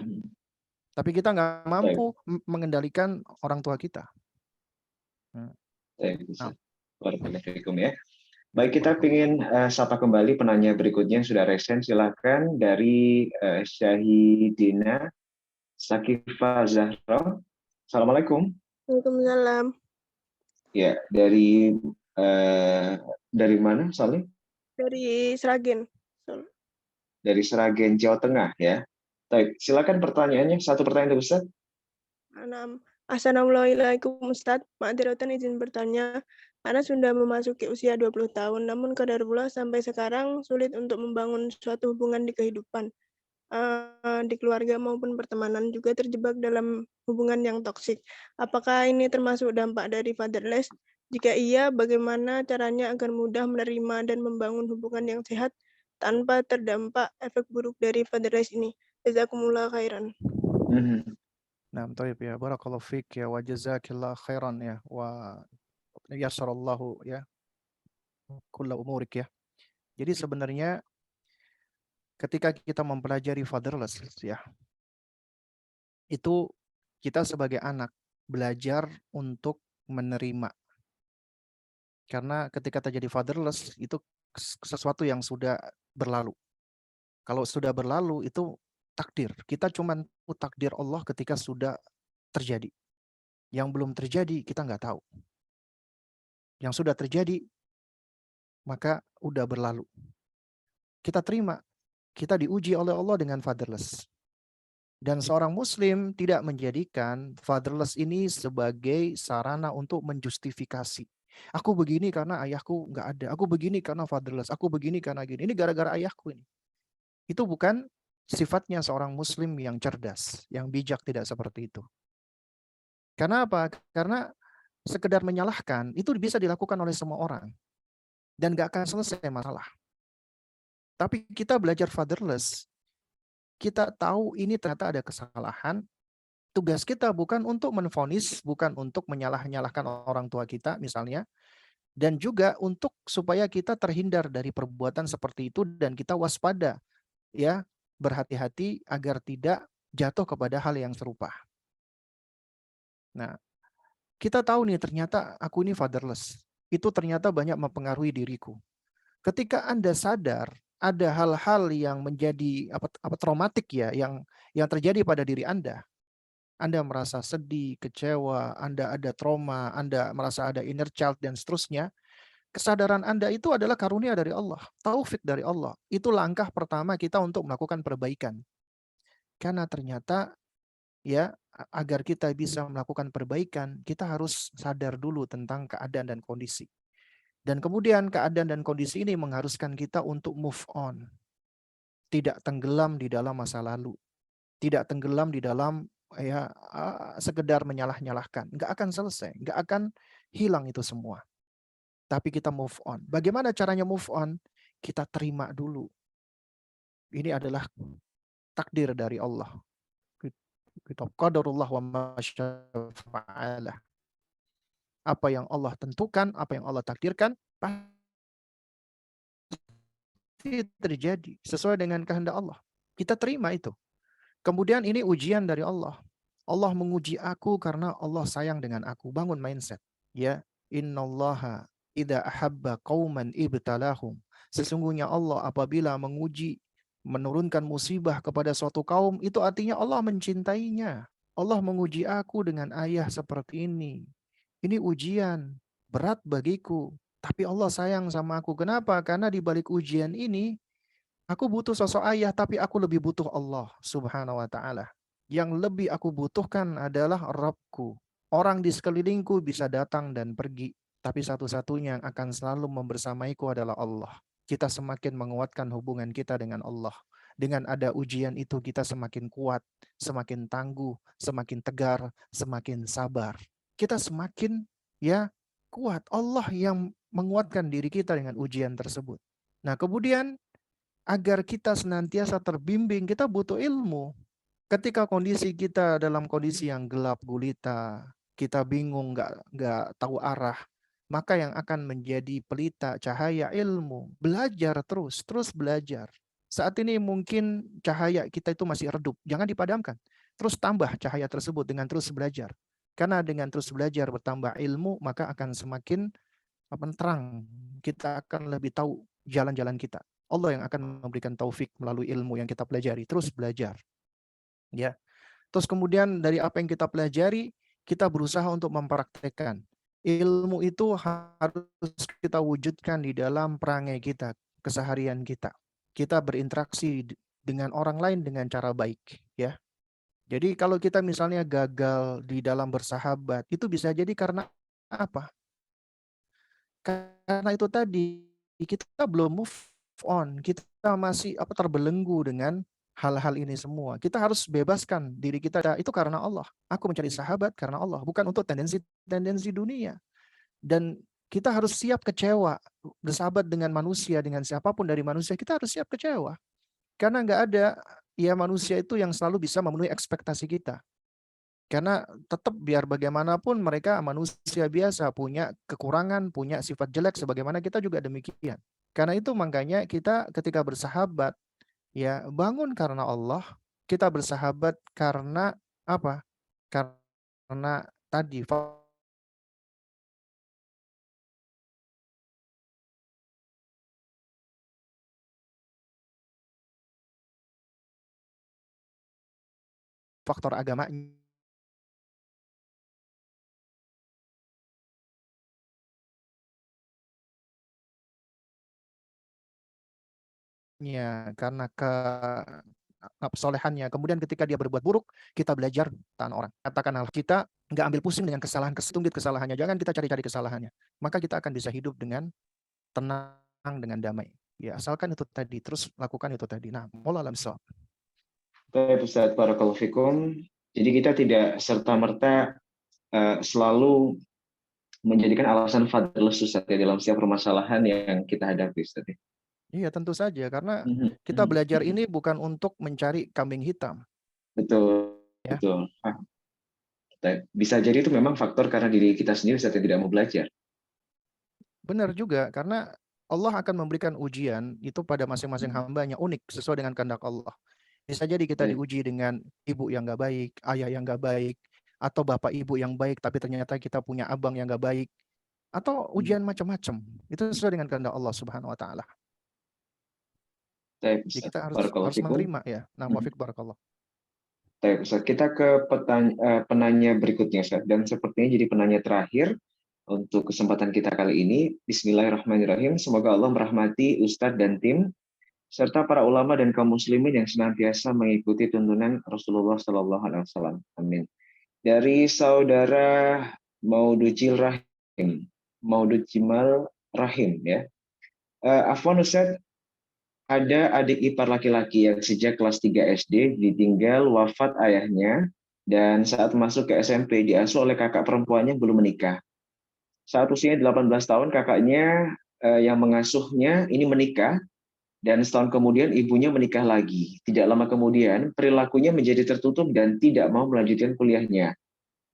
Tapi kita nggak Baik, mampu mengendalikan orang tua kita. baik, Nah, Ustaz. Barakallahu fiikum ya. Baik, kita ingin sapa kembali penanya berikutnya yang sudah resen. Silakan dari Syahidina Sakifa Zahra. Assalamualaikum. Waalaikumsalam. Ya, dari mana, Salih? Dari Sragen. Dari Sragen, Jawa Tengah ya. Baik, silakan pertanyaannya. Satu pertanyaan Ustaz. Assalamualaikum Ustadz. Ma'adziratan izin bertanya. Karena sudah memasuki usia 20 tahun, namun qadarullah sampai sekarang sulit untuk membangun suatu hubungan di kehidupan. Di keluarga maupun pertemanan juga terjebak dalam hubungan yang toksik. Apakah ini termasuk dampak dari fatherless? Jika iya, bagaimana caranya agar mudah menerima dan membangun hubungan yang sehat tanpa terdampak efek buruk dari fatherless ini? Jazakumullah khairan. nah, baik ya, barakallahu fiik ya, wa jazakillah khairan ya, wa yassarallahu ya kulla umurik ya. Jadi sebenarnya ketika kita mempelajari fatherless ya, itu kita sebagai anak belajar untuk menerima. Karena ketika terjadi fatherless itu sesuatu yang sudah berlalu. Kalau sudah berlalu itu takdir. Kita cuma tahu takdir Allah ketika sudah terjadi. Yang belum terjadi kita nggak tahu. Yang sudah terjadi maka udah berlalu. Kita terima. Kita diuji oleh Allah dengan fatherless. Dan seorang muslim tidak menjadikan fatherless ini sebagai sarana untuk menjustifikasi. Aku begini karena ayahku nggak ada. Aku begini karena fatherless. Aku begini karena gini. Ini gara-gara ayahku ini. Itu bukan sifatnya seorang muslim yang cerdas, yang bijak, tidak seperti itu. Karena apa? Karena sekedar menyalahkan itu bisa dilakukan oleh semua orang. Dan nggak akan selesai masalah. Tapi kita belajar fatherless, kita tahu ini ternyata ada kesalahan. Tugas kita bukan untuk menvonis, bukan untuk menyalah-nyalahkan orang tua kita misalnya, dan juga untuk supaya kita terhindar dari perbuatan seperti itu dan kita waspada, ya, berhati-hati agar tidak jatuh kepada hal yang serupa. Nah, kita tahu nih ternyata aku ini fatherless. Itu ternyata banyak mempengaruhi diriku. Ketika Anda sadar ada hal-hal yang menjadi traumatik ya, yang terjadi pada diri Anda merasa sedih, kecewa, Anda ada trauma, Anda merasa ada inner child dan seterusnya, kesadaran Anda itu adalah karunia dari Allah, taufik dari Allah. Itu langkah pertama kita untuk melakukan perbaikan. Karena ternyata ya, agar kita bisa melakukan perbaikan, kita harus sadar dulu tentang keadaan dan kondisi. Dan kemudian keadaan dan kondisi ini mengharuskan kita untuk move on. Tidak tenggelam di dalam masa lalu. Tidak tenggelam di dalam sekedar menyalah-nyalahkan. Nggak akan selesai, nggak akan hilang itu semua. Tapi kita move on. Bagaimana caranya move on? Kita terima dulu. Ini adalah takdir dari Allah. Kita qadarullah wa masyafa'alah. Apa yang Allah tentukan, apa yang Allah takdirkan, pasti terjadi sesuai dengan kehendak Allah. Kita terima itu. Kemudian ini ujian dari Allah. Allah menguji aku karena Allah sayang dengan aku. Bangun mindset. Ya, innallaha idza ahabba qauman ibtalahum. Sesungguhnya Allah apabila menguji, menurunkan musibah kepada suatu kaum, itu artinya Allah mencintainya. Allah menguji aku dengan ayah seperti ini. Ini ujian berat bagiku. Tapi Allah sayang sama aku. Kenapa? Karena di balik ujian ini, aku butuh sosok ayah, tapi aku lebih butuh Allah Subhanahu wa ta'ala. Yang lebih aku butuhkan adalah Rabbku. Orang di sekelilingku bisa datang dan pergi, tapi satu-satunya yang akan selalu membersamaiku adalah Allah. Kita semakin menguatkan hubungan kita dengan Allah. Dengan ada ujian itu kita semakin kuat, semakin tangguh, semakin tegar, semakin sabar. Kita semakin kuat. Allah yang menguatkan diri kita dengan ujian tersebut. Nah, kemudian agar kita senantiasa terbimbing, kita butuh ilmu. Ketika kondisi kita dalam kondisi yang gelap gulita, kita bingung, nggak tahu arah, maka yang akan menjadi pelita cahaya ilmu. Belajar terus belajar. Saat ini mungkin cahaya kita itu masih redup, jangan dipadamkan. terus tambah cahaya tersebut dengan terus belajar. Karena dengan terus belajar bertambah ilmu, maka akan semakin terang. Kita akan lebih tahu jalan-jalan kita. Allah yang akan memberikan taufik melalui ilmu yang kita pelajari. Terus belajar. Ya. Terus kemudian dari apa yang kita pelajari, kita berusaha untuk mempraktekkan. Ilmu itu harus kita wujudkan di dalam perangai kita, keseharian kita. Kita berinteraksi dengan orang lain dengan cara baik, ya. Jadi kalau kita misalnya gagal di dalam bersahabat, itu bisa jadi karena apa? Karena itu tadi kita belum move on, kita masih terbelenggu dengan hal-hal ini semua. Kita harus bebaskan diri kita, itu karena Allah. Aku mencari sahabat karena Allah, bukan untuk tendensi dunia. Dan kita harus siap kecewa, bersahabat dengan manusia, dengan siapapun dari manusia, kita harus siap kecewa. Karena nggak ada manusia itu yang selalu bisa memenuhi ekspektasi kita. Karena tetap biar bagaimanapun mereka manusia biasa, punya kekurangan, punya sifat jelek, sebagaimana kita juga demikian. Karena itu makanya kita ketika bersahabat, ya bangun karena Allah, kita bersahabat karena apa? Karena tadi faktor agamanya. Karena kesolehannya. Kemudian ketika dia berbuat buruk, kita belajar tahan orang. Katakan hal kita nggak ambil pusing dengan tunggit kesalahannya. Jangan kita cari-cari kesalahannya. Maka kita akan bisa hidup dengan tenang, dengan damai. Ya, asalkan itu tadi, terus lakukan itu tadi. Nah, wallahu a'lam bishawab. Baik, Ustaz, barakallahu fikum. Jadi kita tidak serta-merta selalu menjadikan alasan fadlus, Ustaz, ya, dalam setiap permasalahan yang kita hadapi, Ustaz. Iya, tentu saja. Karena kita belajar ini bukan untuk mencari kambing hitam. Betul, ya. Betul. Bisa jadi itu memang faktor karena diri kita sendiri saat tidak mau belajar. Benar juga, karena Allah akan memberikan ujian itu pada masing-masing hambanya unik sesuai dengan kehendak Allah. Bisa jadi kita diuji dengan ibu yang nggak baik, ayah yang nggak baik, atau bapak ibu yang baik tapi ternyata kita punya abang yang nggak baik, atau ujian macam-macam. Itu sesuai dengan kehendak Allah Subhanahu Wa Taala. Jadi kita harus menerima ya. Nah, wafik barakallah. Ustaz, kita ke penanya berikutnya, Ustaz. Dan sepertinya jadi penanya terakhir untuk kesempatan kita kali ini. Bismillahirrahmanirrahim. Semoga Allah merahmati Ustadz dan tim, serta para ulama dan kaum muslimin yang senantiasa mengikuti tuntunan Rasulullah SAW. Amin. Dari saudara Maudujil Rahim, Maudud Jimal Rahim, ya. Afwan Ustadz, ada adik ipar laki-laki yang sejak kelas 3 SD ditinggal wafat ayahnya, dan saat masuk ke SMP diasuh oleh kakak perempuannya belum menikah. Saat usianya 18 tahun, kakaknya yang mengasuhnya ini menikah, dan setahun kemudian ibunya menikah lagi. Tidak lama kemudian, perilakunya menjadi tertutup dan tidak mau melanjutkan kuliahnya.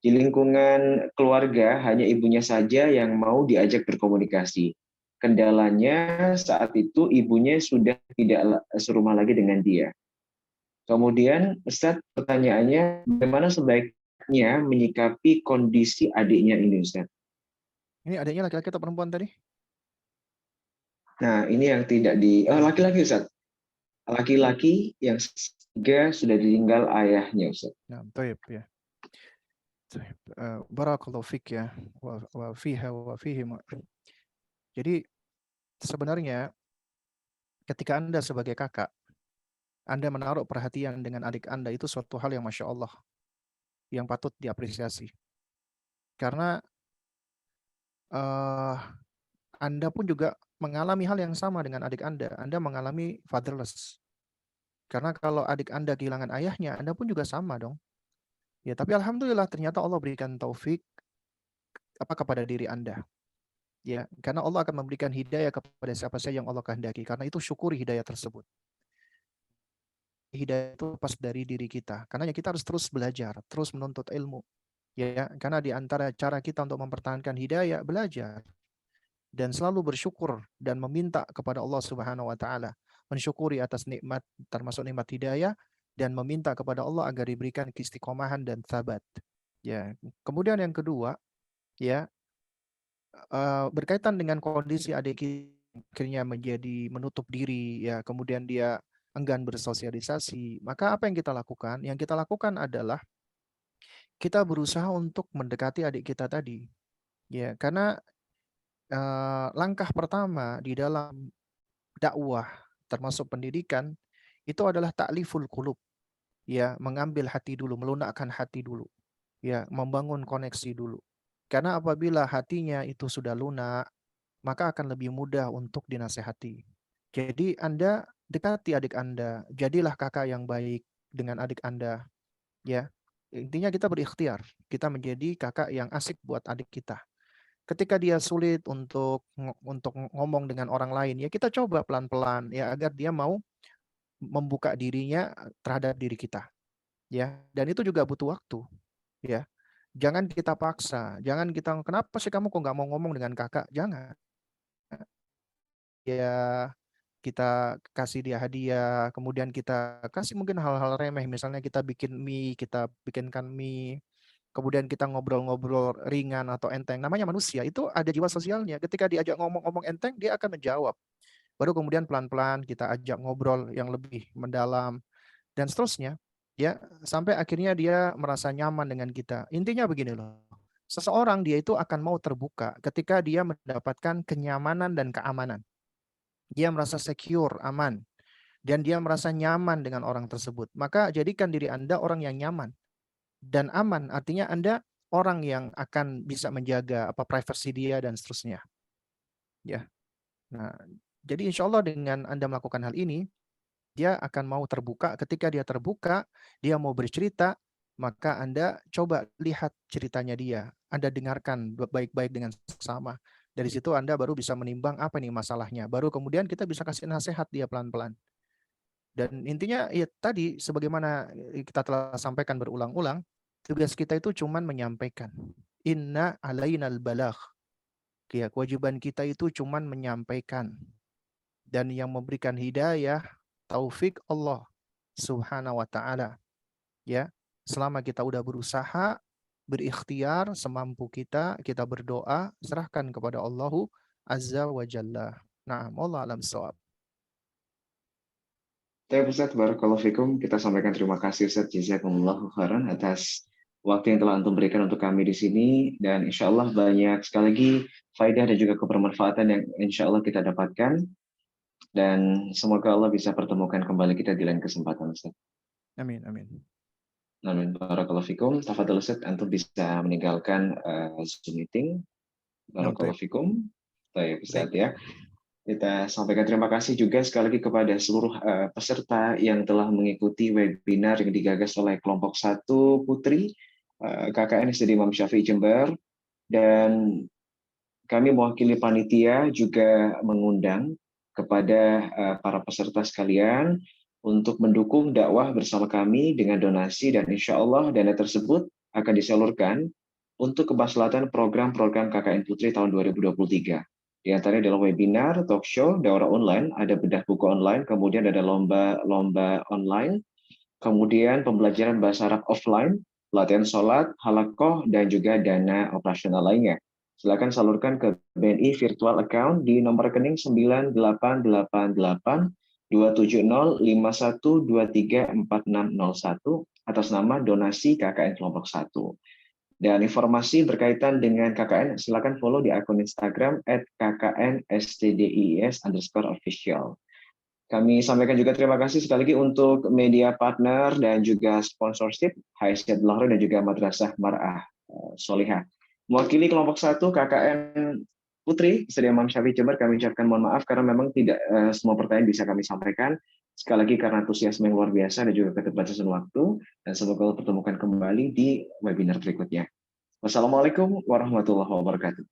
Di lingkungan keluarga, hanya ibunya saja yang mau diajak berkomunikasi. Kendalanya saat itu ibunya sudah tidak serumah lagi dengan dia. Kemudian, Ustadz, pertanyaannya, bagaimana sebaiknya menyikapi kondisi adiknya ini, Ustadz? Ini adiknya laki-laki atau perempuan tadi? Nah, ini yang tidak laki-laki, Ustaz. Laki-laki yang juga sudah ditinggal ayahnya, Ustaz. Nah, baik ya. Barakallahu fik ya, wa fiha wa fihim. Jadi sebenarnya ketika Anda sebagai kakak, Anda menaruh perhatian dengan adik Anda, itu suatu hal yang Masya Allah, yang patut diapresiasi. Karena Anda pun juga mengalami hal yang sama dengan adik Anda. Anda mengalami fatherless. Karena kalau adik Anda kehilangan ayahnya, Anda pun juga sama dong. Ya, tapi alhamdulillah ternyata Allah berikan taufik kepada diri Anda. Ya, karena Allah akan memberikan hidayah kepada siapa saja yang Allah kehendaki. Karena itu syukuri hidayah tersebut. Hidayah itu lepas dari diri kita. Karena kita harus terus belajar, terus menuntut ilmu. Ya, karena di antara cara kita untuk mempertahankan hidayah, belajar dan selalu bersyukur dan meminta kepada Allah Subhanahu wa taala, mensyukuri atas nikmat termasuk nikmat hidayah dan meminta kepada Allah agar diberikan keistiqomahan dan tsabat. Ya, kemudian yang kedua, ya, berkaitan dengan kondisi adik kita akhirnya menjadi menutup diri, ya, kemudian dia enggan bersosialisasi, maka apa yang kita lakukan? Yang kita lakukan adalah kita berusaha untuk mendekati adik kita tadi, ya, karena langkah pertama di dalam dakwah termasuk pendidikan itu adalah ta'liful qulub, ya, mengambil hati dulu, melunakkan hati dulu, ya, membangun koneksi dulu. Karena apabila hatinya itu sudah lunak, maka akan lebih mudah untuk dinasehati. Jadi Anda dekati adik Anda, jadilah kakak yang baik dengan adik Anda, ya. Intinya kita berikhtiar, kita menjadi kakak yang asik buat adik kita. Ketika dia sulit untuk ngomong dengan orang lain, ya kita coba pelan-pelan ya agar dia mau membuka dirinya terhadap diri kita, ya. Dan itu juga butuh waktu, ya. Jangan kita paksa, jangan kita, kenapa sih kamu kok nggak mau ngomong dengan kakak? Jangan. Ya, kita kasih dia hadiah, kemudian kita kasih mungkin hal-hal remeh, misalnya kita bikin mie, kita bikinkan mie, kemudian kita ngobrol-ngobrol ringan atau enteng. Namanya manusia, itu ada jiwa sosialnya. Ketika diajak ngomong-ngomong enteng, dia akan menjawab. Baru kemudian pelan-pelan kita ajak ngobrol yang lebih mendalam, dan seterusnya. Ya, sampai akhirnya dia merasa nyaman dengan kita. Intinya begini loh, seseorang dia itu akan mau terbuka ketika dia mendapatkan kenyamanan dan keamanan. Dia merasa secure, aman, dan dia merasa nyaman dengan orang tersebut. Maka jadikan diri Anda orang yang nyaman dan aman. Artinya Anda orang yang akan bisa menjaga privasi dia dan seterusnya. Ya. Nah, jadi insya Allah dengan Anda melakukan hal ini, dia akan mau terbuka. Ketika dia terbuka, dia mau bercerita, maka Anda coba lihat ceritanya dia. Anda dengarkan baik-baik dengan sama. Dari situ Anda baru bisa menimbang apa nih masalahnya. Baru kemudian kita bisa kasih nasihat dia pelan-pelan. Dan intinya ya tadi, sebagaimana kita telah sampaikan berulang-ulang, tugas kita itu cuman menyampaikan. Inna alainal balagh. Ya, kewajiban kita itu cuman menyampaikan. Dan yang memberikan hidayah, taufik Allah Subhanahu wa taala. Ya, selama kita udah berusaha, berikhtiar semampu kita, kita berdoa, serahkan kepada Allah Azza wa Jalla. Nah, Allah alam shawab. Ya, Ustaz, barakallahu fikum. Kita sampaikan terima kasih Ustaz Jazakumullahu khairan atas waktu yang telah Antum berikan untuk kami di sini, dan insya Allah banyak sekali lagi faedah dan juga kebermanfaatan yang insya Allah kita dapatkan, dan semoga Allah bisa pertemukan kembali kita di lain kesempatan Ustaz. Amin, amin. Amin, barakallahu fikum. Tafadhol Ustaz, Antum bisa meninggalkan Zoom meeting. Barakallahu fikum. Baik Ustaz, ya. Kita sampaikan terima kasih juga sekali lagi kepada seluruh peserta yang telah mengikuti webinar yang digagas oleh kelompok 1 Putri KKN SD Imam Syafi'i Jember, dan kami mewakili panitia juga mengundang kepada para peserta sekalian untuk mendukung dakwah bersama kami dengan donasi, dan insya Allah dana tersebut akan disalurkan untuk kemaslahatan program-program KKN Putri tahun 2023. Di antaranya adalah webinar, talk show, daurah online, ada bedah buku online, kemudian ada lomba online, kemudian pembelajaran bahasa Arab offline, pelatihan sholat, halakoh, dan juga dana operasional lainnya. Silakan salurkan ke BNI virtual account di nomor rekening 9888-270-51234601 atas nama donasi KKN kelompok 1. Dan informasi berkaitan dengan KKN, silakan follow di akun Instagram @kknstdiis_official. Kami sampaikan juga terima kasih sekali lagi untuk media partner dan juga sponsorship, Haisat Lahri dan juga Madrasah Mar'ah Solihah. Mewakili kelompok 1 KKN Putri SD Imam Syafi'i Jember, kami ucapkan mohon maaf karena memang tidak semua pertanyaan bisa kami sampaikan. Sekali lagi karena antusiasme yang luar biasa dan juga keterbatasan waktu, dan semoga pertemukan kembali di webinar berikutnya. Wassalamualaikum warahmatullahi wabarakatuh.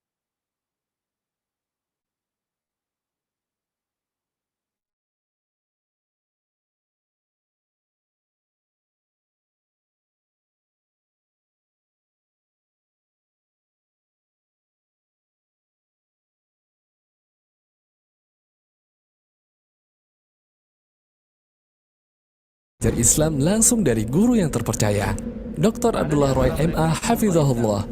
belajar Islam langsung dari guru yang terpercaya, Dr. Abdullah Roy MA Hafizahullah.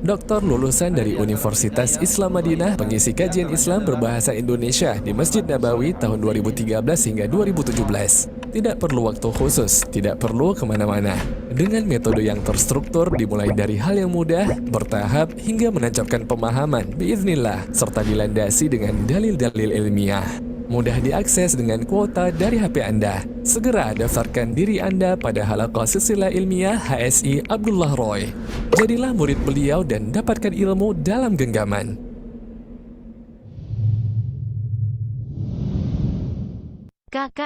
Doktor lulusan dari Universitas Islam Madinah, pengisi kajian Islam berbahasa Indonesia di Masjid Nabawi tahun 2013 hingga 2017. Tidak perlu waktu khusus, tidak perlu kemana-mana. Dengan metode yang terstruktur dimulai dari hal yang mudah, bertahap, hingga menancapkan pemahaman, biiznillah, serta dilandasi dengan dalil-dalil ilmiah. Mudah diakses dengan kuota dari HP Anda. Segera daftarkan diri Anda pada Halaqah Silsilah Ilmiah HSI Abdullah Roy. Jadilah murid beliau dan dapatkan ilmu dalam genggaman. KKN